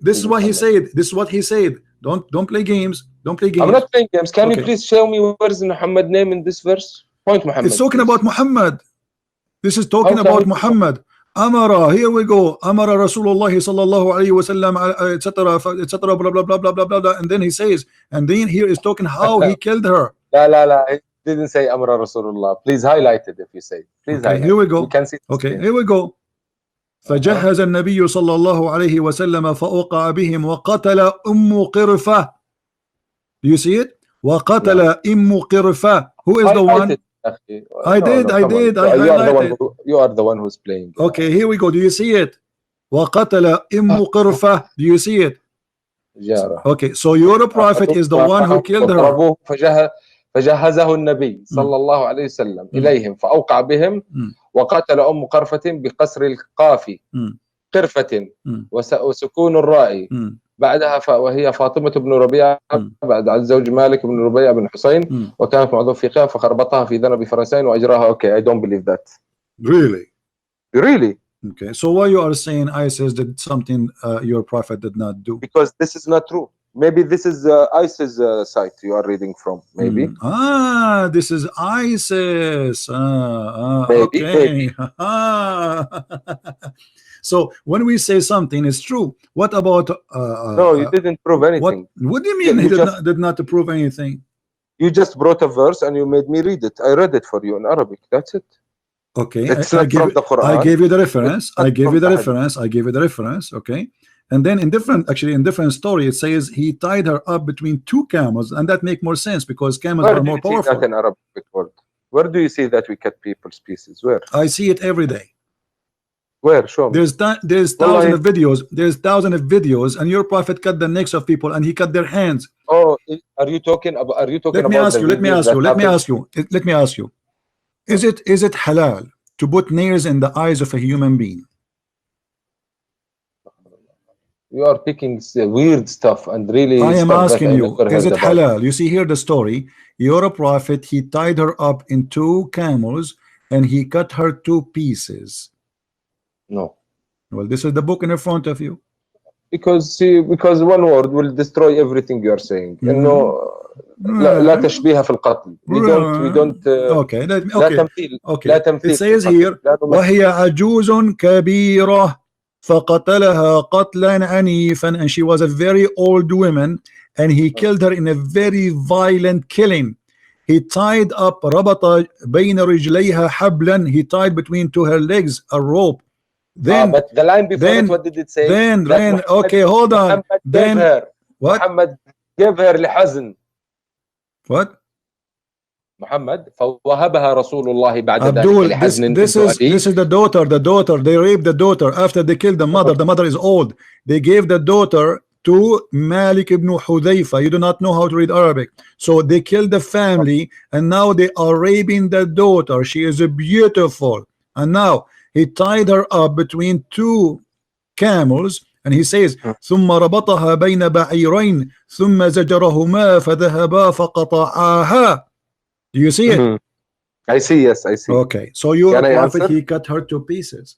B: This is what he said. This is what he said. Don't play games. Don't play games.
C: I'm not playing games. Can you please show me where is Muhammad name in this verse? Point Muhammad.
B: It's talking about Muhammad. This is talking about Muhammad. Amara, here we go. Amara Rasulullah sallallahu alayhi wa sallam, etc. Blah blah blah blah blah blah. And then he says, and then here is talking how he killed her.
C: La. It didn't say Amara Rasulullah. Please highlight it if you say. Please highlight.
B: Here we go.
C: We can see.
B: Okay, here we go. فجهز النبي صلى الله عليه وسلم فأوقع بهم وقتل قرفة. Do you see it? وقتل قرفة. Who is the one? I did. I highlighted.
C: You are the one who's playing.
B: Okay, here we go. Do you see it? وقتل قرفة. Do you see it? Okay, so your prophet is the one who killed her.
C: فجهزه النبي صلى الله عليه وسلم إليهم فأوقع بهم وقتل قرفة بقصر القاف قرفة وسكون الراء بعدها وهي فاطمة بن ربيعة بعد عن زوج مالك بن ربيعة بن حسين وكانت معظم فيها فخربطها في ذنب فرسين وأجراها. Okay, I don't believe that. Really?
B: Okay, so why you are saying ISIS did something your prophet did not do?
C: Because this is not true. Maybe this is ISIS site you are reading from. Maybe.
B: This is ISIS.
C: Maybe.
B: So when we say something is true, what about?
C: No, you didn't prove anything.
B: What do you mean he did not prove anything?
C: You just brought a verse and you made me read it. I read it for you in Arabic. That's it.
B: Okay,
C: it's not from the Quran.
B: I gave you the reference. I gave you the reference. Okay, And then in different story, it says he tied her up between two camels, and that make more sense because camels
C: Where
B: are
C: do
B: more
C: you see
B: powerful.
C: that in Arabic word? Where do you see that we cut people's pieces? Where?
B: I see it every day.
C: Where? Show me.
B: There's thousands of videos. There's thousands of videos, and your prophet cut the necks of people, and he cut their hands.
C: Oh, are you talking about? Are you talking
B: Let me
C: about?
B: ask you. Let me ask you. Let me ask you. Let me ask you. Is it halal to put nails in the eyes of a human being?
C: You are picking weird stuff and really.
B: I am
C: stuff
B: asking
C: that I
B: you.
C: never
B: Is
C: heard
B: it
C: about.
B: halal? You see here the story. Your prophet, he tied her up in two camels, and he cut her to pieces.
C: No.
B: Well, this is the book in front of you.
C: Because one word will destroy everything you are saying. إنه لا تشبيه في القتل. We don't.
B: Okay.
C: لا تمثيل.
B: Okay.
C: لا تمثيل.
B: It says here وهي عجوز كبيرة فقتلها قتلا عنيفا, and she was a very old woman, and he killed her in a very violent killing. He tied up ربط بين رجليها حبلا. He tied between to her legs a rope. Then,
C: but the line before it, what did it say?
B: Then,
C: Muhammad,
B: okay, hold on.
C: Muhammad
B: Then,
C: gave her.
B: what?
C: Muhammad gave her لحزن.
B: What?
C: Muhammad فوهبها رسول الله بعد
B: Abdul,
C: ذلك لحزن.
B: this is the daughter. The daughter. They raped the daughter after they killed the mother. The mother is old. They gave the daughter to Malik ibn Hudayfa. You do not know how to read Arabic, so they killed the family, and now they are raping the daughter. She is beautiful, and now he tied her up between two camels, and he says ثم ربطها بين بعيرين ثم زجرهما فذهبا فقطعاها. Do you see it?
C: I see. Yes, I see.
B: Okay, so your prophet, he cut her to pieces.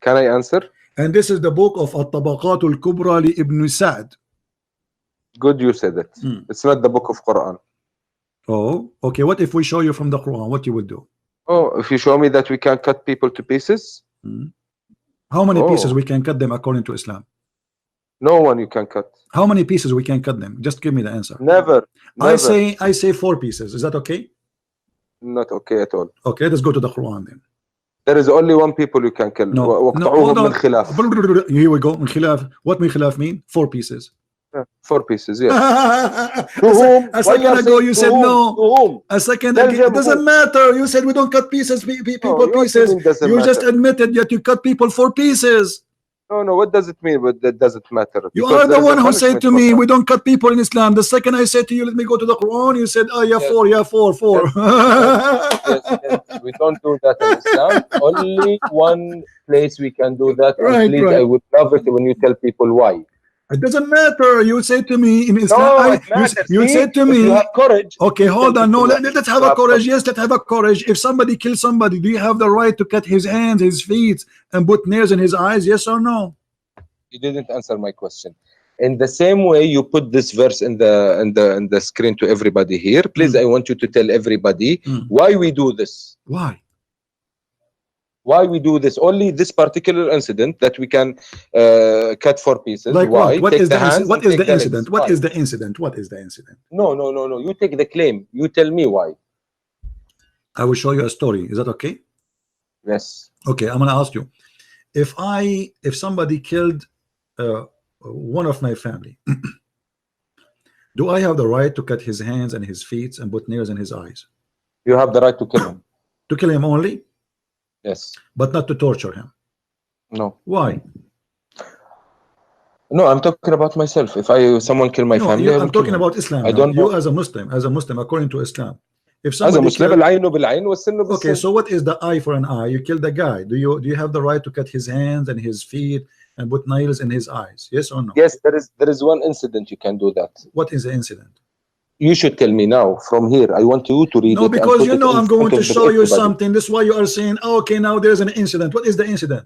C: Can I answer?
B: And this is the book of الطبقات الكبرى لابن سعد.
C: Good, you said it. It's not the book of Quran.
B: Oh, okay. What if we show you from the Quran? What you would do?
C: Oh, if you show me that we can cut people to pieces.
B: How many pieces we can cut them according to Islam?
C: No one you can cut.
B: How many pieces we can cut them? Just give me the answer.
C: Never.
B: I say 4 pieces. Is that okay?
C: Not okay at all.
B: Okay, let's go to the Quran then.
C: There is only one people you can kill.
B: No, hold on. Here we go. من خلاف. What من خلاف mean? 4 pieces.
C: 4 pieces, yes.
B: A second ago you said no. A second ago, it doesn't matter. You said we don't cut pieces, people pieces. You just admitted that you cut people 4 pieces.
C: No, what does it mean? But that doesn't matter.
B: You are the one who said to me we don't cut people in Islam. The second I said to you, let me go to the Quran, you said, oh yeah, 4.
C: Yes, we don't do that in Islam. Only one place we can do that.
B: Right,
C: please, I would love it when you tell people why.
B: It doesn't matter. You say to me in Islam.
C: No, it matters.
B: You said to me.
C: You have courage.
B: Okay, hold on. No, let's have a courage. Yes, let's have a courage. If somebody kills somebody, do you have the right to cut his hands, his feet, and put nails in his eyes? Yes or no?
C: You didn't answer my question. In the same way you put this verse in the screen to everybody here, please, I want you to tell everybody why we do this.
B: Why?
C: Why we do this? Only this particular incident that we can cut 4 pieces.
B: Like
C: why?
B: What is the incident? What is the incident?
C: What
B: is the incident? What is the incident?
C: No. You take the claim. You tell me why.
B: I will show you a story. Is that okay?
C: Yes.
B: Okay, I'm gonna ask you. If somebody killed one of my family, do I have the right to cut his hands and his feet and put nails in his eyes?
C: You have the right to kill him.
B: To kill him only?
C: Yes.
B: But not to torture him?
C: No.
B: Why?
C: No, I'm talking about myself. If someone kill my family,
B: I'm talking about Islam.
C: I don't
B: know. You as a Muslim, according to Islam. If
C: as a Muslim,
B: okay, so what is the eye for an eye? You killed the guy. Do you have the right to cut his hands and his feet and put nails in his eyes? Yes or no?
C: Yes, there is one incident you can do that.
B: What is the incident?
C: You should tell me now from here. I want you to read it.
B: No, because you know I'm going to show you something. This is why you are saying, oh, okay, now there's an incident. What is the incident?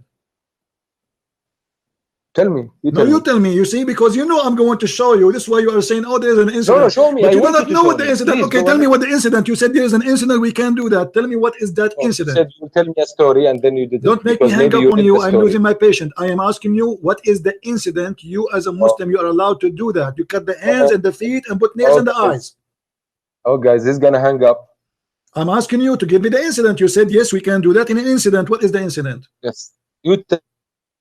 C: Tell me.
B: You tell me. You see, because you know I'm going to show you. This is why you are saying, oh, there's an incident.
C: No, show me.
B: But you do not know what the incident. Okay, tell me what the incident. You said there is an incident. We can't do that. Tell me what is that incident.
C: You said you tell me a story and then you did.
B: Don't make me hang up on you. I'm losing my patience. I am asking you, what is the incident? You as a Muslim, you are allowed to do that. You cut the hands and the feet and put nails in the eyes.
C: Oh, guys, he's gonna hang up.
B: I'm asking you to give me the incident. You said yes, we can do that in an incident. What is the incident?
C: Yes, you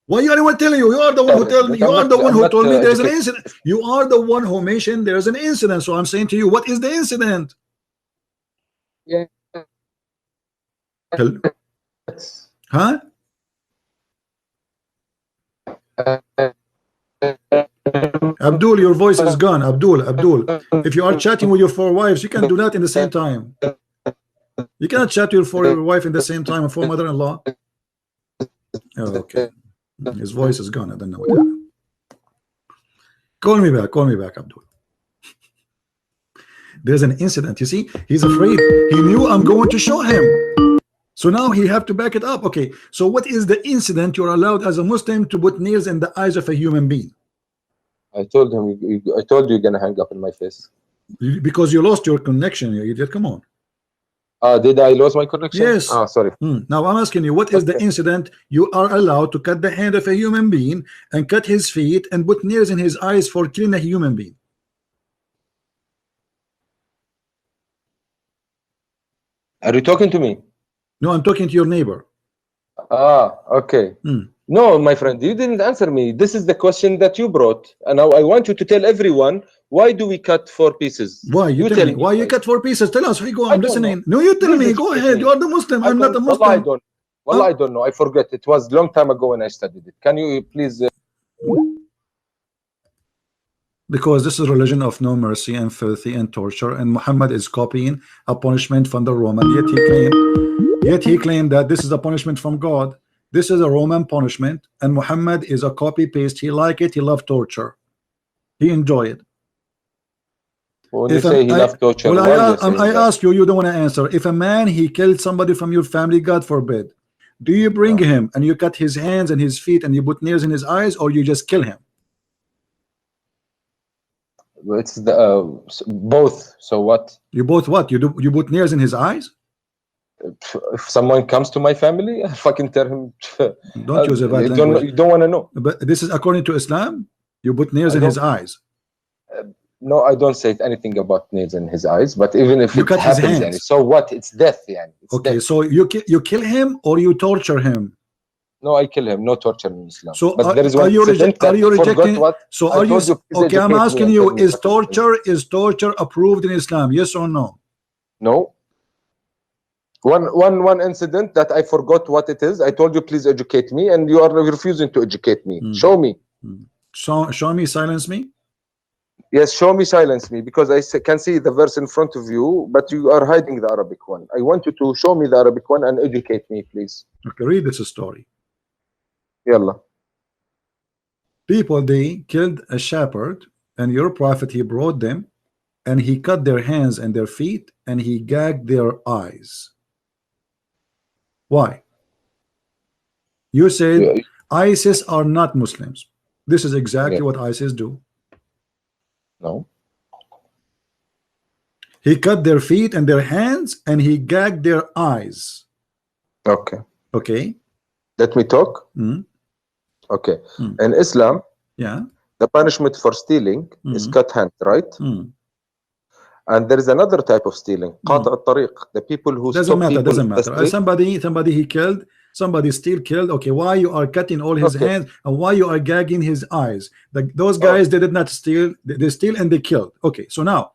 B: Why you anyone telling you? You are the one who told me. You are the one who told me there's an incident. You are the one who mentioned there's an incident. So I'm saying to you, what is the incident?
C: Yeah.
B: Huh? Abdul, your voice is gone. Abdul, if you are chatting with your 4 wives, you can do that in the same time. You cannot chat to your 4 wife in the same time and 4 mother-in-law. Oh, okay. His voice is gone. I don't know what happened. Call me back, Abdul. There's an incident. You see, he's afraid. He knew I'm going to show him. So now he have to back it up. Okay, so what is the incident you're allowed as a Muslim to put nails in the eyes of a human being?
C: I told him, I told you you're gonna hang up in my face.
B: Because you lost your connection, you idiot. Come on.
C: Did I lose my connection?
B: Yes.
C: Sorry.
B: Now I'm asking you, what is the incident you are allowed to cut the hand of a human being and cut his feet and put nails in his eyes for killing a human being?
C: Are you talking to me?
B: No, I'm talking to your neighbor.
C: Okay. No, my friend, you didn't answer me. This is the question that you brought, and now I want you to tell everyone, why do we cut 4 pieces?
B: Why? You tell me. Why you cut 4 pieces? Tell us. We go. I'm listening. No, you tell me. Go ahead. You are the Muslim. I'm not a Muslim.
C: I don't. Well, I don't know. I forget. It was a long time ago when I studied it. Can you please?
B: Because this is a religion of no mercy and filthy and torture, and Muhammad is copying a punishment from the Roman. Yet he claimed that this is a punishment from God. This is a Roman punishment, and Muhammad is a copy paste. He like it. He loved torture. He enjoy it.
C: When you say he loved torture,
B: I ask you, you don't want to answer. If a man he killed somebody from your family, God forbid, do you bring him and you cut his hands and his feet and you put nails in his eyes, or you just kill him?
C: It's the both. So what?
B: You both what? You put nails in his eyes?
C: If someone comes to my family, I fucking tell him.
B: Don't use a bad language.
C: You don't want to know.
B: But this is according to Islam. You put nails in his eyes.
C: No, I don't say anything about nails in his eyes. But even if
B: you
C: it
B: cut
C: happens,
B: his hands.
C: So what? It's death, yani. It's
B: okay,
C: death.
B: so you kill him or you torture him?
C: No, I kill him. No torture in Islam.
B: So
C: but there is one
B: are you rejecting?
C: What
B: so are you? Okay, I'm asking you: is torture approved in Islam? Yes or no?
C: No. One incident that I forgot what it is. I told you, please educate me, and you are refusing to educate me. Show me.
B: Show me. Silence me.
C: Yes, show me. Silence me, because I can see the verse in front of you, but you are hiding the Arabic one. I want you to show me the Arabic one and educate me, please.
B: Okay, read this story.
C: Yalla.
B: People, they killed a shepherd, and your prophet, he brought them, and he cut their hands and their feet, and he gagged their eyes. Why? You said ISIS are not Muslims. This is exactly what ISIS do.
C: No.
B: He cut their feet and their hands, and he gagged their eyes.
C: Okay.
B: Okay.
C: Let me talk. Okay. In Islam, the punishment for stealing is cut hand, right? And there is another type of stealing, qat' al-tariq, the people who
B: doesn't matter. Somebody he killed, somebody still killed. Okay, why you are cutting all his hands and why you are gagging his eyes? Those guys, they did not steal. They steal and they killed. Okay, so now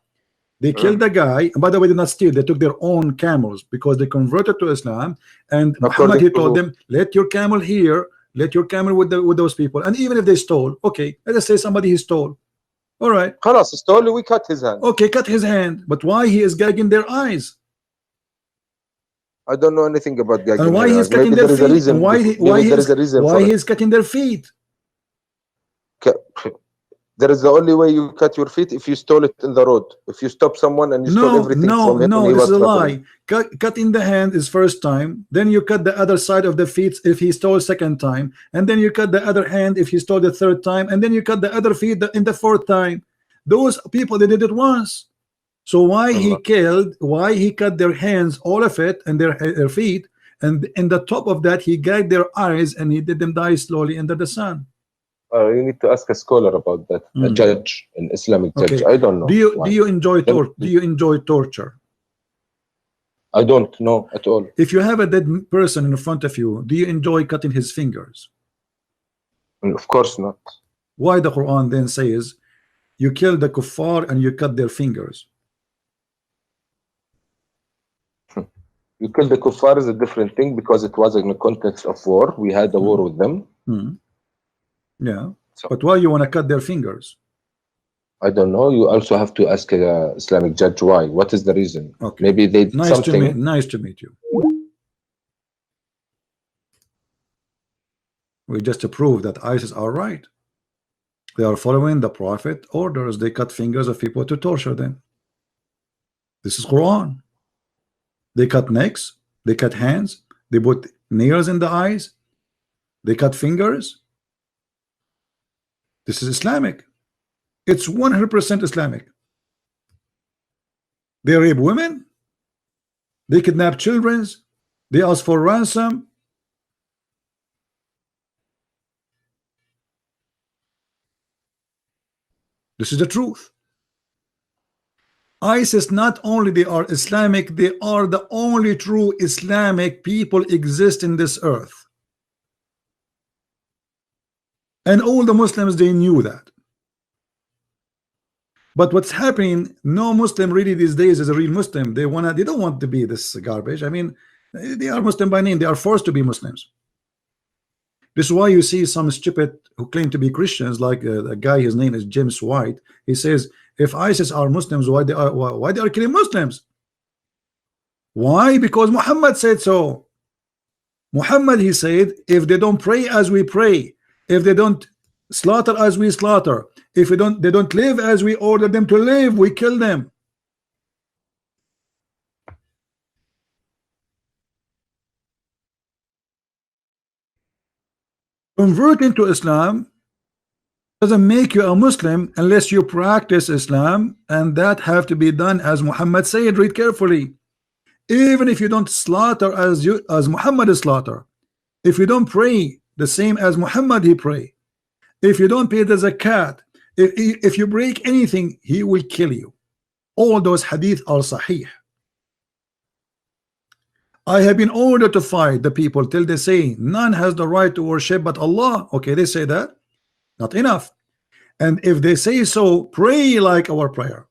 B: they killed the guy, and by the way, they did not steal. They took their own camels because they converted to Islam. And Muhammad, he told them, let your camel here, let your camel with those people. And even if they stole, okay, let us say somebody he stole. All right.
C: Khalas, stole, we cut his hand.
B: Okay, cut his hand. But why he is gagging their eyes?
C: I don't know anything about gagging.
B: And why he's cutting their feet? And why he is cutting their feet?
C: There is the only way you cut your feet if you stole it in the road. If you stop someone and you stole everything from him.
B: No, this is a lie. Cutting the hand is first time. Then you cut the other side of the feet if he stole second time. And then you cut the other hand if he stole the third time. And then you cut the other feet in the fourth time. Those people, they did it once. So why he cut their hands, all of it, and their feet. And in the top of that, he gagged their eyes and he did them die slowly under the sun.
C: You need to ask a scholar about that, a judge, an Islamic judge. I don't know.
B: Do you enjoy torture?
C: I don't know at all.
B: If you have a dead person in front of you, do you enjoy cutting his fingers?
C: Of course not.
B: Why the Quran then says you kill the kuffar and you cut their fingers?
C: You kill the kuffar is a different thing because it was in the context of war. We had a war with them.
B: Yeah,
C: So,
B: but why you want to cut their fingers?
C: I don't know. You also have to ask a Islamic judge why. What is the reason?
B: Okay.
C: Maybe they did something.
B: Nice to meet you. We just to prove that ISIS are right. They are following the prophet orders. They cut fingers of people to torture them. This is Quran. They cut necks, they cut hands, they put nails in the eyes, they cut fingers. This is Islamic. It's 100% Islamic. They rape women, they kidnap children, they ask for ransom. This is the truth. ISIS, not only they are Islamic, they are the only true Islamic people exist in this earth. And all the Muslims, they knew that. But what's happening, no Muslim really these days is a real Muslim. They don't want to be this garbage. I mean, they are Muslim by name, they are forced to be Muslims. This is why you see some stupid who claim to be Christians, like a guy, his name is James White. He says, if ISIS are Muslims, why they are killing Muslims? Why? Because Muhammad said so. Muhammad, he said, if they don't pray as we pray, if they don't slaughter as we slaughter, if they don't live as we order them to live, we kill them. Converting to Islam doesn't make you a Muslim unless you practice Islam, and that have to be done as Muhammad said. Read carefully. Even if you don't slaughter as Muhammad is slaughter, if you don't pray the same as Muhammad he pray, if you don't pay the zakat, if you break anything, he will kill you. All those hadith are sahih. I have been ordered to fight the people till they say none has the right to worship but Allah. Okay, they say that. Not enough. And if they say so, pray like our prayer,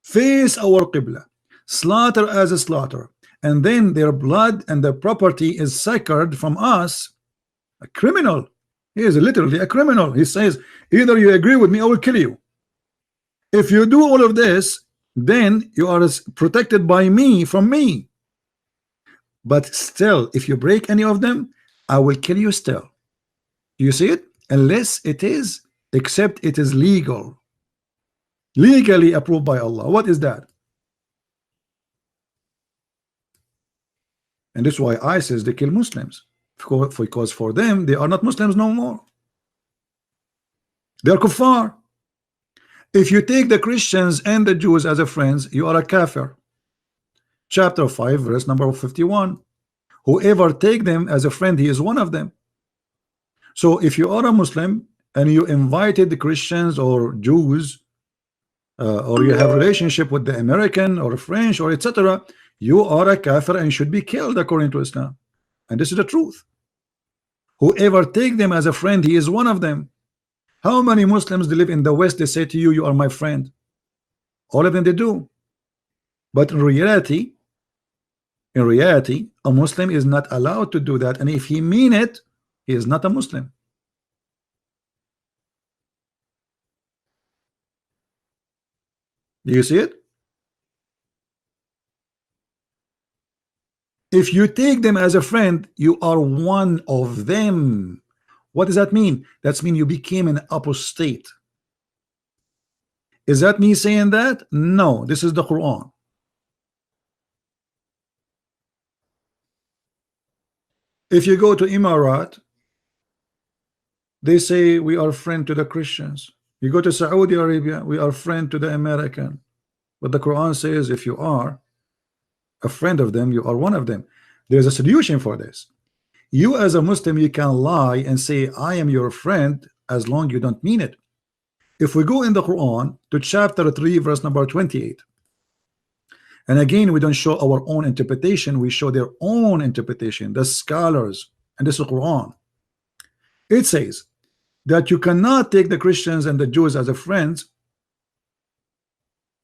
B: face our qibla, slaughter as a slaughter, and then their blood and their property is sacred from us. A criminal. He is literally a criminal. He says, either you agree with me, I will kill you. If you do all of this, then you are protected by me from me. But still, if you break any of them, I will kill you still. You see it? Unless it is, except it is legal, legally approved by Allah. What is that? And this is why ISIS, they kill Muslims, because for them they are not Muslims no more. They are kuffar. If you take the Christians and the Jews as a friends, you are a kafir. Chapter 5 verse number 51. Whoever take them as a friend, he is one of them. So if you are a Muslim and you invited the Christians or Jews, or you have a relationship with the American or French or etc., you are a kafir and should be killed according to Islam. And this is the truth. Whoever take them as a friend, he is one of them. How many Muslims they live in the West, they say to you, you are my friend? All of them they do. But in reality, a Muslim is not allowed to do that. And if he mean it, he is not a Muslim. Do you see it? If you take them as a friend, you are one of them. What does that mean? That means you became an apostate. Is that me saying that? No, this is the Quran. If you go to Emirat, they say we are friend to the Christians. You go to Saudi Arabia, we are friend to the American. But the Quran says if you are a friend of them, you are one of them. There's a solution for this. You as a Muslim, you can lie and say I am your friend as long as you don't mean it. If we go in the Quran to chapter 3 verse number 28, and again we don't show our own interpretation, we show their own interpretation, the scholars, and this is the Quran. It says that you cannot take the Christians and the Jews as a friends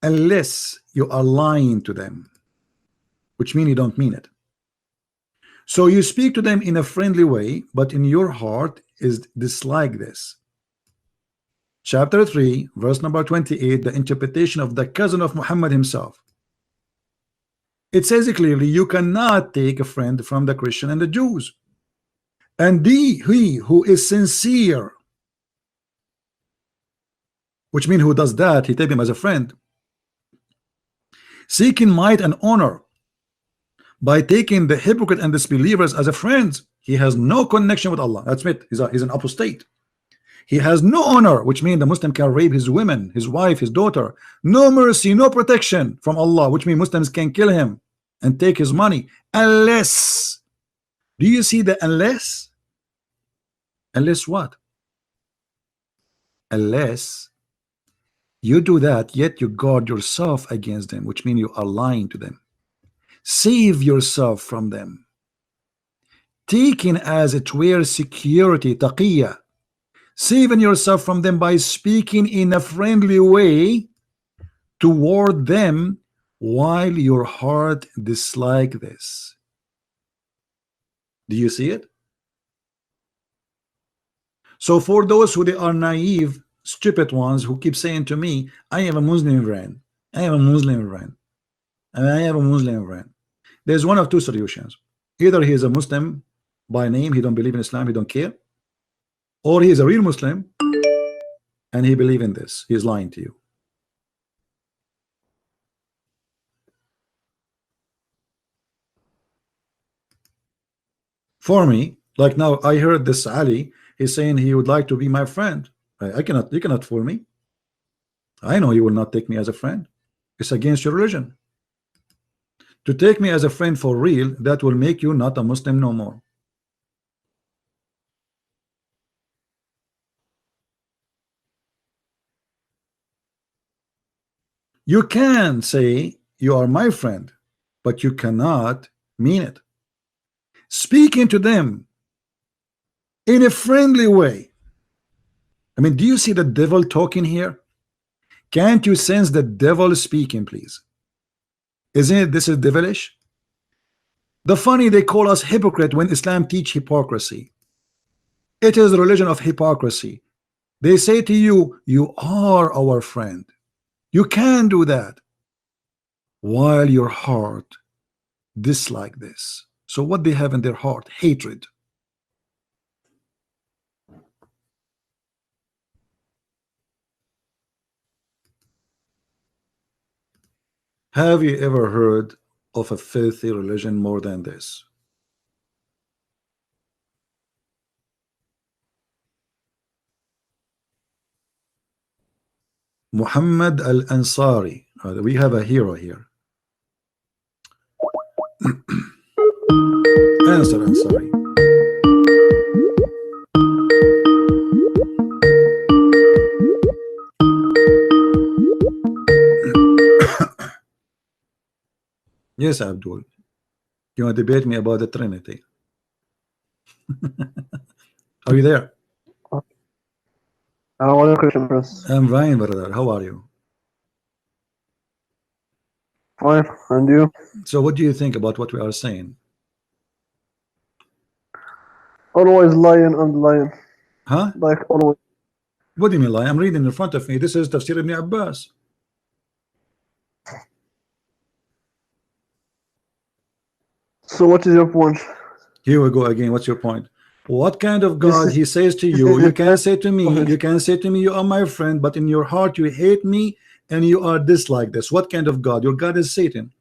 B: unless you are lying to them, which means you don't mean it. So you speak to them in a friendly way, but in your heart is dislike this. Chapter 3, verse number 28, the interpretation of the cousin of Muhammad himself. It says clearly, you cannot take a friend from the Christian and the Jews. And he who is sincere, which means who does that, he take him as a friend, seeking might and honor by taking the hypocrite and disbelievers as a friend, he has no connection with Allah. That's it. He's an apostate. He has no honor, which means the Muslim can rape his women, his wife, his daughter. No mercy, no protection from Allah, which means Muslims can kill him and take his money, unless, do you see the unless? Unless what? Unless you do that, yet you guard yourself against them, which means you are lying to them. Save yourself from them, taking as it were security, taqiyya, saving yourself from them by speaking in a friendly way toward them while your heart dislike this. Do you see it? So for those who they are naive, stupid ones who keep saying to me, I have a Muslim friend, I have a Muslim friend, and I have a Muslim friend. There's one of two solutions. Either he is a Muslim by name, he don't believe in Islam, he don't care, or he is a real Muslim and he believe in this. He is lying to you. For me, like now I heard this Ali, he's saying he would like to be my friend. You cannot fool me. I know you will not take me as a friend. It's against your religion. To take me as a friend for real, that will make you not a Muslim no more. You can say you are my friend, but you cannot mean it. Speaking to them in a friendly way. I mean, do you see the devil talking here? Can't you sense the devil speaking, please? Isn't it this is devilish? The funny, they call us hypocrite when Islam teach hypocrisy. It is a religion of hypocrisy. They say to you, you are our friend. You can do that while your heart dislike this. So what they have in their heart? Hatred. Have you ever heard of a filthy religion more than this? Muhammad Al-Ansari. We have a hero here. Answer Ansari. Yes, Abdul. You want to debate me about the Trinity? Are you there? I'm fine, brother. How are you?
E: Fine, and you?
B: So what do you think about what we are saying?
E: Always lying and lying.
B: Huh?
E: Like always.
B: What do you mean lying? I'm reading in front of me. This is Tafsir ibn Abbas.
E: So what is your point?
B: Here we go again. What's your point? What kind of God he says to you? You can say to me, you are my friend, but in your heart you hate me and you are dislike this. What kind of God? Your God is Satan.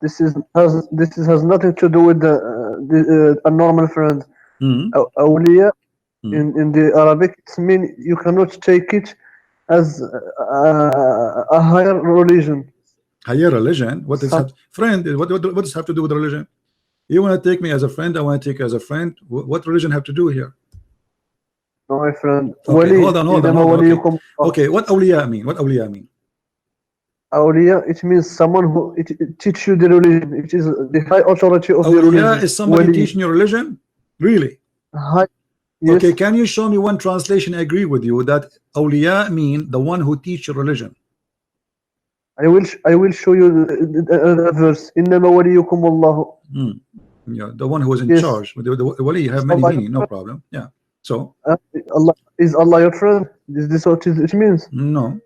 E: This has nothing to do with a normal friend. Awliya in the Arabic, it means you cannot take it as a higher religion.
B: Higher religion? What is that? Friend? What does it have to do with religion? You want to take me as a friend, I want to take you as a friend. What religion have to do here?
E: No, my friend.
B: Okay, hold on. Okay, what awliya mean? What awliya mean?
E: Awliya, it means someone who teach you the religion. It is the high authority of the religion.
B: Awliya is somebody teaching your religion? Really?
E: Yes.
B: Okay, can you show me one translation agree with you that awliya mean the one who teach religion?
E: I will show you the verse. إنما وليكم الله.
B: Yeah, the one who is in
E: Yes.
B: charge. The wali have many meaning, no problem. Yeah. So
E: Allah, is Allah your friend? Is this what it means?
B: no.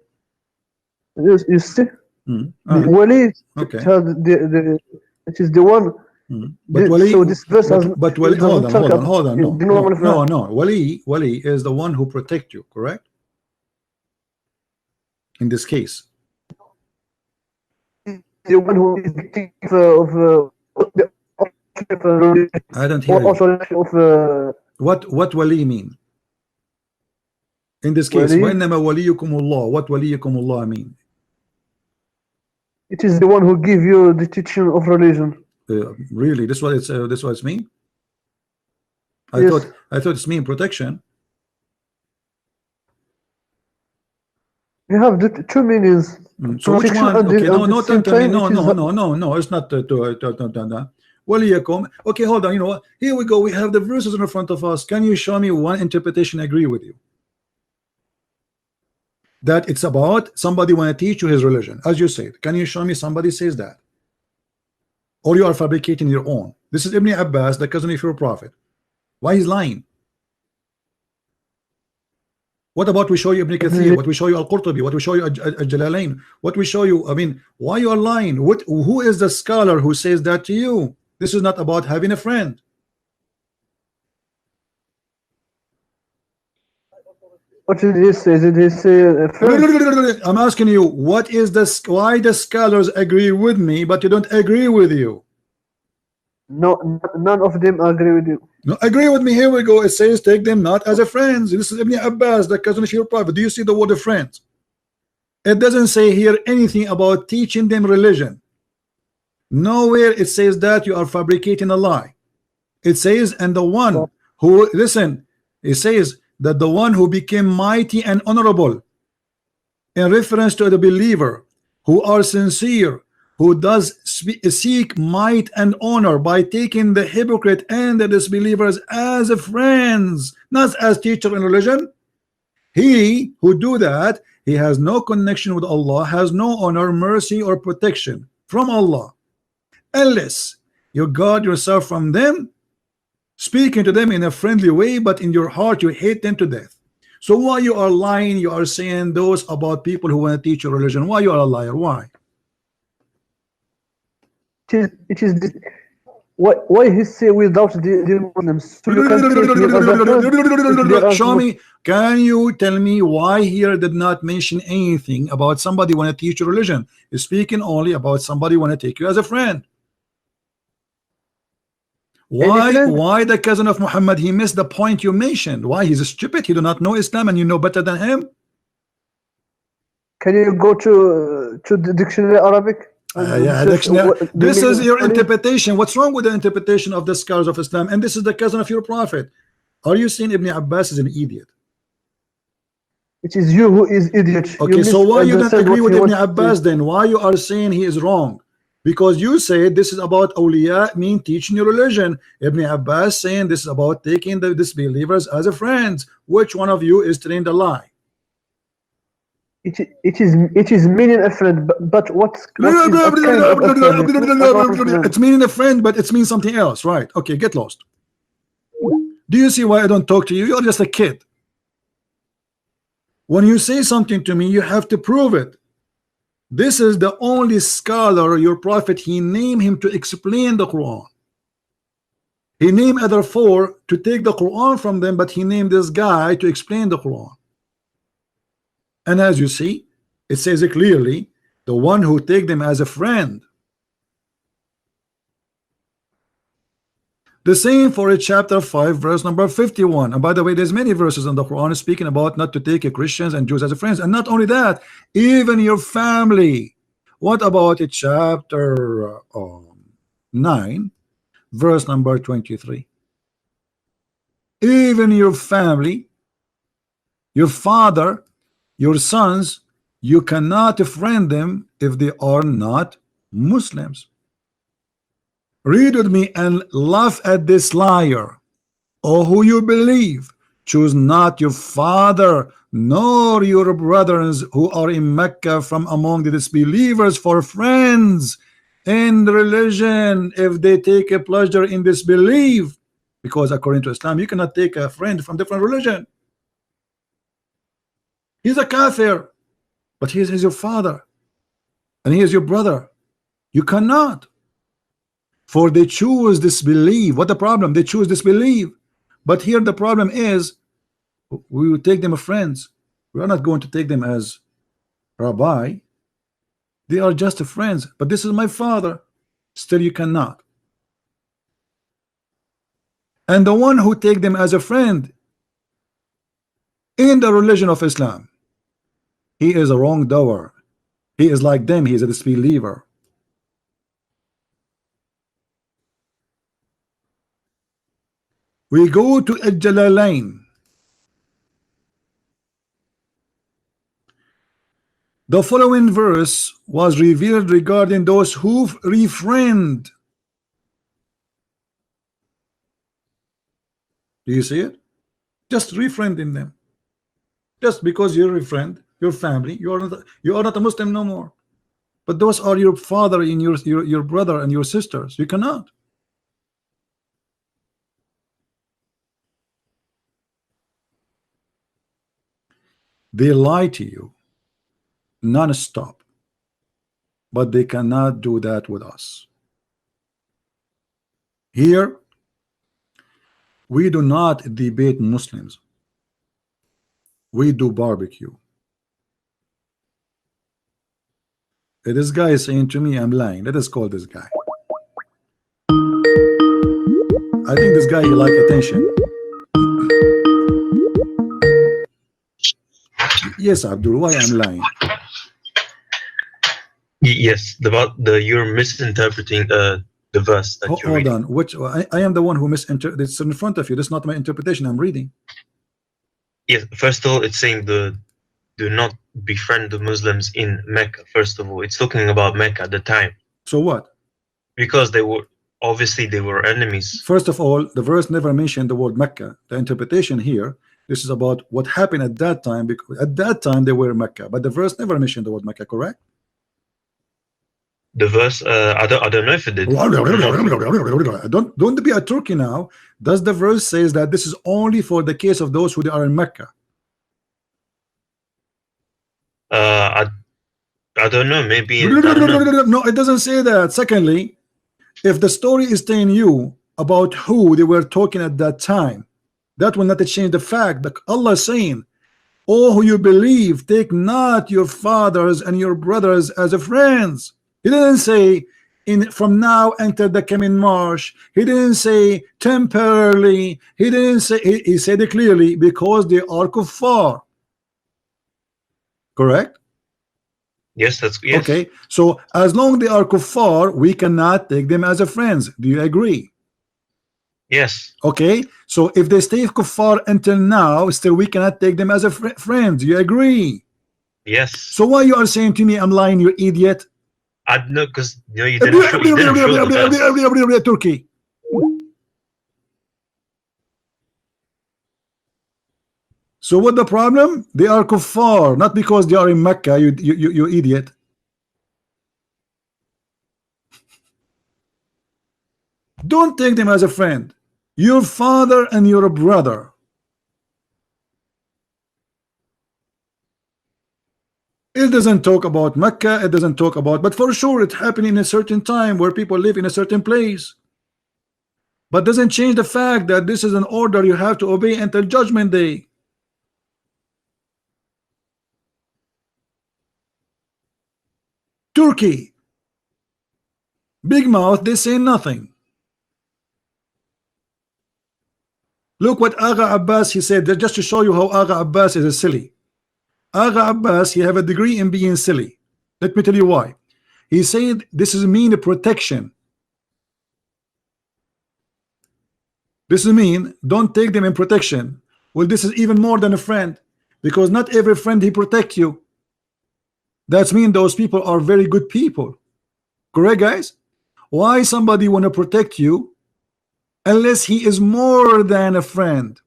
E: Yes, you see,
B: All
E: the
B: right.
E: wali
B: Okay.
E: it is the one.
B: But wali,
E: so this verse
B: but wali, hold on.
E: No.
B: No. Wali is the one who protect you, correct? In this case,
E: the one who is the chief
B: I don't hear you.
E: of
B: What wali mean? In this case,
E: wali?
B: وَإِنَّمَا وَلِيُّكُمُ اللَّهُ. What وَلِيُّكُمُ اللَّهُ mean?
E: It is the one who give you the teaching of religion.
B: Really? This what it's this what it's mean? I
E: Yes.
B: thought it's mean protection.
E: You have the two meanings.
B: So which one?
E: And
B: Okay,
E: at
B: no,
E: the same
B: tell me.
E: time, it is
B: No. It's not waliyakum. Okay, hold on. You know what? Here we go. We have the verses in front of us. Can you show me one interpretation agree with you? That it's about somebody want to teach you his religion, as you said. Can you show me somebody says that? Or you are fabricating your own? This is Ibn Abbas, the cousin of your prophet. Why he's lying? What about we show you Ibn Kathir? What we show you Al-Qurtubi? What we show you Al-Jalalain? What we show you? I mean, why you are lying? Who is the scholar who says that to you? This is not about having a friend.
E: What did he say? Did he say
B: I'm asking you, what is this? Why the scholars agree with me, but you don't agree with you?
E: No, none of them agree with you.
B: No, agree with me. Here we go. It says take them not as a friends. This is Ibn Abbas, the cousin of your prophet. Do you see the word of friends? It doesn't say here anything about teaching them religion. Nowhere it says that. You are fabricating a lie. It says, and the one who, listen, it says that the one who became mighty and honorable, in reference to the believer who are sincere, who does seek might and honor by taking the hypocrite and the disbelievers as friends, not as teacher in religion. He who do that, he has no connection with Allah, has no honor, mercy, or protection from Allah, unless you guard yourself from them, speaking to them in a friendly way, but in your heart you hate them to death. So why you are lying? You are saying those about people who want to teach your religion. Why you are a liar? Why?
E: It is why he say without the Muslims? So you can take
B: show me. Can you tell me why here did not mention anything about somebody want to teach your religion? It's speaking only about somebody want to take you as a friend. Why the cousin of Muhammad, he missed the point you mentioned? Why he's stupid? He do not know Islam and you know better than him?
E: Can you go to the dictionary Arabic?
B: Yeah, this is your interpretation. What's wrong with the interpretation of the scholars of Islam? And this is the cousin of your prophet. Are you saying Ibn Abbas is an idiot?
E: It is you who is idiot.
B: Okay, so why you don't agree with Ibn Abbas then? Why you are saying he is wrong? Because you say this is about awliya, mean teaching your religion. Ibn Abbas saying this is about taking the disbelievers as a friends. Which one of you is telling the lie?
E: It is meaning a friend, but what's
B: it's meaning a friend, but it's means something else, right? Okay, get lost. Do you see why I don't talk to you? You're just a kid. When you say something to me, you have to prove it. This is the only scholar, your prophet, he named him to explain the Quran. He named other four to take the Quran from them, but he named this guy to explain the Quran. And as you see, it says it clearly, the one who take them as a friend. The same for chapter 5, verse number 51. And by the way, there's many verses in the Quran speaking about not to take Christians and Jews as friends. And not only that, even your family. What about chapter 9, verse number 23? Even your family, your father, your sons, you cannot friend them if they are not Muslims. Read with me and laugh at this liar, or who you believe choose not your father nor your brothers who are in Mecca from among the disbelievers for friends in religion if they take a pleasure in disbelief, because according to Islam you cannot take a friend from different religion. He's a kafir, but he is your father and he is your brother. You cannot, for they choose disbelief. What the problem? They choose disbelief. But here the problem is, we will take them as friends. We are not going to take them as rabbi. They are just friends. But this is my father. Still you cannot. And the one who take them as a friend in the religion of Islam, he is a wrongdoer. He is like them. He is a disbeliever. We go to Al-Jalalain. The following verse was revealed regarding those who refrained. Do you see it? Just refriending them. Just because you're a friend, your family, you are not a Muslim no more. But those are your father and your brother and your sisters. You cannot. They lie to you non-stop, but they cannot do that with us. Here we do not debate Muslims, we do barbecue. This guy is saying to me I'm lying. Let us call this guy. I think this guy, he like attention. Yes, Abdul, why I'm lying?
F: Yes, you're misinterpreting the verse that you're
B: hold
F: reading.
B: on. Which I am the one who misinterpreted. It's in front of you. That's not my interpretation. I'm reading.
F: Yes, first of all, it's saying do not befriend the Muslims in Mecca. First of all, it's talking about Mecca at the time.
B: So what?
F: Because they were enemies.
B: First of all, the verse never mentioned the word Mecca. The interpretation here, this is about what happened at that time, because at that time they were Mecca, but the verse never mentioned the word Mecca, correct?
F: The verse, I don't know if it did.
B: Don't be a Turkey now. Does the verse says that this is only for the case of those who are in Mecca?
F: I don't know. Maybe
B: no, it doesn't say that. Secondly, if the story is telling you about who they were talking at that time, that will not change the fact that Allah is saying, "Oh, who you believe, take not your fathers and your brothers as a friends." He didn't say from now until the coming March. He didn't say temporarily. He didn't say. He said it clearly, because they are kuffar. Correct?
F: Yes, that's yes.
B: Okay. So as long they are kuffar, we cannot take them as a friends. Do you agree?
F: Yes.
B: Okay. So if they stay kuffar until now, still we cannot take them as a friend. Do you agree?
F: Yes.
B: So why you are saying to me I'm lying, you idiot?
F: I know, because you didn't show the verse.
B: Turkey. So what the problem? They are kuffar, not because they are in Mecca, you idiot. Don't take them as a friend. Your father and your brother. It doesn't talk about Mecca, it doesn't talk about, but for sure it happened in a certain time where people live in a certain place. But doesn't change the fact that this is an order you have to obey until Judgment Day. Turkey, big mouth, they say nothing. Look what Agha Abbas, he said, just to show you how Agha Abbas is a silly. Agha Abbas, he have a degree in being silly. Let me tell you why. He said this is mean protection. This is mean don't take them in protection. Well, this is even more than a friend, because not every friend he protect you. That's mean those people are very good people. Correct, guys? Why somebody want to protect you unless he is more than a friend?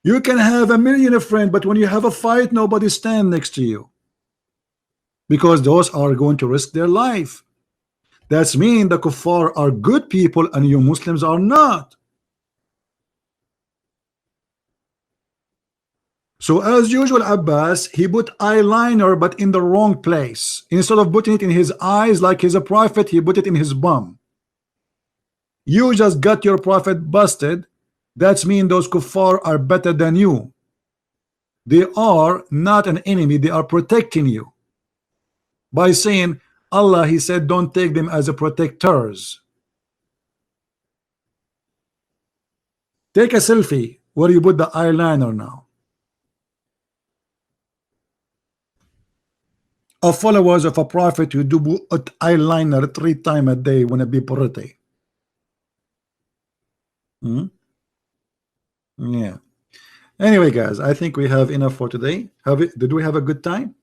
B: You can have 1,000,000 friends, but when you have a fight, nobody stand next to you, because those are going to risk their life. That's mean the kuffar are good people and you Muslims are not. So as usual, Abbas, he put eyeliner but in the wrong place. Instead of putting it in his eyes like he's a prophet, he put it in his bum. You just got your prophet busted. That's mean those kuffar are better than you. They are not an enemy, they are protecting you. By saying Allah, he said, don't take them as a protectors. Take a selfie where you put the eyeliner now. Of followers of a prophet who do put eyeliner 3 times a day when a be pretty. Yeah. Anyway, guys, I think we have enough for today. Did we have a good time?